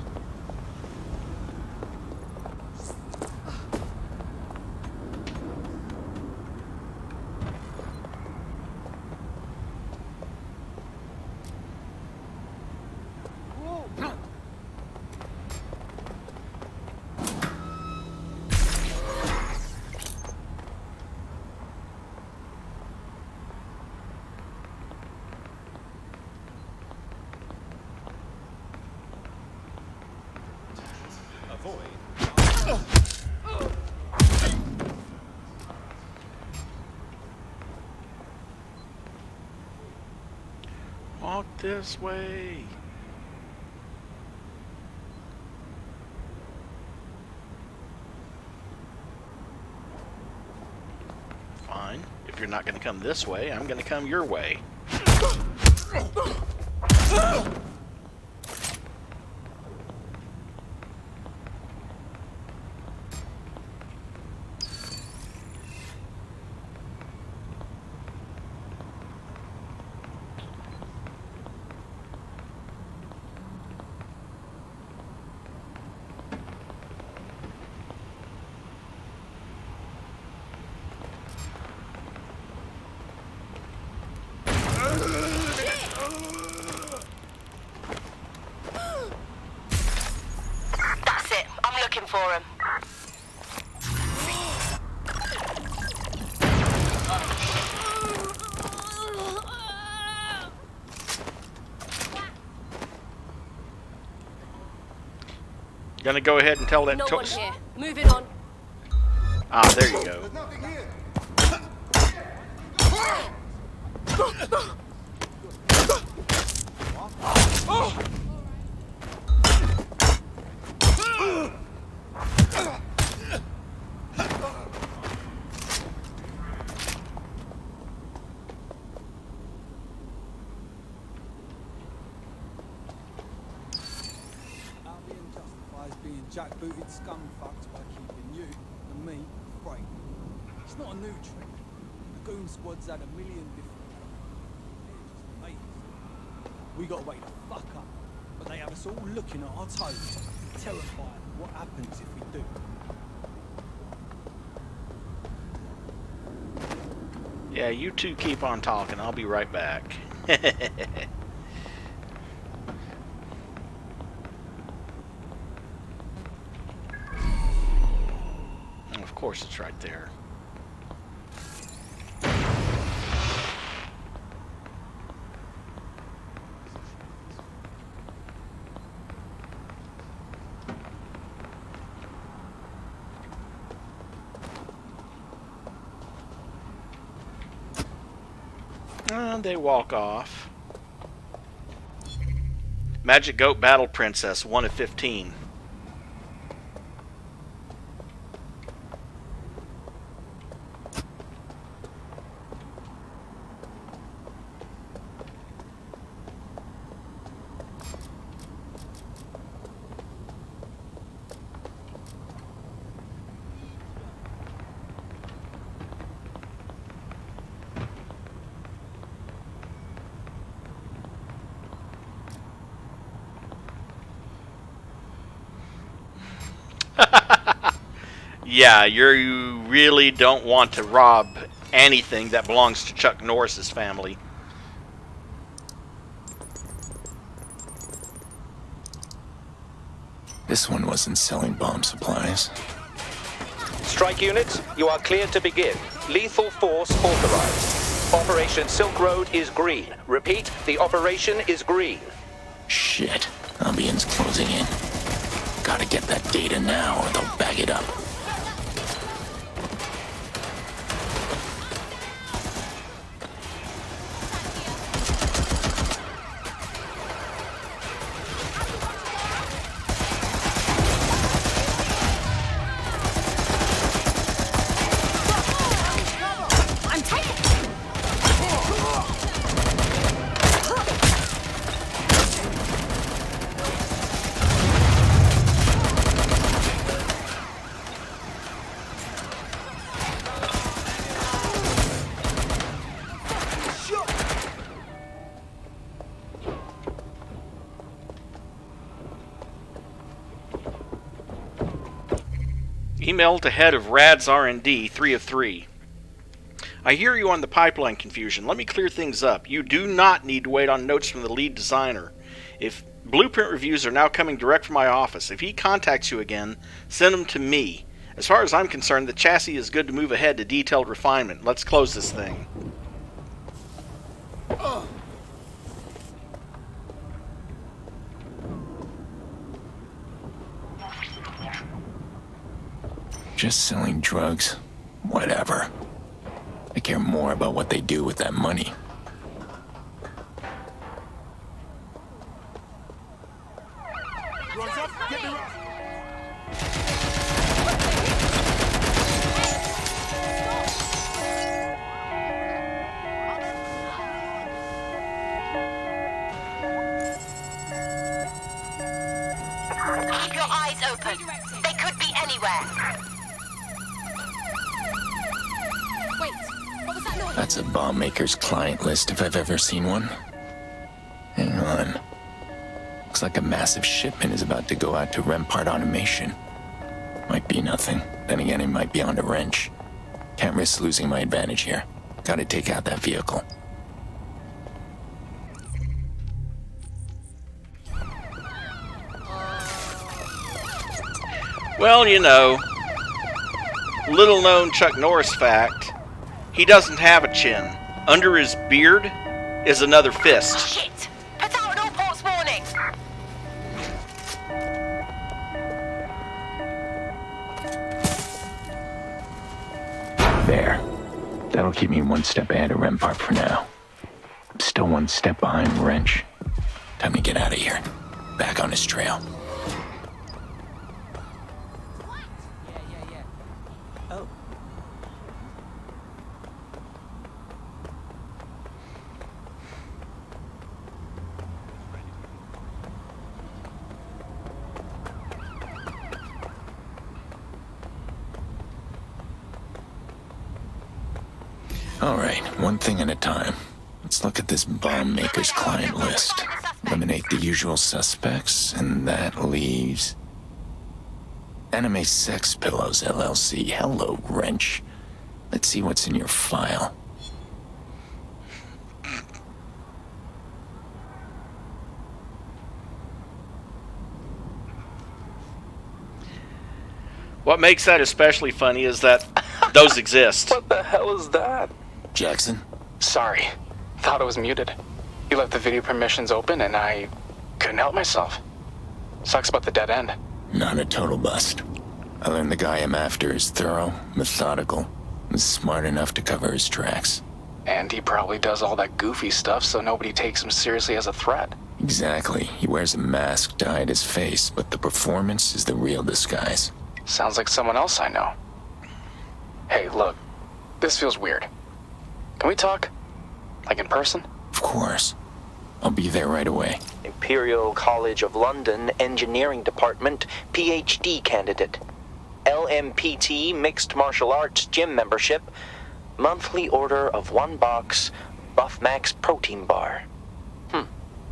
Walk this way. Fine. If you're not going to come this way, I'm going to come your way. For him. Gonna go ahead and tell that no one here. Moving on. Ah, there you go. Albion justifies being jackbooted scumfucks by keeping you and me afraid. It's not a new trick. The goon squad's had a million different ways. We gotta wake the fuck up, but they have us all looking at our toes, terrified of what happens if we do. Yeah, you two keep on talking. I'll be right back. Of course it's right there. And they walk off. Magic Goat Battle Princess, 1 of 15. Yeah, you really don't want to rob anything that belongs to Chuck Norris's family. This one wasn't selling bomb supplies. Strike units, you are cleared to begin. Lethal force authorized. Operation Silk Road is green. Repeat, the operation is green. Shit. Albion's closing in. Gotta get that data now or they'll bag it up. Email to head of RAD's R&D, 3 of 3. I hear you on the pipeline confusion. Let me clear things up. You do not need to wait on notes from the lead designer. If blueprint reviews are now coming direct from my office, if he contacts you again, send them to me. As far as I'm concerned, the chassis is good to move ahead to detailed refinement. Let's close this thing. Just selling drugs. Whatever. I care more about what they do with that money. Keep your eyes open. They could be anywhere. That's a bomb maker's client list if I've ever seen one. Hang on. Looks like a massive shipment is about to go out to Rempart Automation. Might be nothing. Then again, it might be on a wrench. Can't risk losing my advantage here. Gotta take out that vehicle. Well, you know, little known Chuck Norris fact, he doesn't have a chin. Under his beard is another fist. Shit! Put out an all ports warning! There. That'll keep me one step ahead of Rempart for now. I'm still one step behind Wrench. Time to get out of here. Back on his trail. Alright, one thing at a time. Let's look at this bomb maker's client list. Eliminate the usual suspects, and that leaves... Anime Sex Pillows, LLC. Hello, Wrench. Let's see what's in your file. What makes that especially funny is that those exist. What the hell is that? Jackson? Sorry. Thought it was muted. You left the video permissions open and I couldn't help myself. Sucks about the dead end. Not a total bust. I learned the guy I'm after is thorough, methodical, and smart enough to cover his tracks. And he probably does all that goofy stuff so nobody takes him seriously as a threat. Exactly. He wears a mask to hide his face, but the performance is the real disguise. Sounds like someone else I know. Hey, look. This feels weird. Can we talk? Like in person? Of course. I'll be there right away. Imperial College of London Engineering Department PhD candidate. LMPT Mixed Martial Arts Gym membership. Monthly order of 1 box Buff Max protein bar.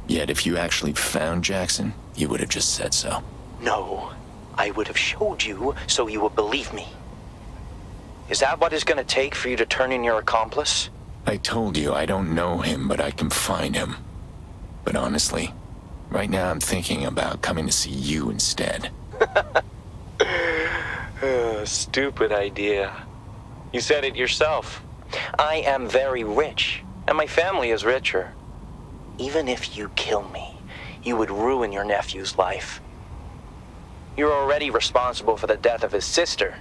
Yet if you actually found Jackson, you would have just said so. No. I would have showed you so you would believe me. Is that what it's gonna take for you to turn in your accomplice? I told you I don't know him, but I can find him. But honestly, right now I'm thinking about coming to see you instead. Stupid idea. You said it yourself. I am very rich, and my family is richer. Even if you kill me, you would ruin your nephew's life. You're already responsible for the death of his sister.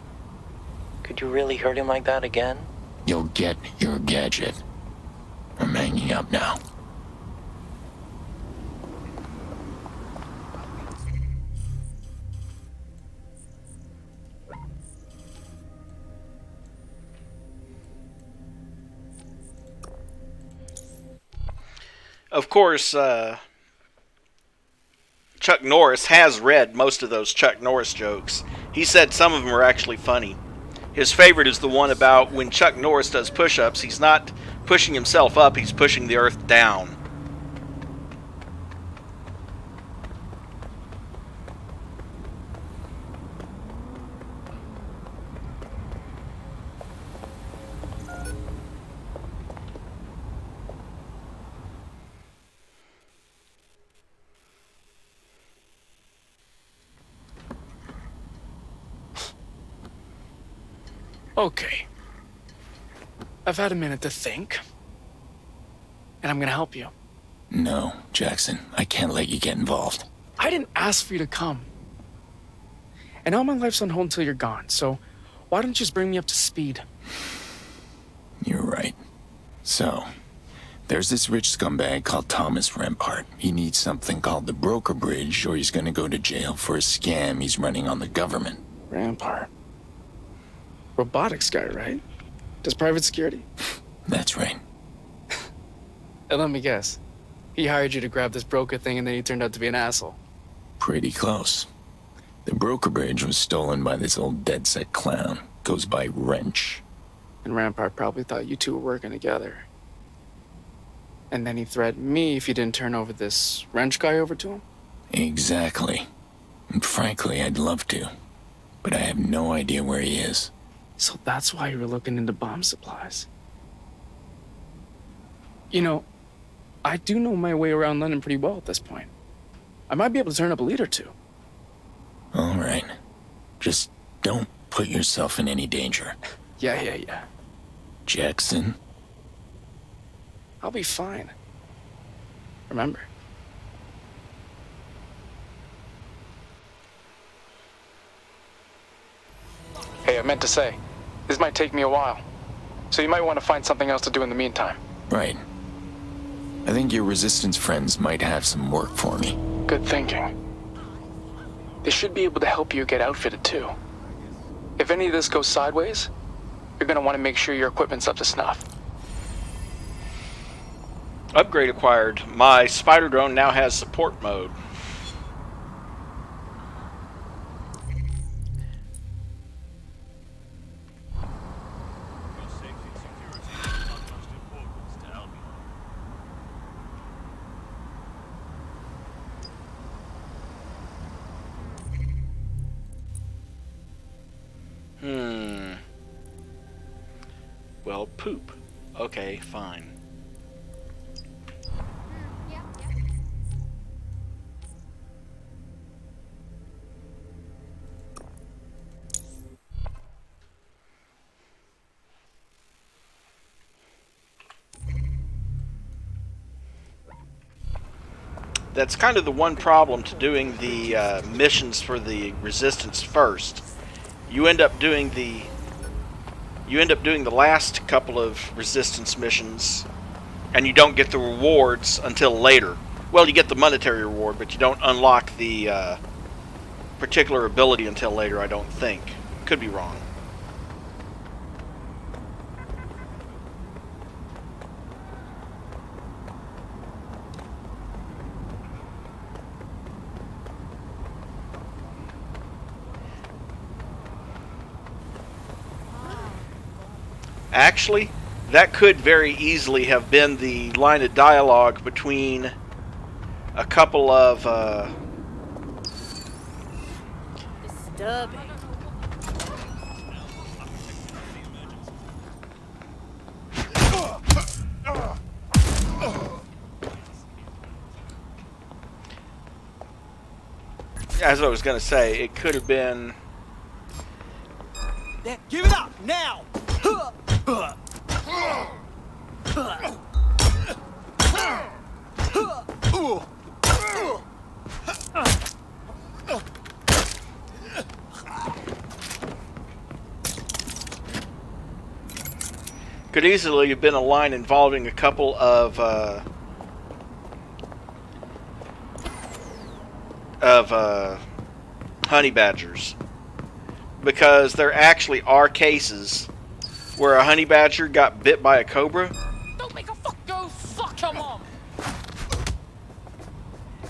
Could you really hurt him like that again? You'll get your gadget. I'm hanging up now. Of course, Chuck Norris has read most of those Chuck Norris jokes. He said some of them are actually funny. His favorite is the one about when Chuck Norris does push-ups, he's not pushing himself up, he's pushing the earth down. Okay. I've had a minute to think. And I'm gonna help you. No, Jackson, I can't let you get involved. I didn't ask for you to come. And now my life's on hold until you're gone, so why don't you just bring me up to speed? You're right. So, there's this rich scumbag called Thomas Rampart. He needs something called the broker bridge, or he's gonna go to jail for a scam he's running on the government. Rampart. Robotics guy, right? Does private security? That's right. And let me guess. He hired you to grab this broker thing and then he turned out to be an asshole. Pretty close. The broker bridge was stolen by this old DedSec clown. Goes by Wrench. And Rampart probably thought you two were working together. And then he threatened me if you didn't turn over this Wrench guy over to him? Exactly. And frankly, I'd love to. But I have no idea where he is. So that's why you were looking into bomb supplies. You know, I do know my way around London pretty well at this point. I might be able to turn up a lead or two. All right. Just don't put yourself in any danger. Yeah. Jackson? I'll be fine. Remember. Hey, I meant to say, this might take me a while. So you might want to find something else to do in the meantime. Right. I think your resistance friends might have some work for me. Good thinking. They should be able to help you get outfitted too. If any of this goes sideways, you're gonna want to make sure your equipment's up to snuff. Upgrade acquired. My spider drone now has support mode. Well, poop. Okay, fine. That's kind of the one problem to doing the missions for the Resistance first. You end up doing the last couple of Resistance missions, and you don't get the rewards until later. Well, you get the monetary reward, but you don't unlock the particular ability until later, I don't think. Could be wrong. Actually, that could very easily have been the line of dialogue between a couple of disturbing. As I was going to say, it could have been... Give it up, now! Could easily have been a line involving a couple of honey badgers, because there actually are cases where a honey badger got bit by a cobra. Don't make a go fuck your mom.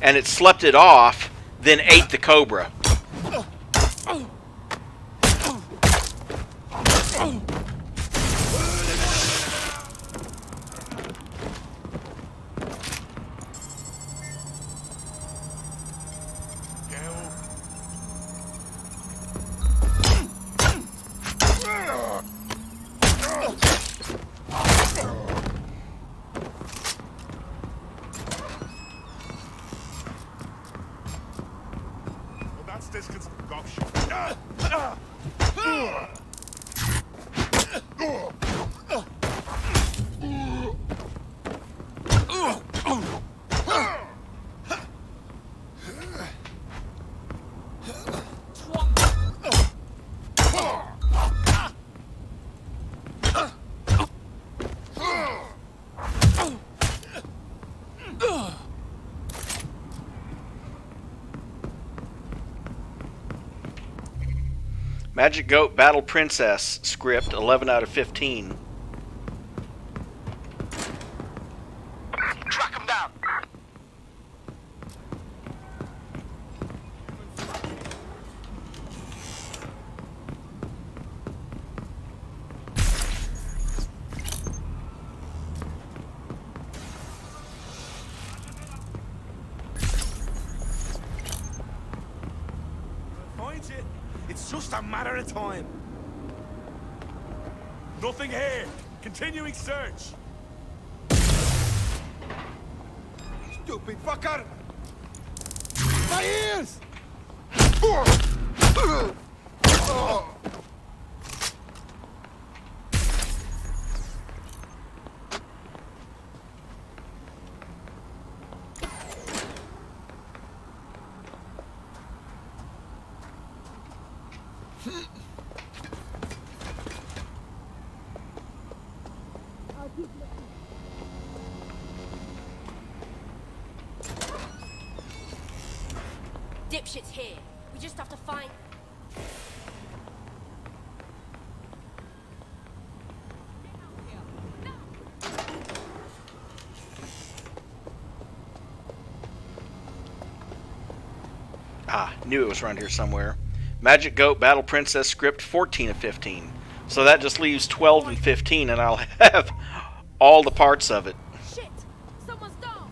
And it slept it off, then ate the cobra. Magic Goat Battle Princess script 11 out of 15. Track him down. Find it. It's just a matter of time. Nothing here. Continuing search. Stupid fucker! My ears! Dipshit's here. We just have to find... Ah, knew it was around here somewhere. Magic Goat Battle Princess script 14 of 15. So that just leaves 12 and 15, and I'll have all the parts of it. Shit! Someone's down!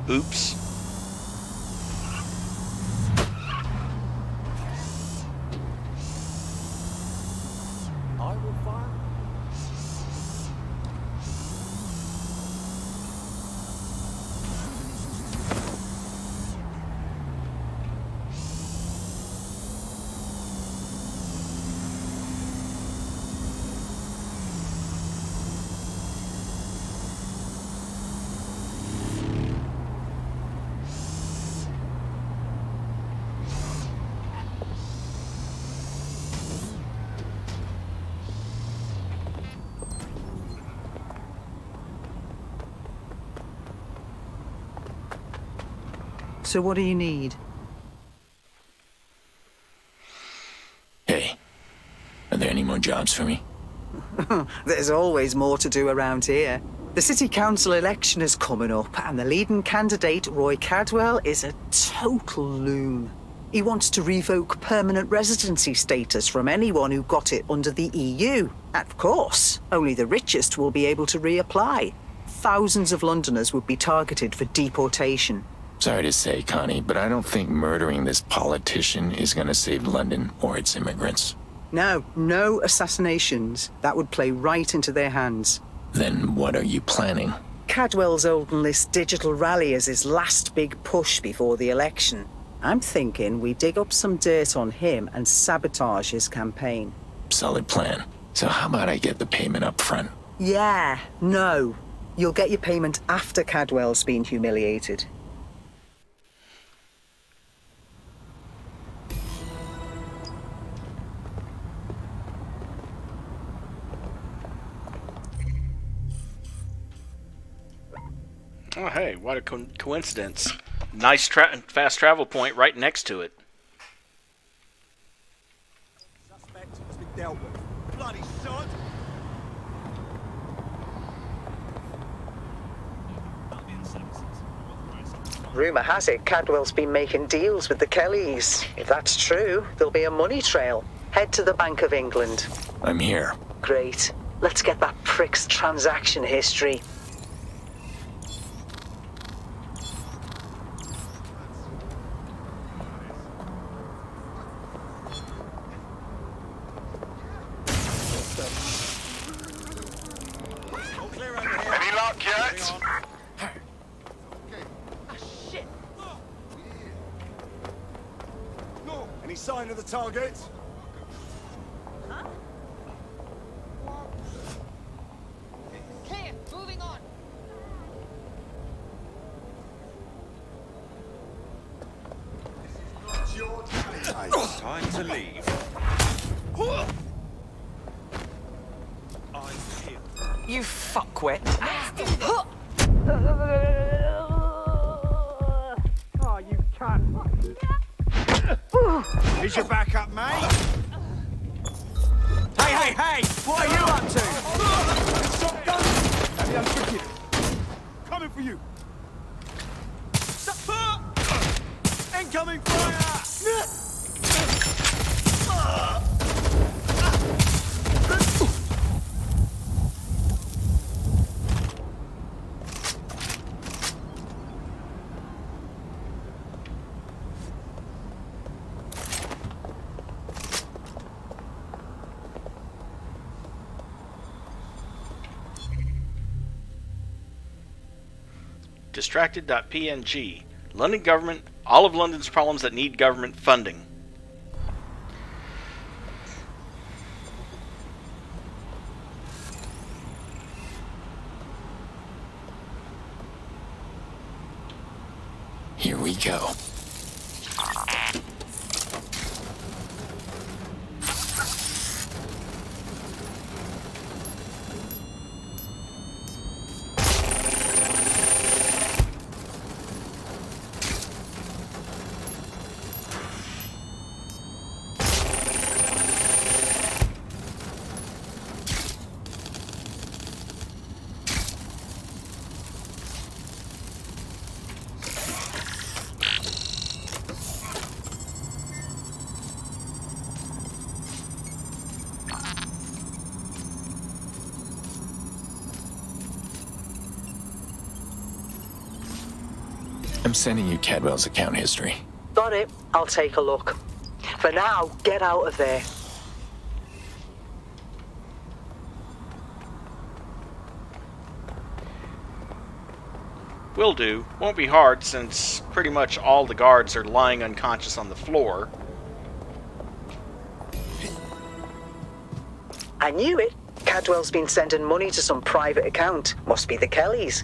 Oops. I will fire. So what do you need? jobs for me? There's always more to do around here. The city council election is coming up, and the leading candidate, Roy Cadwell, is a total loon. He wants to revoke permanent residency status from anyone who got it under the EU. And of course, only the richest will be able to reapply. Thousands of Londoners would be targeted for deportation. Sorry to say, Connie, but I don't think murdering this politician is going to save London or its immigrants. No assassinations. That would play right into their hands. Then what are you planning? Cadwell's holding this digital rally as his last big push before the election. I'm thinking we dig up some dirt on him and sabotage his campaign. Solid plan. So how about I get the payment up front? Yeah, no. You'll get your payment after Cadwell's been humiliated. Oh, hey, what a coincidence. Nice fast travel point right next to it. Suspect has been dealt with. Bloody sod! Rumour has it Cadwell's been making deals with the Kellys. If that's true, there'll be a money trail. Head to the Bank of England. I'm here. Great. Let's get that prick's transaction history. Any luck yet? Any sign of the target? Clear, moving on. Time to leave. I'm here. You fuckwit. Oh, you cunt. Here's your backup, mate. Hey! What are you up to? Shotgun! Maybe I'm tricky. Coming for you. Incoming fire! Distracted.png. London government. All of London's problems that need government funding. Here we go. I'm sending you Cadwell's account history. Got it. I'll take a look. For now, get out of there. Will do. Won't be hard since pretty much all the guards are lying unconscious on the floor. I knew it. Cadwell's been sending money to some private account. Must be the Kellys.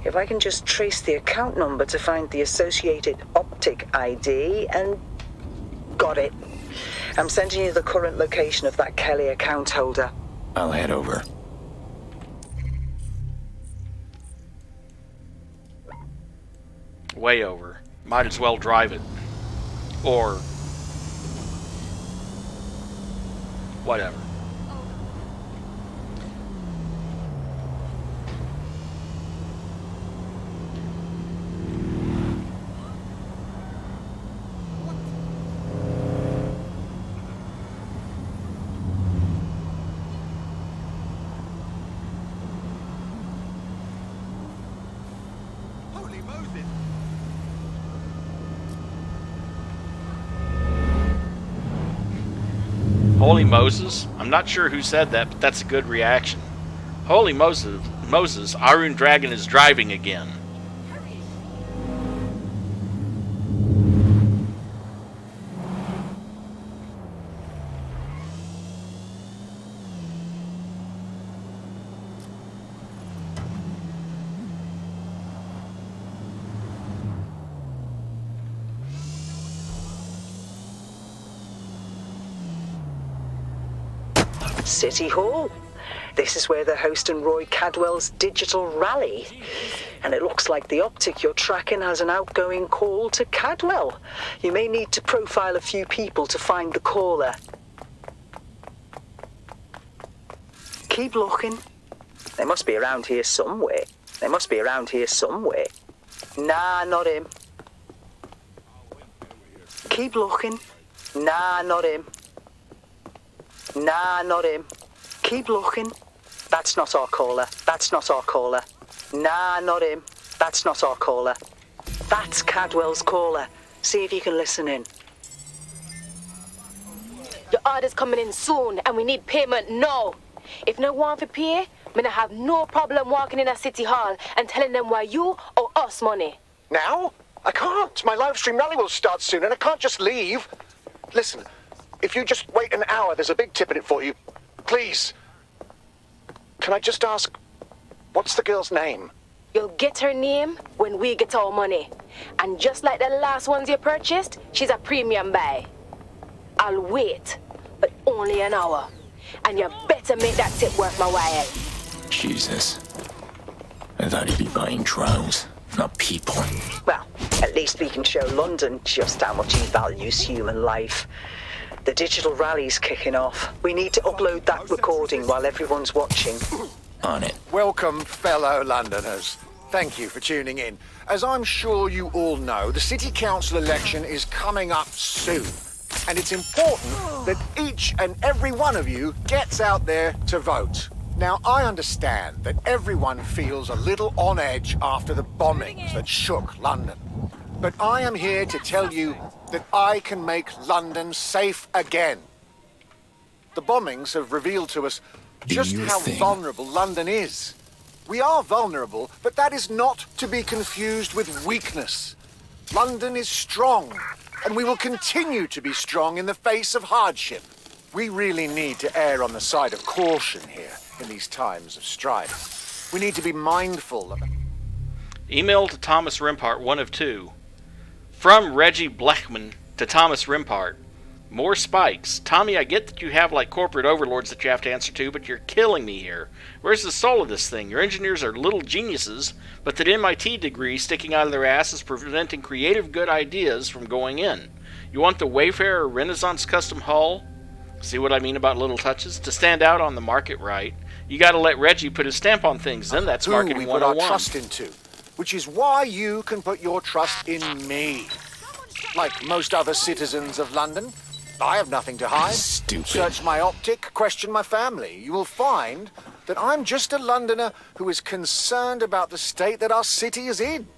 If I can just trace the account number to find the associated optic ID and... Got it. I'm sending you the current location of that Kelly account holder. I'll head over. Way over. Might as well drive it. Or... whatever. Holy Moses? I'm not sure who said that, but that's a good reaction. Holy Moses, Arun Dragon is driving again. City Hall. This is where they're hosting Roy Cadwell's digital rally. And it looks like the optic you're tracking has an outgoing call to Cadwell. You may need to profile a few people to find the caller. Keep looking. They must be around here somewhere. They must be around here somewhere. Nah, not him. Keep looking. Nah, not him. Nah, not him. Keep looking. That's not our caller. That's not our caller. Nah, not him. That's not our caller. That's Cadwell's caller. See if you can listen in. Your order's coming in soon, and we need payment now. If no one for pay, me not have no problem walking in a city hall and telling them why you owe us money. Now? I can't. My Livestream rally will start soon, and I can't just leave. Listen, if you just wait an hour, there's a big tip in it for you. Please. Can I just ask, what's the girl's name? You'll get her name when we get our money. And just like the last ones you purchased, she's a premium buy. I'll wait, but only an hour. And you better make that tip worth my while. Jesus. I thought he'd be buying drones, not people. Well, at least we can show London just how much he values human life. The digital rally's kicking off. We need to upload that recording while everyone's watching. On it. Welcome, fellow Londoners. Thank you for tuning in. As I'm sure you all know, the City Council election is coming up soon. And it's important that each and every one of you gets out there to vote. Now, I understand that everyone feels a little on edge after the bombings that shook London. But I am here to tell you that I can make London safe again. The bombings have revealed to us just how vulnerable London is. We are vulnerable, but that is not to be confused with weakness. London is strong, and we will continue to be strong in the face of hardship. We really need to err on the side of caution here in these times of strife. We need to be mindful of... Email to Thomas Rimpart, 1 of 2. From Reggie Blackman to Thomas Rimpart. More spikes. Tommy, I get that you have like corporate overlords that you have to answer to, but you're killing me here. Where's the soul of this thing? Your engineers are little geniuses, but that MIT degree sticking out of their ass is preventing creative good ideas from going in. You want the Wayfarer Renaissance custom hull? See what I mean about little touches? To stand out on the market right, you gotta let Reggie put his stamp on things, then that's marketing 101. Who we put our trust into, which is why you can put your trust in me. Like most other citizens of London, I have nothing to hide. Stupid. Search my optic, question my family. You will find that I'm just a Londoner who is concerned about the state that our city is in.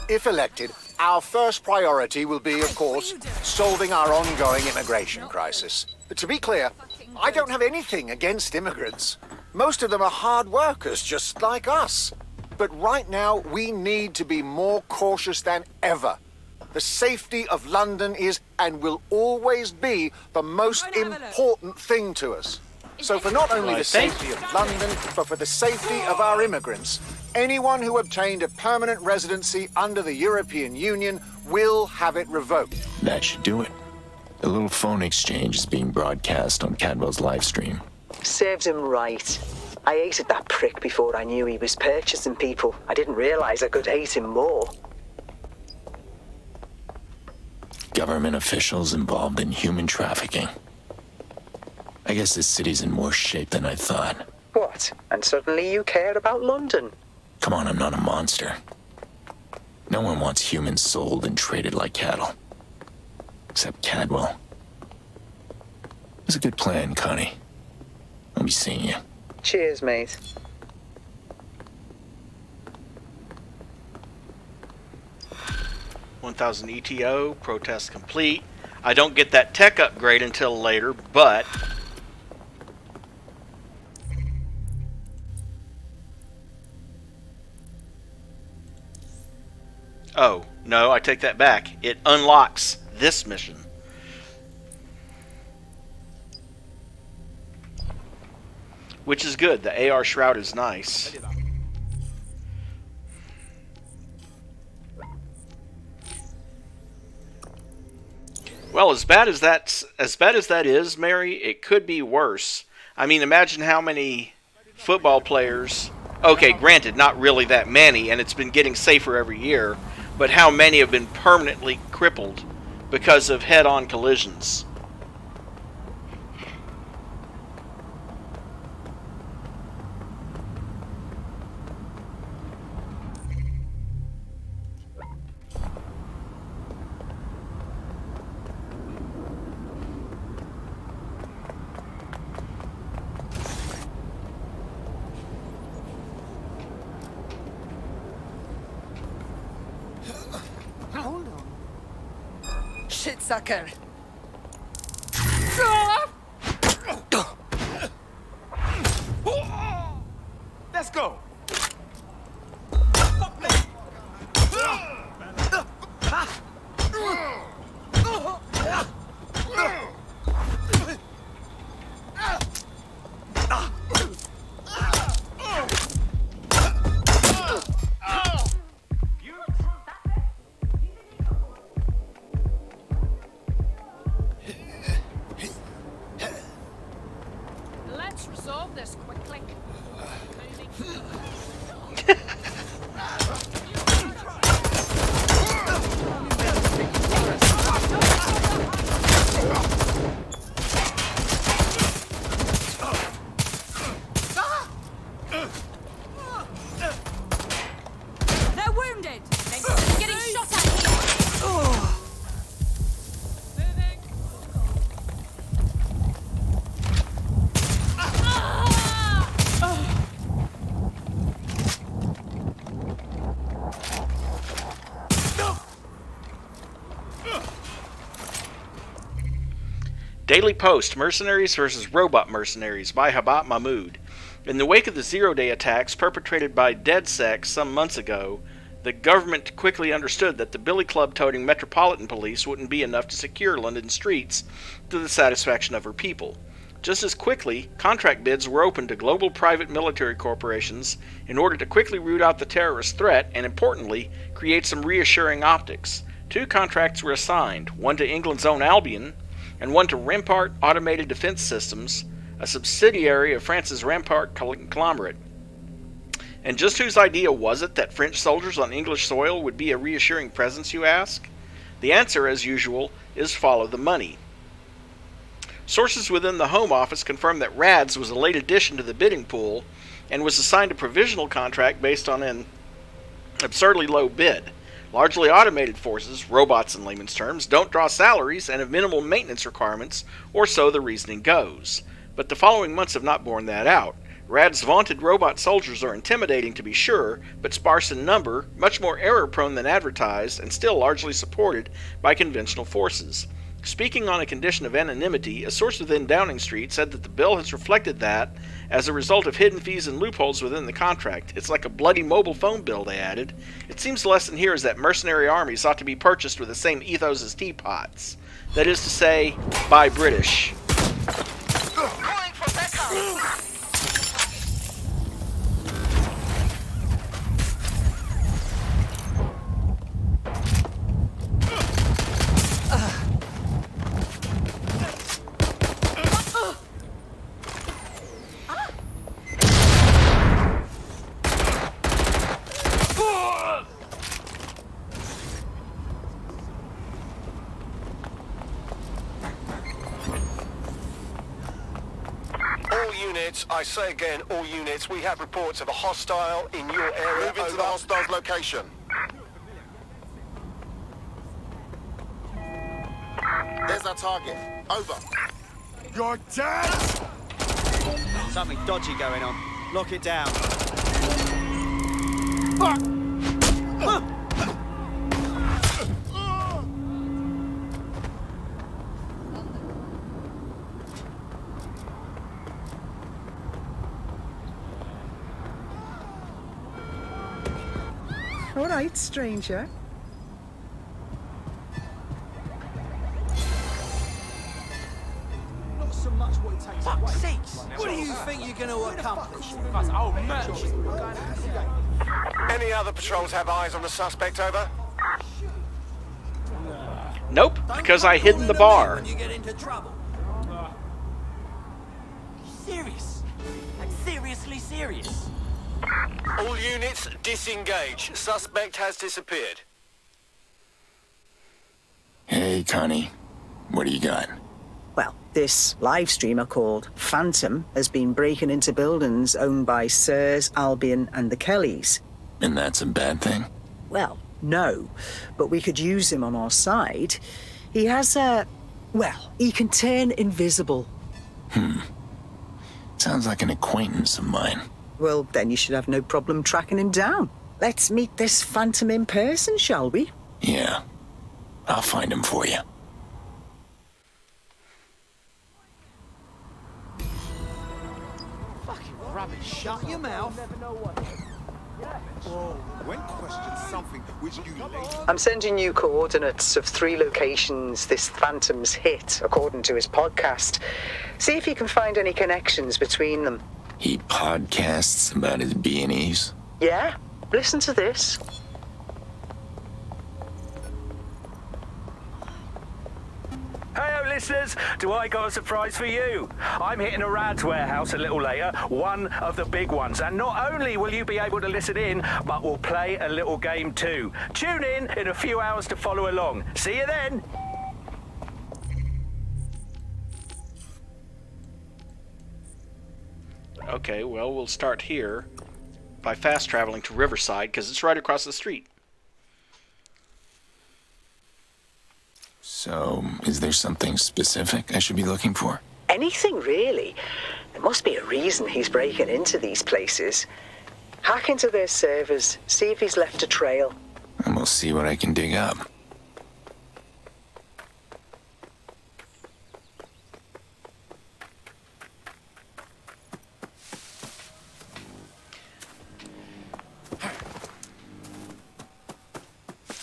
If elected, our first priority will be, of course, solving our ongoing immigration crisis. But to be clear, I don't have anything against immigrants. Most of them are hard workers, just like us. But right now, we need to be more cautious than ever. The safety of London is and will always be the most important thing to us. So for not only the safety of London, but for the safety of our immigrants, anyone who obtained a permanent residency under the European Union will have it revoked. That should do it. A little phone exchange is being broadcast on Cadwell's livestream. Serves him right. I hated that prick before I knew he was purchasing people. I didn't realize I could hate him more. Government officials involved in human trafficking. I guess this city's in worse shape than I thought. What? And suddenly you care about London? Come on, I'm not a monster. No one wants humans sold and traded like cattle. Except Cadwell. It was a good plan, Connie. I'll be seeing you. Cheers, mate. 1,000 ETO, protest complete. I don't get that tech upgrade until later, but... Oh, no, I take that back. It unlocks this mission. Which is good. The AR Shroud is nice. Well, as bad as that is, Mary, it could be worse. I mean, imagine how many football players... Okay, granted, not really that many, and it's been getting safer every year, but how many have been permanently crippled because of head-on collisions? Hold on. Shit sucker. Let's go. Let's resolve this quickly. They're wounded. They're getting shot at here. Daily Post, Mercenaries versus Robot Mercenaries by Habat Mahmoud. In the wake of the zero-day attacks perpetrated by DedSec some months ago, the government quickly understood that the billy club-toting Metropolitan Police wouldn't be enough to secure London streets to the satisfaction of her people. Just as quickly, contract bids were opened to global private military corporations in order to quickly root out the terrorist threat and, importantly, create some reassuring optics. 2 contracts were assigned, one to England's own Albion, and one to Rampart Automated Defense Systems, a subsidiary of France's Rampart conglomerate. And just whose idea was it that French soldiers on English soil would be a reassuring presence, you ask? The answer, as usual, is follow the money. Sources within the Home Office confirmed that RADS was a late addition to the bidding pool and was assigned a provisional contract based on an absurdly low bid. Largely automated forces, robots in layman's terms, don't draw salaries and have minimal maintenance requirements, or so the reasoning goes. But the following months have not borne that out. RAD's vaunted robot soldiers are intimidating to be sure, but sparse in number, much more error-prone than advertised, and still largely supported by conventional forces. Speaking on a condition of anonymity, a source within Downing Street said that the bill has reflected that as a result of hidden fees and loopholes within the contract. It's like a bloody mobile phone bill, they added. It seems the lesson here is that mercenary armies ought to be purchased with the same ethos as teapots. That is to say, buy British. Calling for backup. I say again, all units, we have reports of a hostile in your area. Move into the hostile's location. There's our target. Over. You're dead! Something dodgy going on. Lock it down. All right, stranger. Not so much what it takes Fuck's away. sakes! What do you think you're going to accomplish? Oh, merch. Any other patrols have eyes on the suspect, over? Nope, because I hid in the bar. When you get into trouble. Serious? Like seriously serious? All units, disengage. Suspect has disappeared. Hey, Connie. What do you got? Well, this live streamer called Phantom has been breaking into buildings owned by Sirs, Albion, and the Kellys. And that's a bad thing? Well, no, but we could use him on our side. He has well, he can turn invisible. Sounds like an acquaintance of mine. Well, then you should have no problem tracking him down. Let's meet this Phantom in person, shall we? Yeah. I'll find him for you. Fucking rubbish. Shut your mouth. When questioned something which you later... I'm sending you coordinates of 3 locations this Phantom's hit, according to his podcast. See if you can find any connections between them. He podcasts about his B&Es? Yeah? Listen to this. Hey, listeners, do I got a surprise for you? I'm hitting a Rad's warehouse a little later, one of the big ones. And not only will you be able to listen in, but we'll play a little game too. Tune in a few hours to follow along. See you then. Okay, well, we'll start here by fast traveling to Riverside, because it's right across the street. So, is there something specific I should be looking for? Anything, really. There must be a reason he's breaking into these places. Hack into their servers, see if he's left a trail. And we'll see what I can dig up.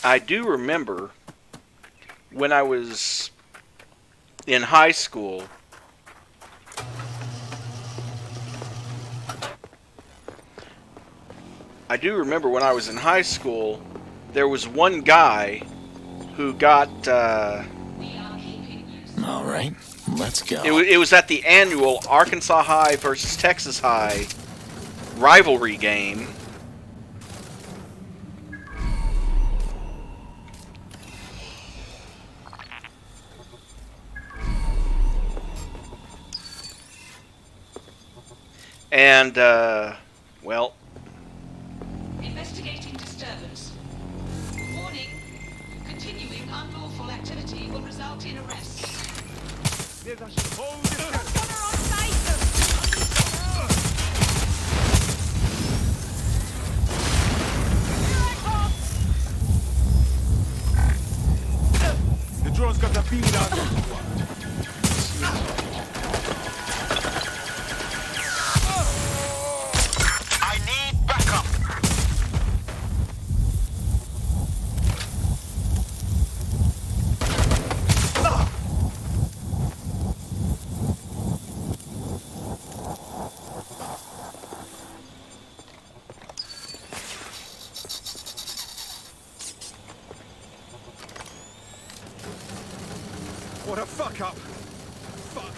I do remember when I was in high school, there was one guy who got, All right, let's go. it was at the annual Arkansas High versus Texas High rivalry game. And, well... Investigating disturbance. Warning. Continuing unlawful activity will result in arrest. There's a whole discussion. The drone's got the beam down. What a fuck up! Fuck!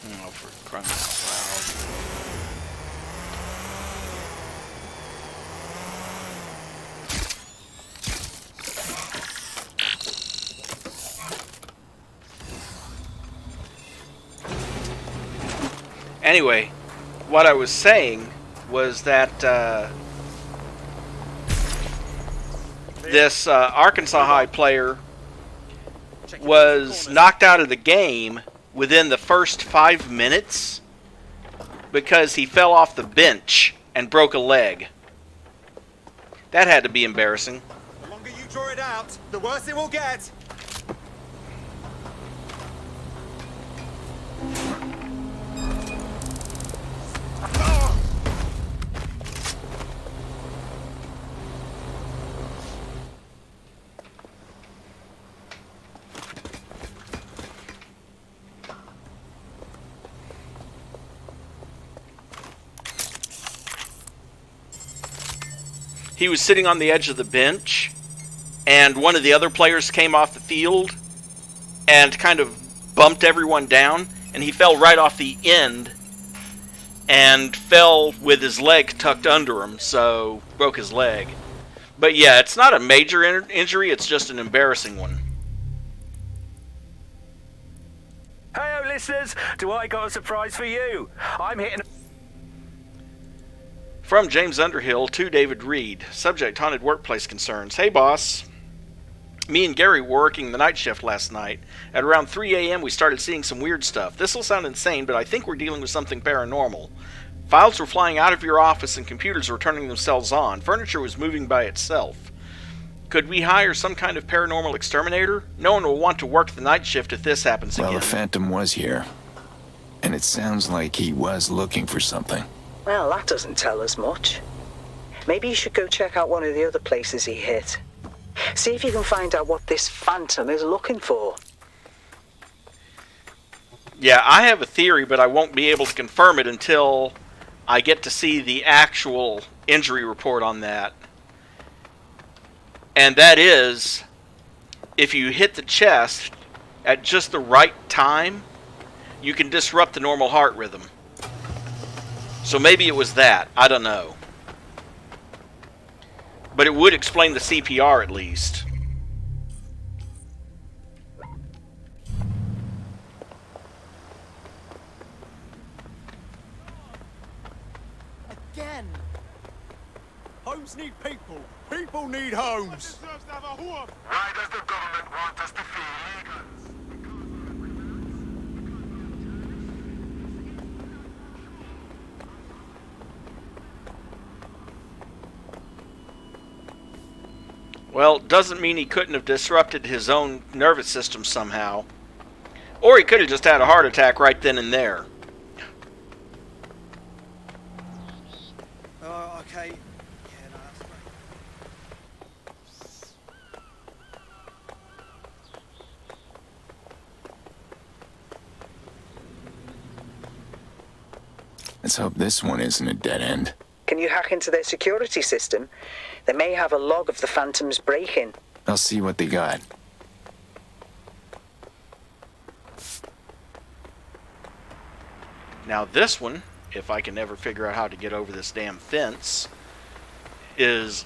Oh, for crying out loud. Anyway, what I was saying was that this Arkansas High player was knocked out of the game within the first 5 minutes because he fell off the bench and broke a leg. That had to be embarrassing. The longer you draw it out, the worse it will get. he was sitting on the edge of the bench, and one of the other players came off the field and kind of bumped everyone down, and he fell right off the end and fell with his leg tucked under him, so broke his leg. But yeah, it's not a major injury, it's just an embarrassing one. Hey, listeners, do I got a surprise for you? I'm hitting... From James Underhill to David Reed. Subject, haunted workplace concerns. Hey, boss. Me and Gary were working the night shift last night. At around 3 a.m. we started seeing some weird stuff. This will sound insane, but I think we're dealing with something paranormal. Files were flying out of your office and computers were turning themselves on. Furniture was moving by itself. Could we hire some kind of paranormal exterminator? No one will want to work the night shift if this happens again. Well, the Phantom was here. And it sounds like he was looking for something. Well, that doesn't tell us much. Maybe you should go check out one of the other places he hit. See if you can find out what this Phantom is looking for. Yeah, I have a theory, but I won't be able to confirm it until I get to see the actual injury report on that. And that is, if you hit the chest at just the right time, you can disrupt the normal heart rhythm. So maybe it was that. I don't know. But it would explain the CPR at least. Again. Homes need people. People need homes. Why does the government want us to feel legal? Well, doesn't mean he couldn't have disrupted his own nervous system somehow. Or he could have just had a heart attack right then and there. Okay. Let's hope this one isn't a dead end. Can you hack into their security system? They may have a log of the Phantom's break-in. I'll see what they got. Now this one, if I can ever figure out how to get over this damn fence, is...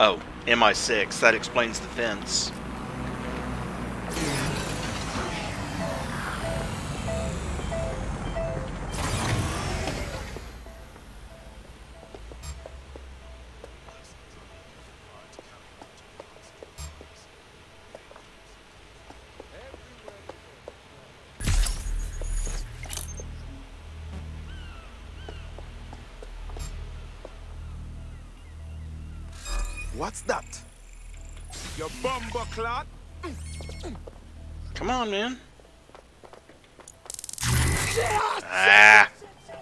oh, MI6. That explains the fence. What's that? Your bumper clot. Come on, man. Ah,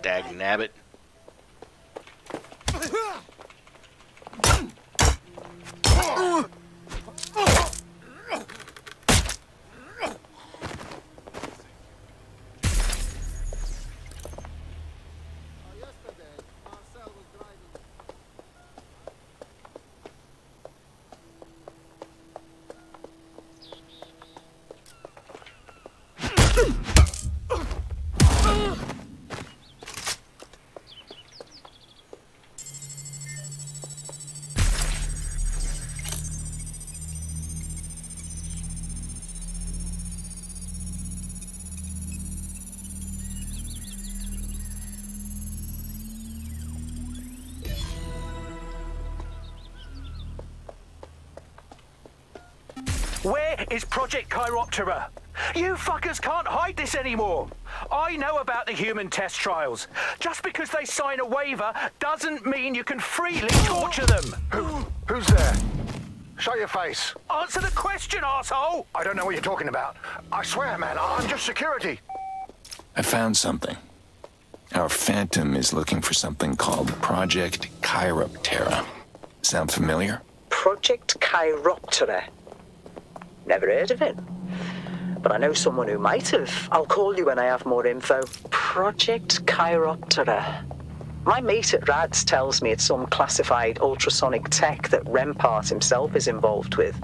dag nabbit. Where is Project Chiroptera? You fuckers can't hide this anymore. I know about the human test trials. Just because they sign a waiver doesn't mean you can freely torture them. Who's there? Show your face. Answer the question, arsehole! I don't know what you're talking about. I swear, man, I'm just security. I found something. Our Phantom is looking for something called Project Chiroptera. Sound familiar? Project Chiroptera. Never heard of it. But I know someone who might have. I'll call you when I have more info. Project Chiroptera. My mate at RADS tells me it's some classified ultrasonic tech that Rempart himself is involved with.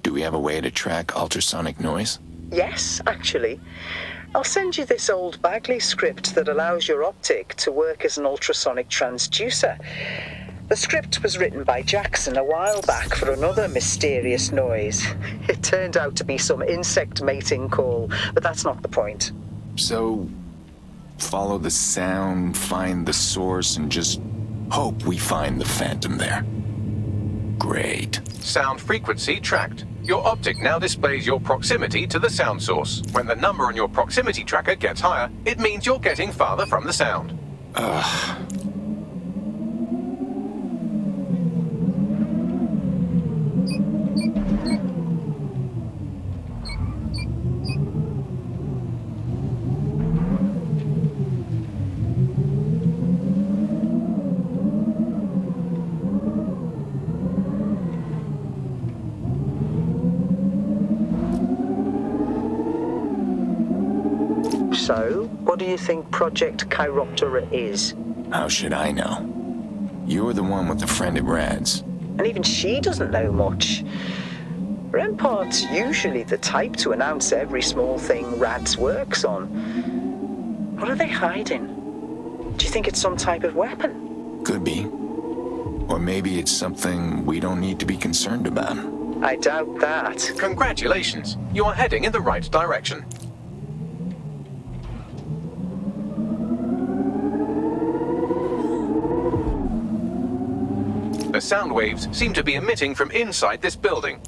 Do we have a way to track ultrasonic noise? Yes, actually. I'll send you this old Bagley script that allows your optic to work as an ultrasonic transducer. The script was written by Jackson a while back for another mysterious noise. It turned out to be some insect mating call, but that's not the point. So, follow the sound, find the source, and just hope we find the phantom there. Great. Sound frequency tracked. Your optic now displays your proximity to the sound source. When the number on your proximity tracker gets higher, it means you're getting farther from the sound. Ugh. So, what do you think Project Chiroptera is? How should I know? You're the one with the friend at RADS. And even she doesn't know much. Rempart's usually the type to announce every small thing RADS works on. What are they hiding? Do you think it's some type of weapon? Could be. Or maybe it's something we don't need to be concerned about. I doubt that. Congratulations. You are heading in the right direction. The sound waves seem to be emitting from inside this building.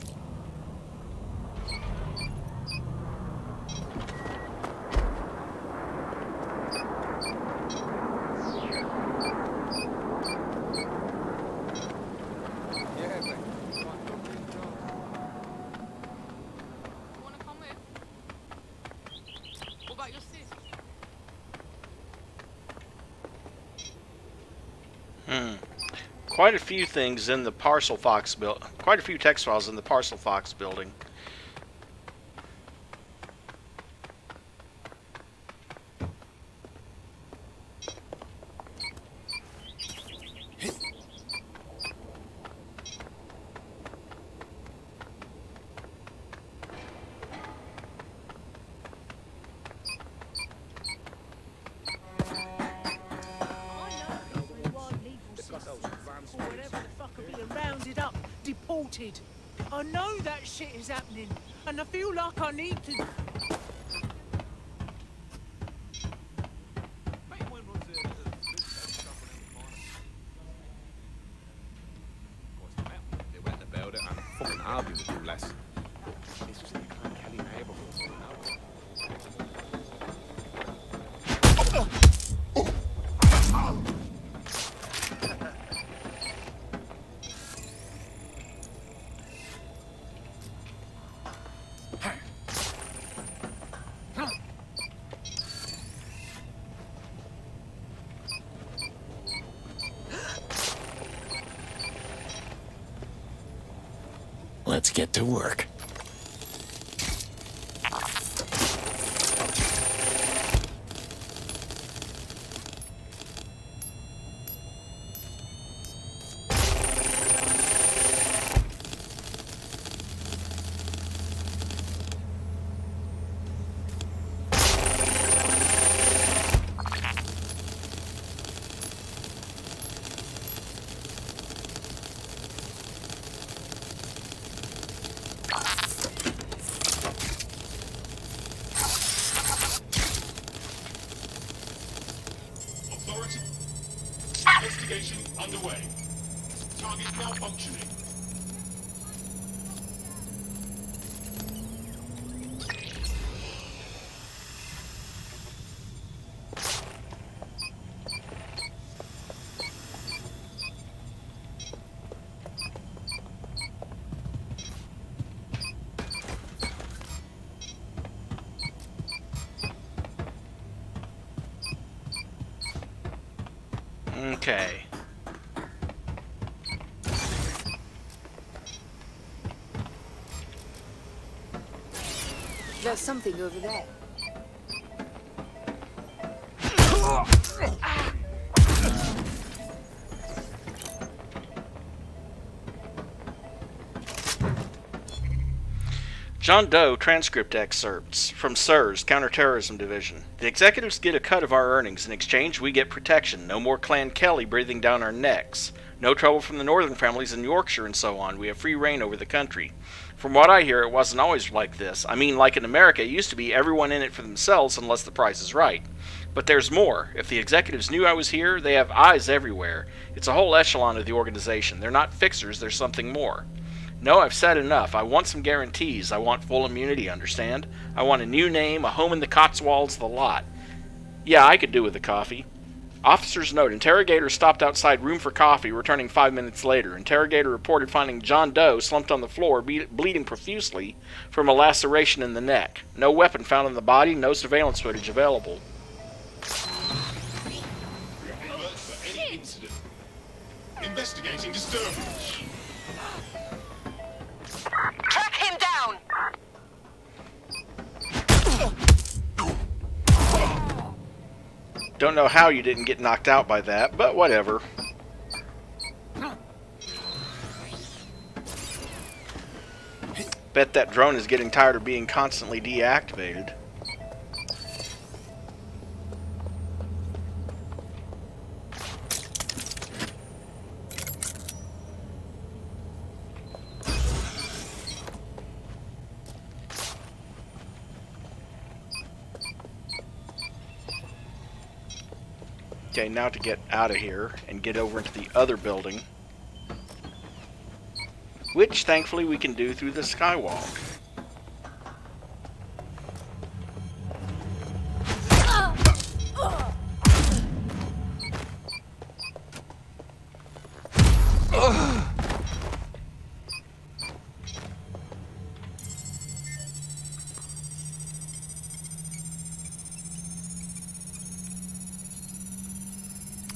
Quite a few things in the Parcel Fox quite a few text files in the Parcel Fox building. Deported. I know that shit is happening, and I feel like I need to. They went to build it, and fucking Albion would do less. It's just in the Clan Kelly neighborhood, you know? Let's get to work. Investigation underway. Target malfunctioning. Okay. There's something over there. John Doe transcript excerpts from SIR's Counterterrorism Division. The executives get a cut of our earnings. In exchange, we get protection. No more Clan Kelly breathing down our necks. No trouble from the northern families in Yorkshire and so on. We have free reign over the country. From what I hear, it wasn't always like this. I mean, like in America, it used to be everyone in it for themselves unless the price is right. But there's more. If the executives knew I was here, they have eyes everywhere. It's a whole echelon of the organization. They're not fixers, they're something more. No, I've said enough. I want some guarantees. I want full immunity, understand? I want a new name, a home in the Cotswolds, the lot. Yeah, I could do with the coffee. Officer's note. Interrogator stopped outside room for coffee, returning 5 minutes later. Interrogator reported finding John Doe slumped on the floor, bleeding profusely from a laceration in the neck. No weapon found in the body, no surveillance footage available. Alert for any incident. Investigating disturbance. Track him down! Don't know how you didn't get knocked out by that, but whatever. Bet that drone is getting tired of being constantly deactivated. Okay, now to get out of here and get over into the other building, which thankfully we can do through the skywalk.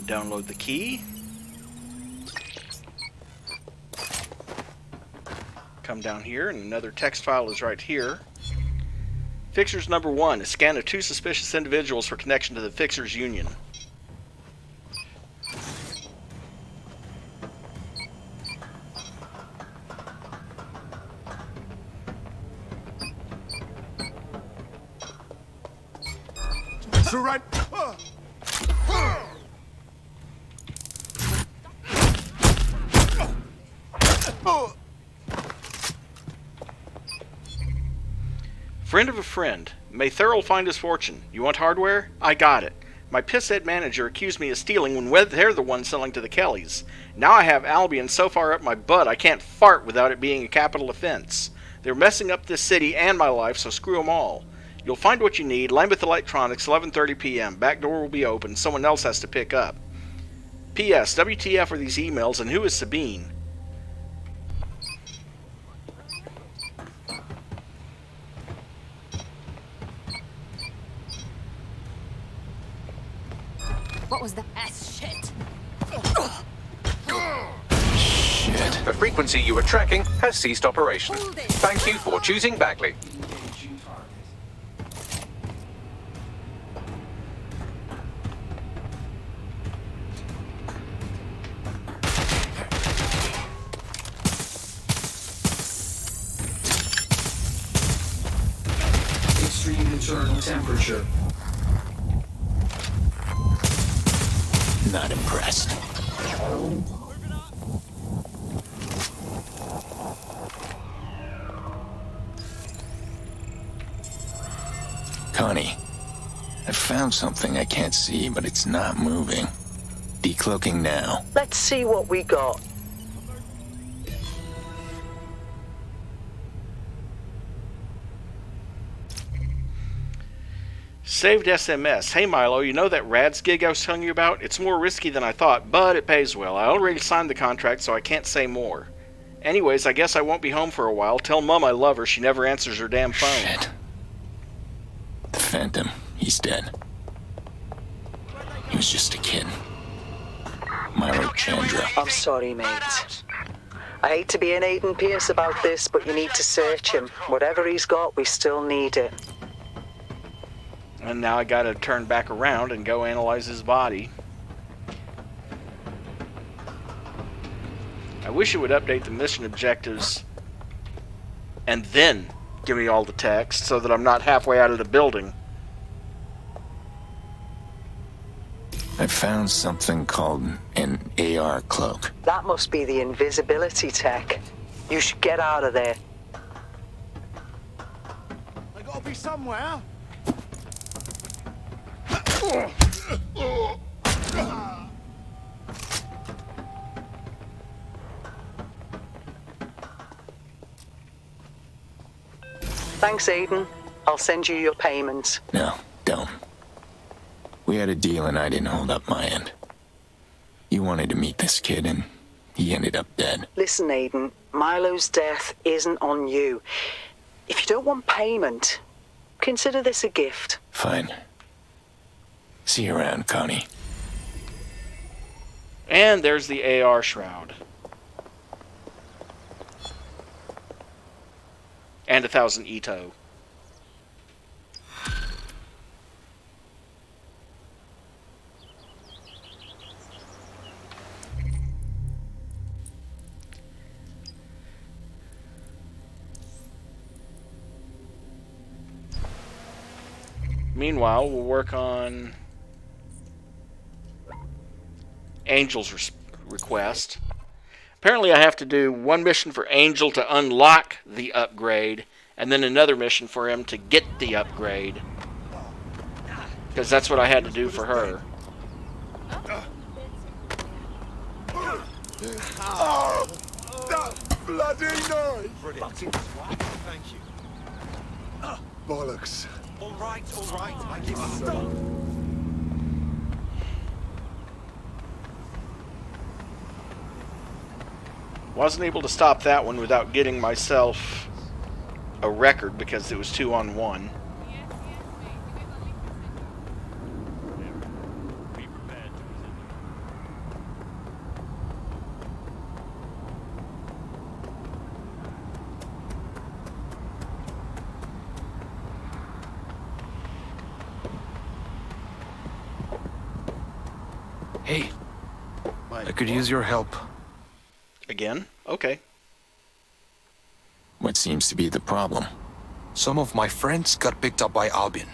Download the key. Come down here, and another text file is right here. Fixers number 1, a scan of 2 suspicious individuals for connection to the Fixers Union. Surrender. Friend of a friend. May Thurl find his fortune. You want hardware? I got it. My pisshead manager accused me of stealing when they're the ones selling to the Kellys. Now I have Albion so far up my butt I can't fart without it being a capital offense. They're messing up this city and my life, so screw them all. You'll find what you need. Lambeth Electronics, 11:30 p.m. Back door will be open. Someone else has to pick up. P.S. WTF are these emails, and who is Sabine? What was the ass shit? Shit. The frequency you were tracking has ceased operation. Thank you for choosing Bagley. Extreme internal temperature. Not impressed. Connie, I found something I can't see, but it's not moving. Decloaking now. Let's see what we got. Saved SMS. Hey Milo, you know that RADS gig I was telling you about? It's more risky than I thought, but it pays well. I already signed the contract, so I can't say more. Anyways, I guess I won't be home for a while. Tell Mum I love her. She never answers her damn phone. Shit. The Phantom. He's dead. He was just a kid. Milo Chandra. I'm sorry, mate. I hate to be an Aiden Pierce about this, but you need to search him. Whatever he's got, we still need it. And now I gotta turn back around and go analyze his body. I wish it would update the mission objectives and then give me all the text so that I'm not halfway out of the building. I found something called an AR cloak. That must be the invisibility tech. You should get out of there. I gotta be somewhere. Thanks, Aiden. I'll send you your payments. No, don't. We had a deal and I didn't hold up my end. You wanted to meet this kid and he ended up dead. Listen, Aiden, Milo's death isn't on you. If you don't want payment, consider this a gift. Fine. See you around, Connie. And there's the AR shroud. And 1,000 Ito. Meanwhile, we'll work on Angel's request. Apparently I have to do one mission for Angel to unlock the upgrade, and then another mission for him to get the upgrade. Because that's what I had to do for her. Oh, that bloody noise! Brilliant. Thank you. Bollocks. All right, I give stop. Wasn't able to stop that one without getting myself a record because it was 2-on-1. Hey, I could use your help. Again? Okay. What seems to be the problem? Some of my friends got picked up by Albion.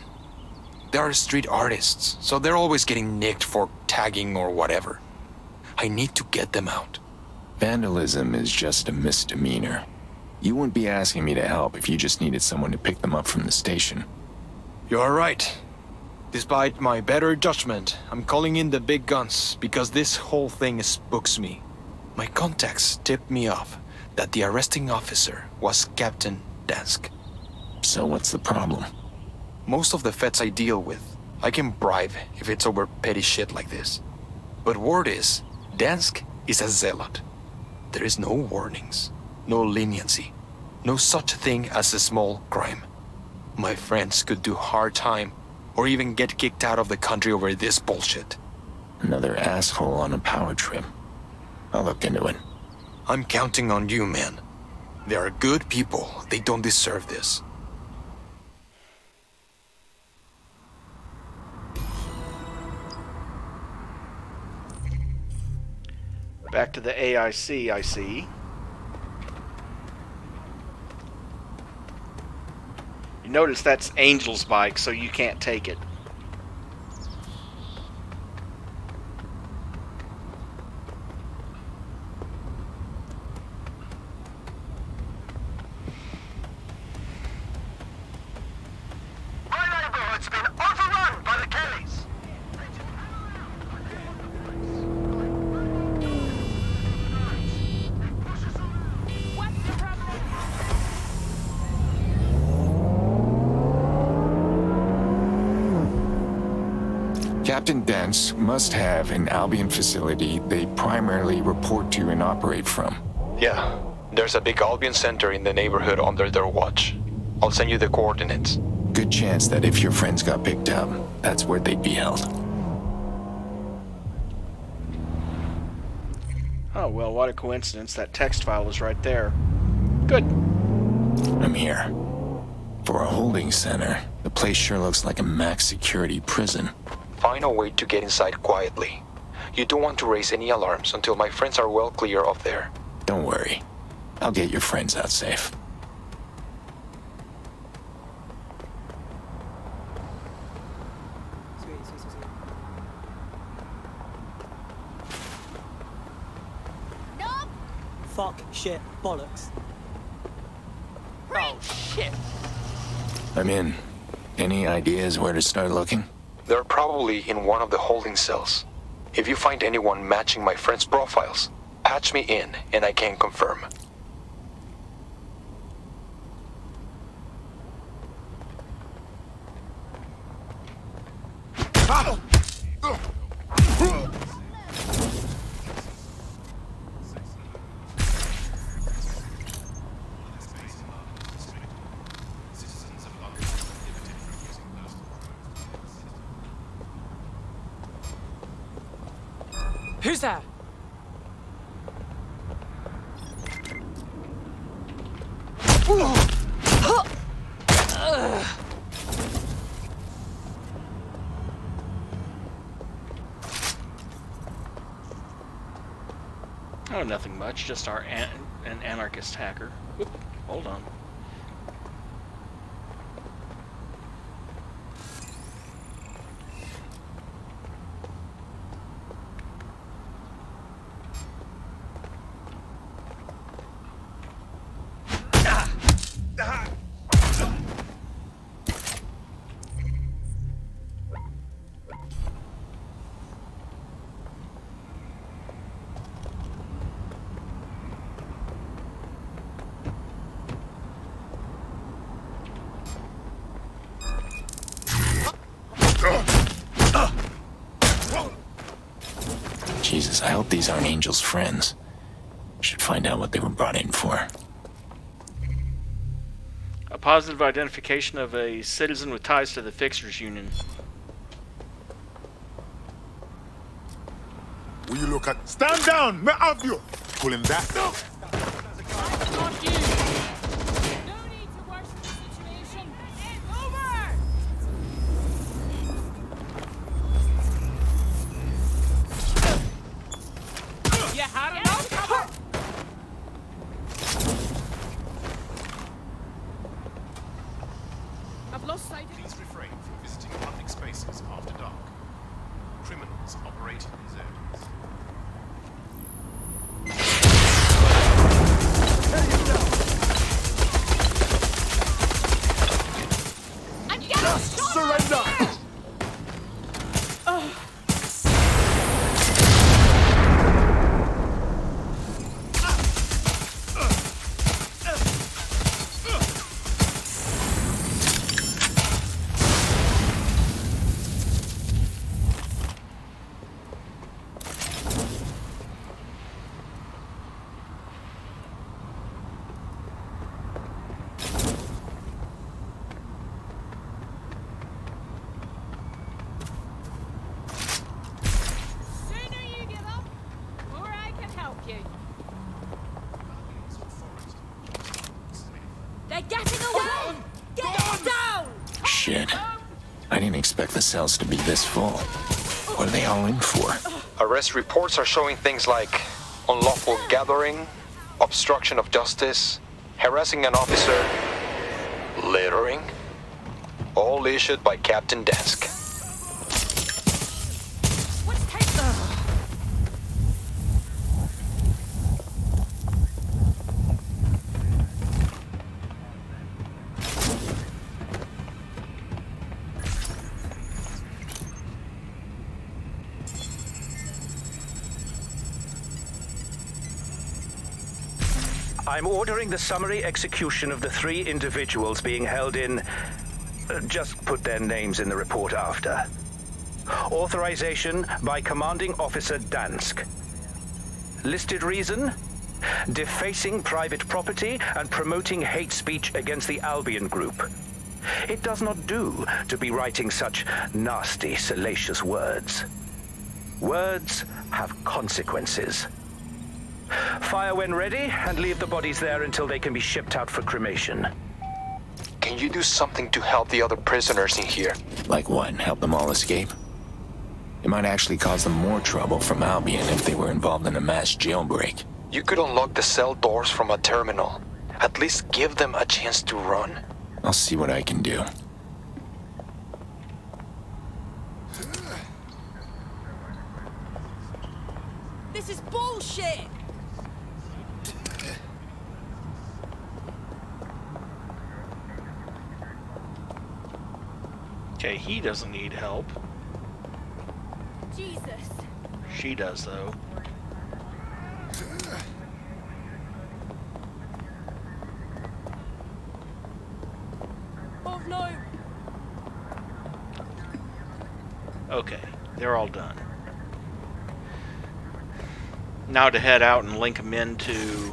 They are street artists, so they're always getting nicked for tagging or whatever. I need to get them out. Vandalism is just a misdemeanor. You wouldn't be asking me to help if you just needed someone to pick them up from the station. You're right. Despite my better judgment, I'm calling in the big guns because this whole thing spooks me. My contacts tipped me off that the arresting officer was Captain DedSec. So what's the problem? Most of the feds I deal with, I can bribe if it's over petty shit like this. But word is, DedSec is a zealot. There is no warnings, no leniency, no such thing as a small crime. My friends could do hard time or even get kicked out of the country over this bullshit. Another asshole on a power trip. I'll look into it. I'm counting on you, man. They are good people. They don't deserve this. Back to the AIC, I see. You notice that's Angel's bike, so you can't take it. My neighborhood's been overrun by the Kellys. Captain Dents must have an Albion facility they primarily report to and operate from. Yeah, there's a big Albion center in the neighborhood under their watch. I'll send you the coordinates. Good chance that if your friends got picked up, that's where they'd be held. Oh, well, what a coincidence. That text file is right there. Good. I'm here. For a holding center, the place sure looks like a max security prison. Find a way to get inside quietly. You don't want to raise any alarms until my friends are well clear of there. Don't worry. I'll get your friends out safe. fuck, shit, bollocks. Oh, shit. I'm in. Any ideas where to start looking? They're probably in one of the holding cells. If you find anyone matching my friend's profiles, patch me in and I can confirm. Who's there? Oh, nothing much. Just an anarchist hacker. Whoop, hold on. Jesus, I hope these aren't Angel's friends. Should find out what they were brought in for. A positive identification of a citizen with ties to the Fixers Union. Will you look at... Stand down! Me have you! Pulling that. No! Please refrain from visiting public spaces after dark. Criminals operate in these areas. Surrender! They're getting away! Get down! Shit. I didn't expect the cells to be this full. What are they all in for? Arrest reports are showing things like unlawful gathering, obstruction of justice, harassing an officer, littering, all issued by Captain DedSec. I'm ordering the summary execution of the 3 individuals being held in... just put their names in the report after. Authorization by Commanding Officer DedSec. Listed reason? Defacing private property and promoting hate speech against the Albion group. It does not do to be writing such nasty, salacious words. Words have consequences. Fire when ready, and leave the bodies there until they can be shipped out for cremation. Can you do something to help the other prisoners in here? Like what? Help them all escape? It might actually cause them more trouble from Albion if they were involved in a mass jailbreak. You could unlock the cell doors from a terminal. At least give them a chance to run. I'll see what I can do. This is bullshit! Okay, he doesn't need help. Jesus. She does, though. Oh no. Okay, they're all done. Now to head out and link them into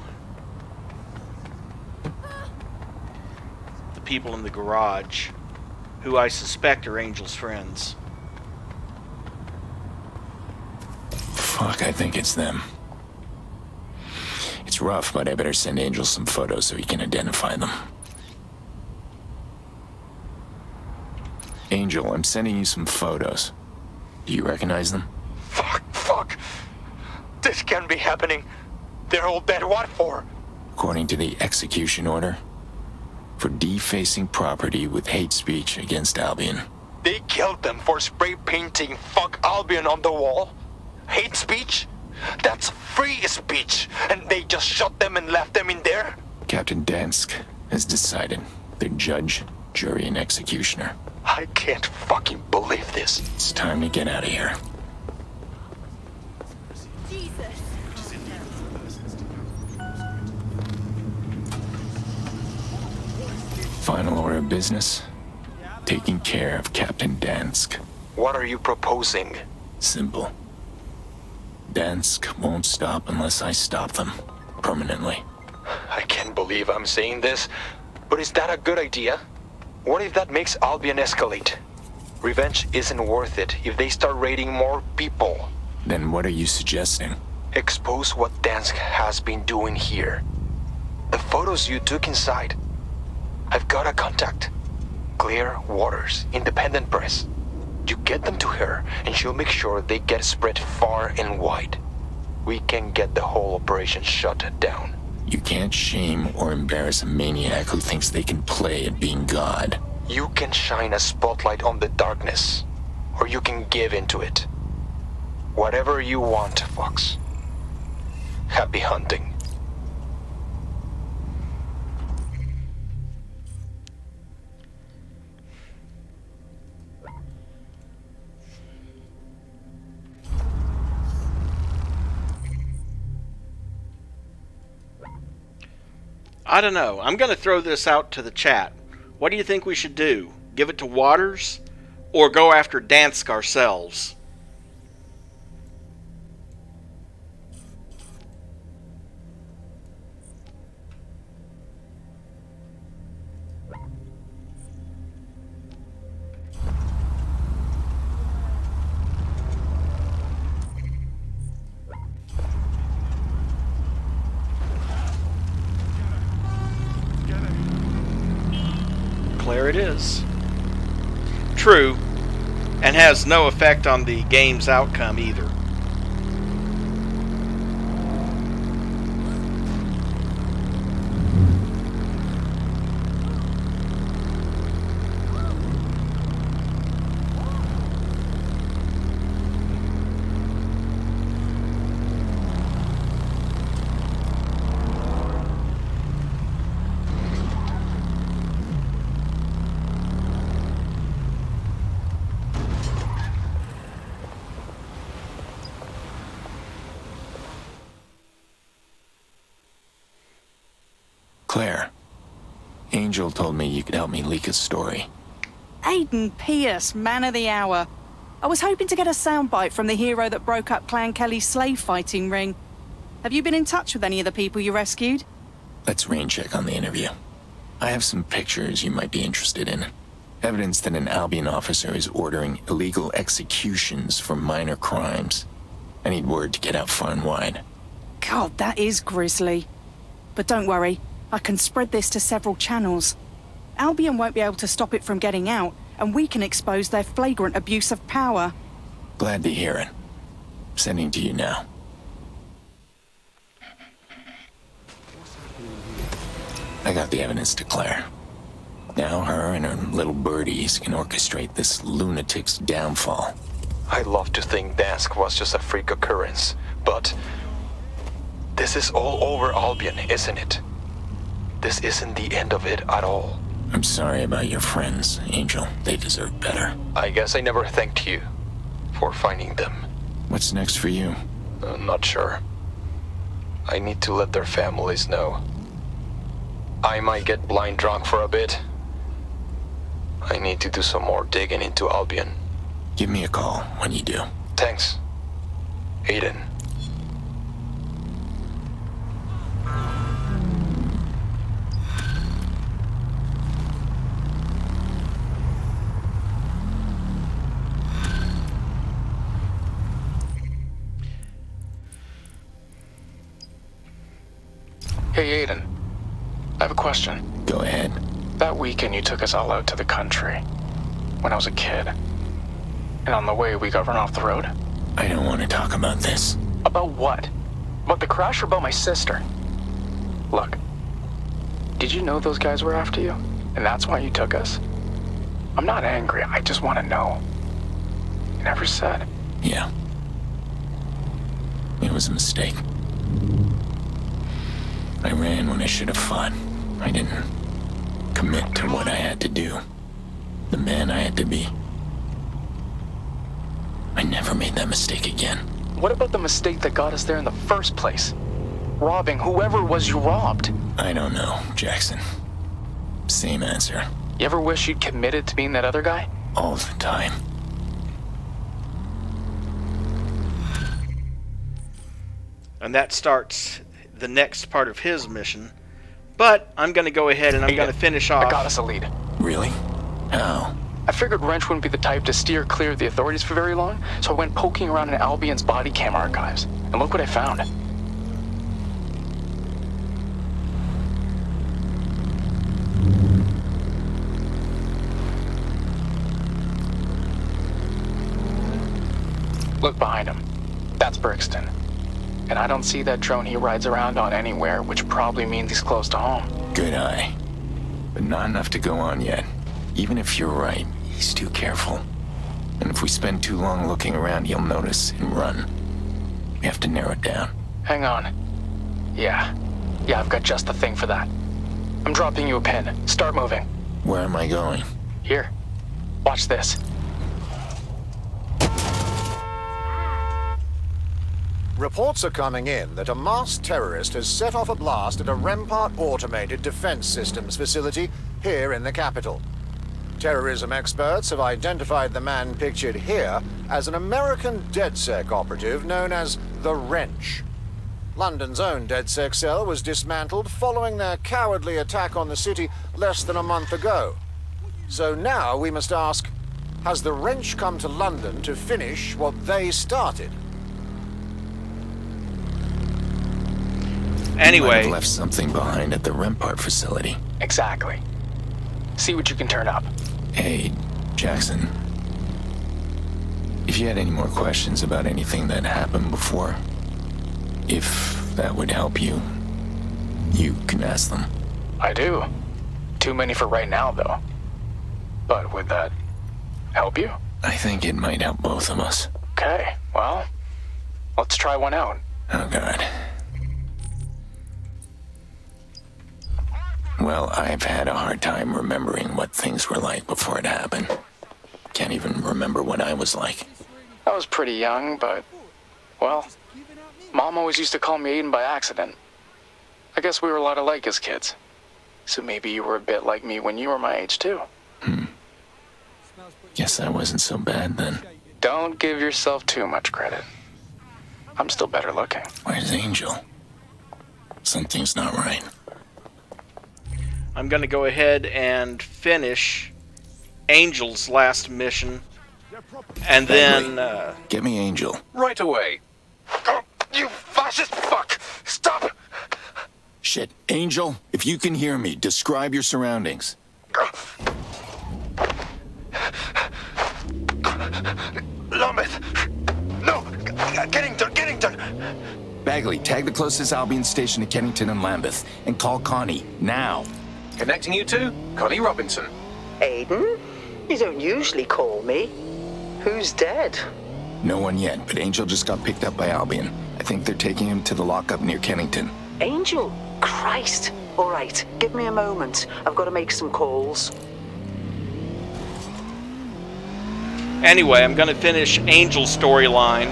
the people in the garage, who I suspect are Angel's friends. Fuck, I think it's them. It's rough, but I better send Angel some photos so he can identify them. Angel, I'm sending you some photos. Do you recognize them? Fuck. This can't be happening. They're all dead. What for? According to the execution order, for defacing property with hate speech against Albion. They killed them for spray painting "fuck Albion" on the wall? Hate speech? That's free speech, and they just shot them and left them in there? Captain Dansk has decided. They're judge, jury, and executioner. I can't fucking believe this. It's time to get out of here. Jesus. Final order of business. Taking care of Captain Dansk. What are you proposing? Simple. Dansk won't stop unless I stop them. Permanently. I can't believe I'm saying this, but is that a good idea? What if that makes Albion escalate? Revenge isn't worth it if they start raiding more people. Then what are you suggesting? Expose what Dansk has been doing here. The photos you took inside. I've got a contact. Clear Waters, independent press. You get them to her, and she'll make sure they get spread far and wide. We can get the whole operation shut down. You can't shame or embarrass a maniac who thinks they can play at being God. You can shine a spotlight on the darkness, or you can give into it. Whatever you want, Fox. Happy hunting. I don't know. I'm going to throw this out to the chat. What do you think we should do? Give it to Waters? Or go after Dansk ourselves? Claire it is. True, and has no effect on the game's outcome either. Claire, Angel told me you could help me leak a story. Aiden Pierce, man of the hour. I was hoping to get a soundbite from the hero that broke up Clan Kelly's slave fighting ring. Have you been in touch with any of the people you rescued? Let's rain check on the interview. I have some pictures you might be interested in. Evidence that an Albion officer is ordering illegal executions for minor crimes. I need word to get out far and wide. God, that is grisly. But don't worry, I can spread this to several channels. Albion won't be able to stop it from getting out, and we can expose their flagrant abuse of power. Glad to hear it. Sending to you now. I got the evidence to Claire. Now her and her little birdies can orchestrate this lunatic's downfall. I'd love to think Dansk was just a freak occurrence, but this is all over Albion, isn't it? This isn't the end of it at all. I'm sorry about your friends, Angel. They deserve better. I guess I never thanked you for finding them. What's next for you? Not sure. I need to let their families know. I might get blind drunk for a bit. I need to do some more digging into Albion. Give me a call when you do. Thanks, Aiden. Hey, Aiden. I have a question. Go ahead. That weekend you took us all out to the country, when I was a kid. And on the way, we got run off the road. I don't want to talk about this. About what? About the crash or about my sister? Look, did you know those guys were after you? And that's why you took us? I'm not angry, I just want to know. You never said. Yeah. It was a mistake. I ran when I should have fought. I didn't commit to what I had to do. The man I had to be. I never made that mistake again. What about the mistake that got us there in the first place? Robbing whoever it was you robbed. I don't know, Jackson. Same answer. You ever wish you'd committed to being that other guy? All the time. And that starts the next part of his mission. But I'm going to go ahead and I'm going to finish off. I got us a lead. Really? How? I figured Wrench wouldn't be the type to steer clear of the authorities for very long, so I went poking around in Albion's body cam archives. And look what I found. Look behind him. That's Brixton. And I don't see that drone he rides around on anywhere, which probably means he's close to home. Good eye. But not enough to go on yet. Even if you're right, he's too careful. And if we spend too long looking around, he'll notice and run. We have to narrow it down. Hang on. Yeah, I've got just the thing for that. I'm dropping you a pin. Start moving. Where am I going? Here. Watch this. Reports are coming in that a masked terrorist has set off a blast at a Rampart Automated Defense Systems facility here in the capital. Terrorism experts have identified the man pictured here as an American DedSec operative known as the Wrench. London's own DedSec cell was dismantled following their cowardly attack on the city less than a month ago. So now we must ask, has the Wrench come to London to finish what they started? Anyway. You might have left something behind at the Rampart facility. Exactly. See what you can turn up. Hey, Jackson. If you had any more questions about anything that happened before, if that would help you, you can ask them. I do. Too many for right now, though. But would that help you? I think it might help both of us. Okay, well, let's try one out. Oh, God. Well, I've had a hard time remembering what things were like before it happened. Can't even remember what I was like. I was pretty young, but, well, Mom always used to call me Aiden by accident. I guess we were a lot alike as kids. So maybe you were a bit like me when you were my age, too. Guess I wasn't so bad then. Don't give yourself too much credit. I'm still better looking. Where's Angel? Something's not right. I'm going to go ahead and finish Angel's last mission. And then... Get me Angel. Right away. Oh, you fascist fuck! Stop! Shit. Angel, if you can hear me, describe your surroundings. Lambeth! No! Kennington! Bagley, tag the closest Albion station to Kennington and Lambeth, and call Connie, now. Connecting you to Connie Robinson. Aiden? You don't usually call me. Who's dead? No one yet, but Angel just got picked up by Albion. I think they're taking him to the lockup near Kennington. Angel? Christ. All right, give me a moment. I've got to make some calls. Anyway, I'm going to finish Angel's storyline,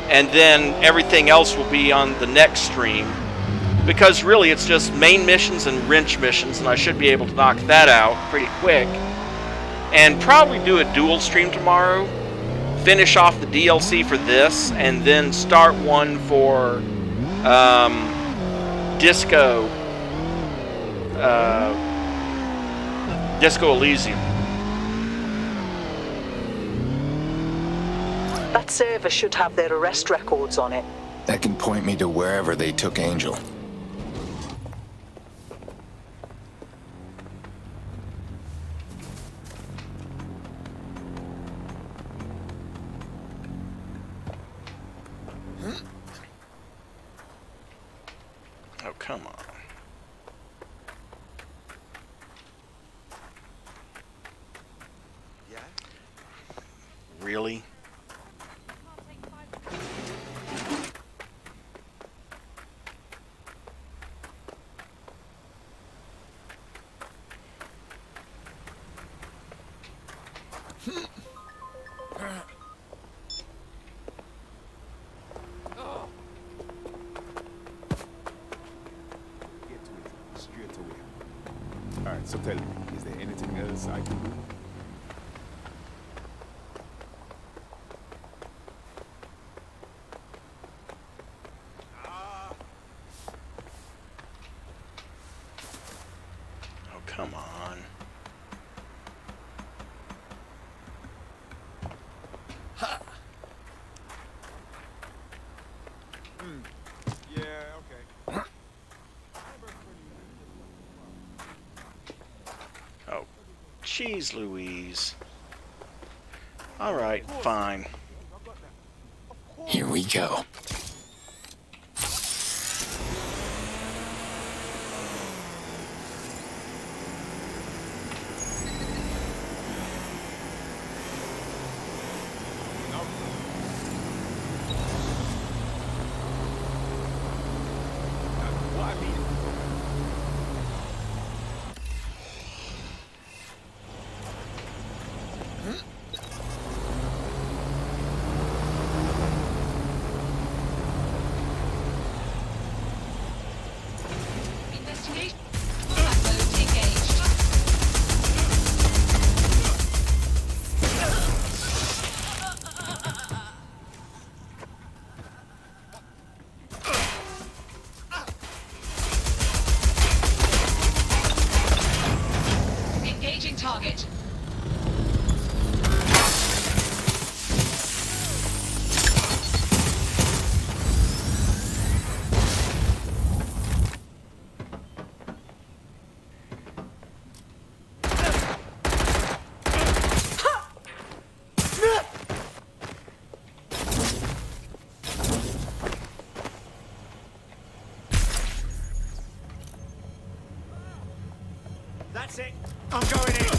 and then everything else will be on the next stream. Because really, it's just main missions and wrench missions, and I should be able to knock that out pretty quick. And probably do a dual stream tomorrow. Finish off the DLC for this, and then start one for Disco Elysium. That server should have their arrest records on it. That can point me to wherever they took Angel. Oh, come on. Really? Alright, so tell me, is there anything else I can do? Oh, come on. Yeah, okay. Oh, jeez Louise. Alright, fine. Here we go. Investigation. Combat mode engaged. Engaging target. That's it. I'm going in.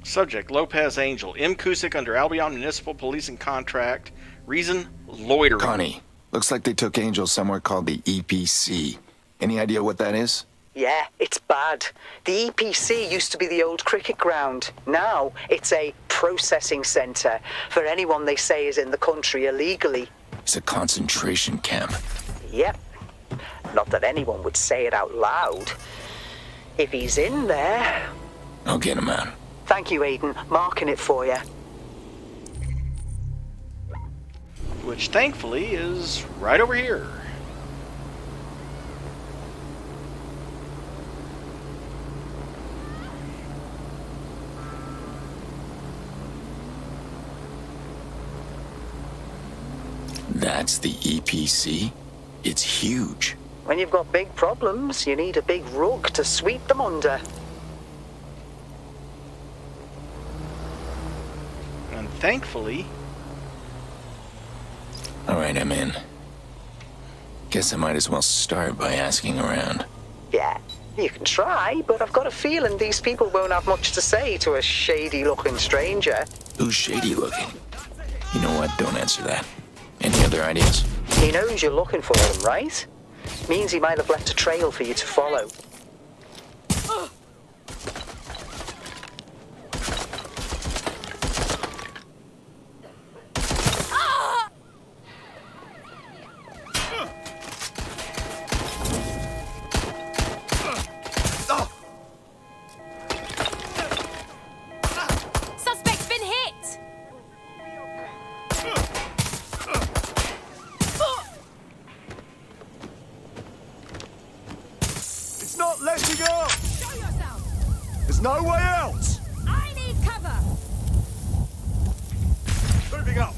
Subject, Lopez Angel. M. Cusick under Albion Municipal Policing Contract. Reason, loitering. Connie, looks like they took Angel somewhere called the EPC. Any idea what that is? Yeah, it's bad. The EPC used to be the old cricket ground. Now it's a processing centre for anyone they say is in the country illegally. It's a concentration camp. Yep. Not that anyone would say it out loud. If he's in there... I'll get him out. Thank you, Aiden. Marking it for you. Which, thankfully, is right over here. That's the EPC? It's huge. When you've got big problems, you need a big rug to sweep them under. thankfully. Alright, I'm in. Guess I might as well start by asking around. Yeah, you can try, but I've got a feeling these people won't have much to say to a shady-looking stranger. Who's shady-looking? You know what? Don't answer that. Any other ideas? He knows you're looking for him, right? Means he might have left a trail for you to follow. Suspect's been hit! It's not letting up! Show yourself! There's no way out! I need cover! Moving up!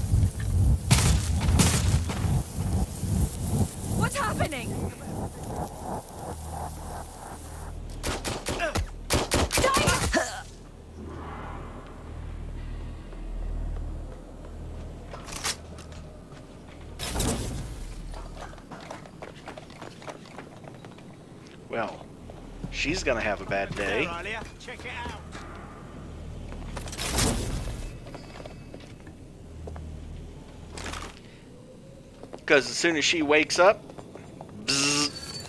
What's happening? Well, she's gonna have a bad day. Check it out. Because as soon as she wakes up, bzzz.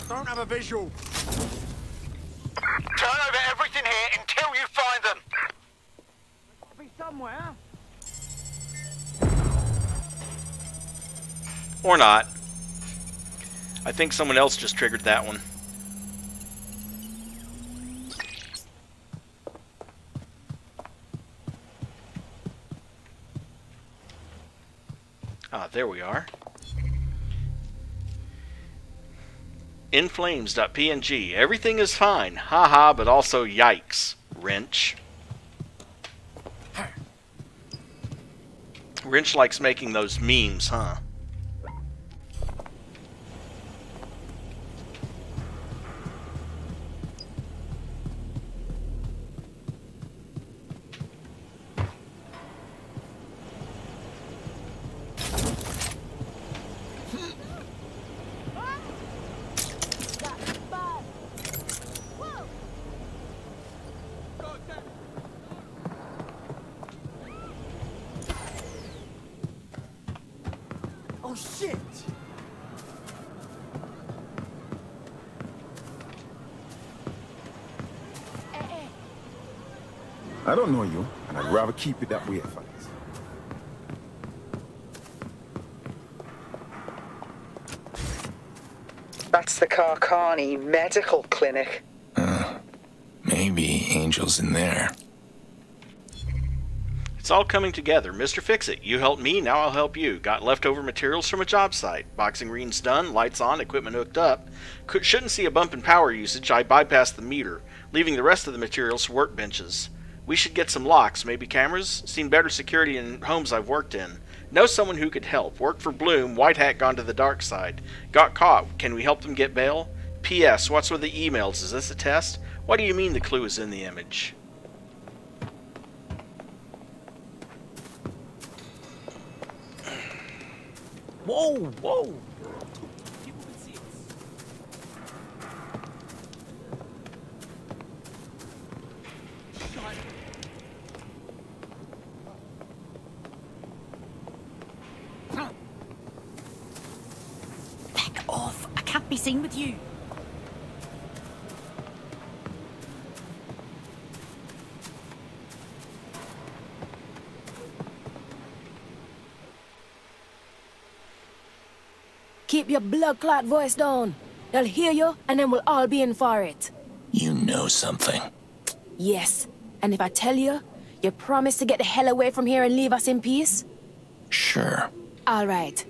Don't have a visual. Turn over everything here until you find them. Be somewhere. Or not. I think someone else just triggered that one. Ah, there we are. Inflames.png. Everything is fine. Haha, but also yikes. Wrench. Wrench likes making those memes, huh? Oh shit! I don't know you, and I'd rather keep it that way if I was. That's the Carcani Medical Clinic. Maybe Angel's in there. It's all coming together. Mr. Fix-It, you helped me, now I'll help you. Got leftover materials from a job site. Boxing ring's done, lights on, equipment hooked up. Shouldn't see a bump in power usage. I bypassed the meter, leaving the rest of the materials for workbenches. We should get some locks, maybe cameras. Seen better security in homes I've worked in. Know someone who could help. Worked for Bloom, white hat gone to the dark side. Got caught. Can we help them get bail? P.S. What's with the emails? Is this a test? What do you mean the clue is in the image? Whoa, whoa! Back off! I can't be seen with you. Keep your blood clot voice down. They'll hear you, and then we'll all be in for it. You know something. Yes, and if I tell you, you promise to get the hell away from here and leave us in peace? Sure. All right.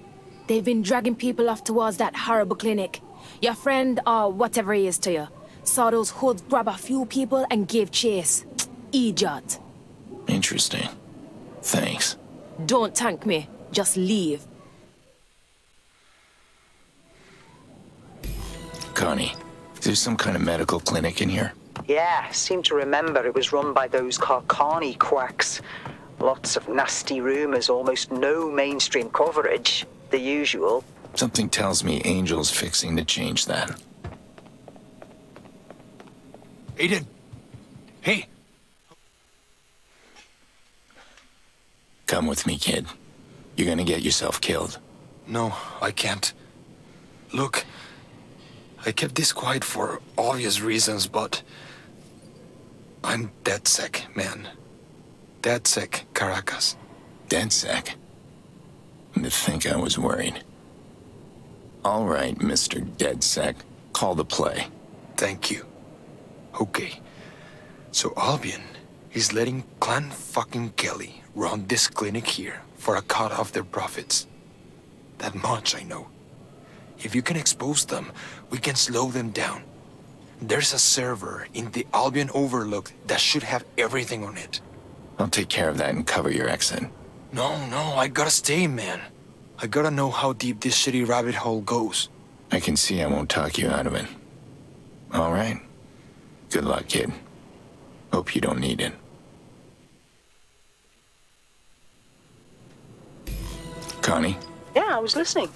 They've been dragging people off towards that horrible clinic. Your friend, or whatever he is to you, saw those hoods grab a few people and give chase. Idiot. Interesting. Thanks. Don't thank me. Just leave. Connie, Is there some kind of medical clinic in here? Yeah, seem to remember it was run by those Carcani quacks. Lots of nasty rumors, almost no mainstream coverage. The usual. Something tells me Angel's fixing to change that. Aiden! Hey! Come with me, kid. You're gonna get yourself killed. No, I can't. Look, I kept this quiet for obvious reasons, but I'm DedSec, man. DedSec, Caracas. DedSec? To think I was worried. All right, Mr. DedSec. Call the play. Thank you. Okay. So Albion is letting Clan fucking Kelly run this clinic here for a cut of their profits. That much I know. If you can expose them, we can slow them down. There's a server in the Albion Overlook that should have everything on it. I'll take care of that and cover your exit. No, I gotta stay, man. I gotta know how deep this shitty rabbit hole goes. I can see I won't talk you out of it. All right. Good luck, kid. Hope you don't need it. Connie? Yeah, I was listening.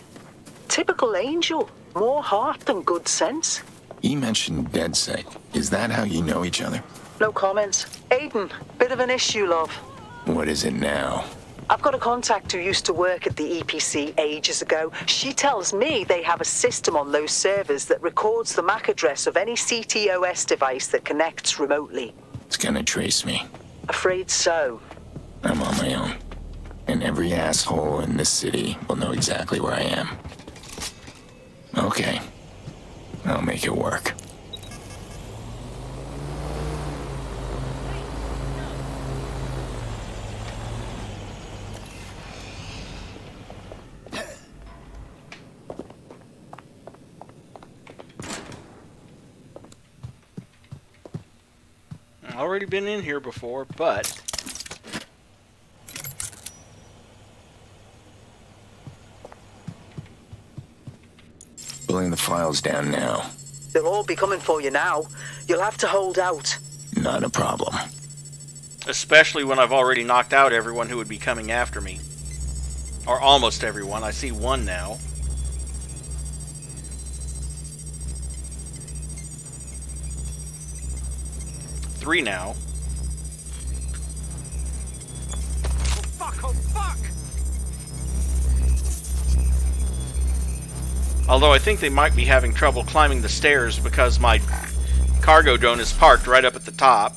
Typical Angel. More heart than good sense. You mentioned DedSec. Is that how you know each other? No comments. Aiden, bit of an issue, love. What is it now? I've got a contact who used to work at the EPC ages ago. She tells me they have a system on those servers that records the MAC address of any CTOS device that connects remotely. It's gonna trace me. Afraid so. I'm on my own. And every asshole in this city will know exactly where I am. Okay. I'll make it work. Already been in here before, but Pulling the files down now. They'll all be coming for you now. You'll have to hold out. Not a problem. especially when I've already knocked out everyone who would be coming after me. Or almost everyone. I see one now. Three now. Oh fuck, oh fuck! Although I think they might be having trouble climbing the stairs because my cargo drone is parked right up at the top.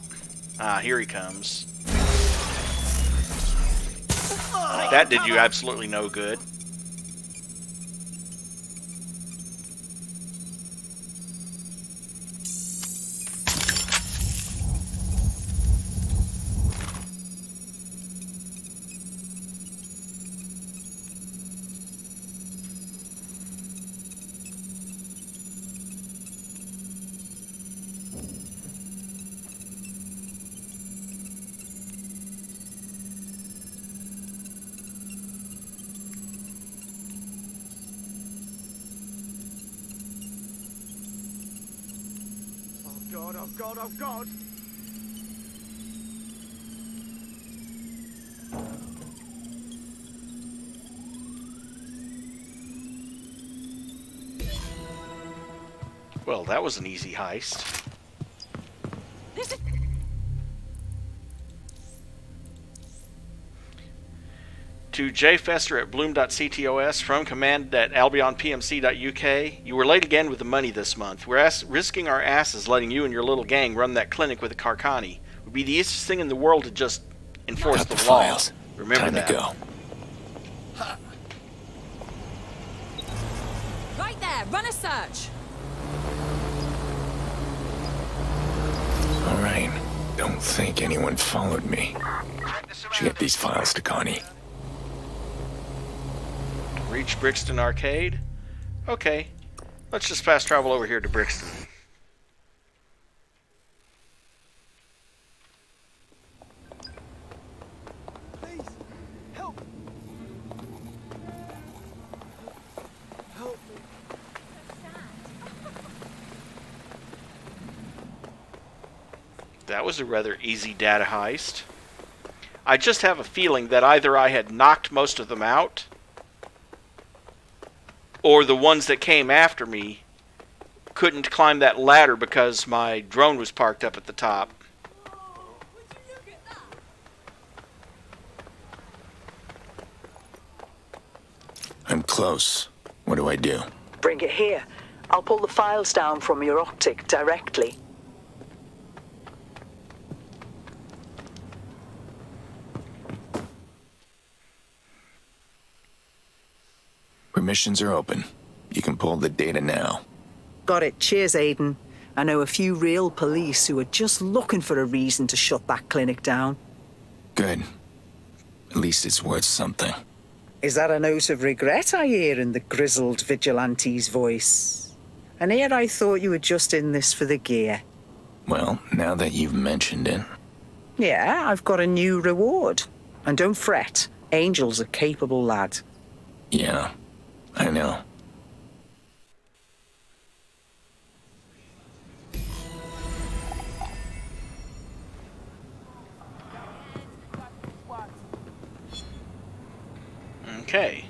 Ah, here he comes. That did you absolutely no good. God, oh God, oh God! Well, that was an easy heist. To J. Fester at bloom.ctos from command at albionpmc.uk. You were late again with the money this month. We're risking our asses letting you and your little gang run that clinic with the Carcani. It would be the easiest thing in the world to just enforce the law. Files. Remember Time that. to go. Right there, run a search. All right. Don't think anyone followed me. Should get these files to Connie. Reach Brixton Arcade? Okay. Let's just fast travel over here to Brixton. Please, help! Help me. That was a rather easy data heist. I just have a feeling that either I had knocked most of them out, or the ones that came after me couldn't climb that ladder because my drone was parked up at the top. I'm close. What do I do? Bring it here. I'll pull the files down from your optic directly. Permissions are open. You can pull the data now. Got it. Cheers, Aiden. I know a few real police who are just looking for a reason to shut that clinic down. Good. At least it's worth something. Is that a note of regret I hear in the grizzled vigilante's voice? And here I thought you were just in this for the gear. Well, now that you've mentioned it. Yeah, I've got a new reward. And don't fret, Angel's a capable lad. Yeah, I know. Okay.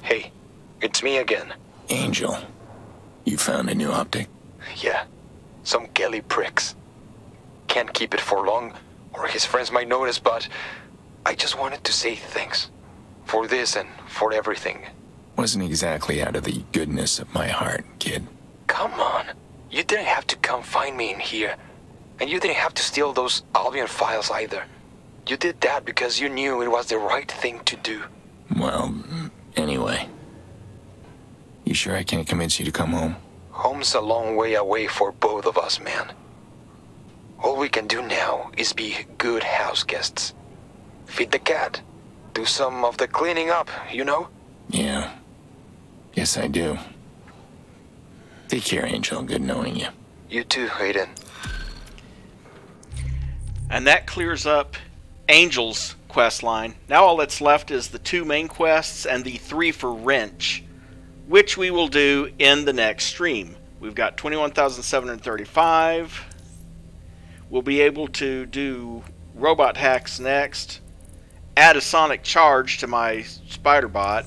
Hey, it's me again. Angel, you found a new optic? Yeah, some Kelly pricks. Can't keep it for long, or his friends might notice, but I just wanted to say thanks. For this and for everything. Wasn't exactly out of the goodness of my heart, kid. Come on. You didn't have to come find me in here. And you didn't have to steal those Albion files either. You did that because you knew it was the right thing to do. Well, anyway. You sure I can't convince you to come home? Home's a long way away for both of us, man. All we can do now is be good house guests. Feed the cat. Do some of the cleaning up, you know? Yeah. Yes, I do. Take care, Angel. Good knowing you. You too, Aiden. And that clears up Angel's quest line. Now all that's left is the 2 main quests and the 3 for Wrench, which we will do in the next stream. We've got 21,735. We'll be able to do robot hacks next, add a sonic charge to my spider bot,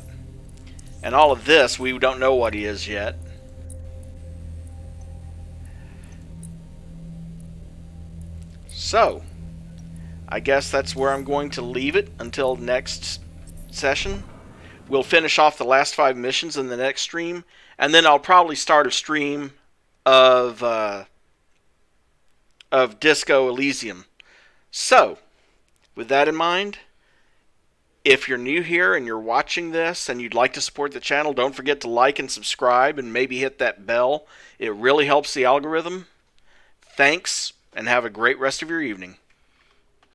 and all of this, we don't know what he is yet. So, I guess that's where I'm going to leave it until next session. We'll finish off the last 5 missions in the next stream, and then I'll probably start a stream of Disco Elysium. So, with that in mind, if you're new here and you're watching this and you'd like to support the channel, don't forget to like and subscribe and maybe hit that bell. It really helps the algorithm. Thanks, and have a great rest of your evening.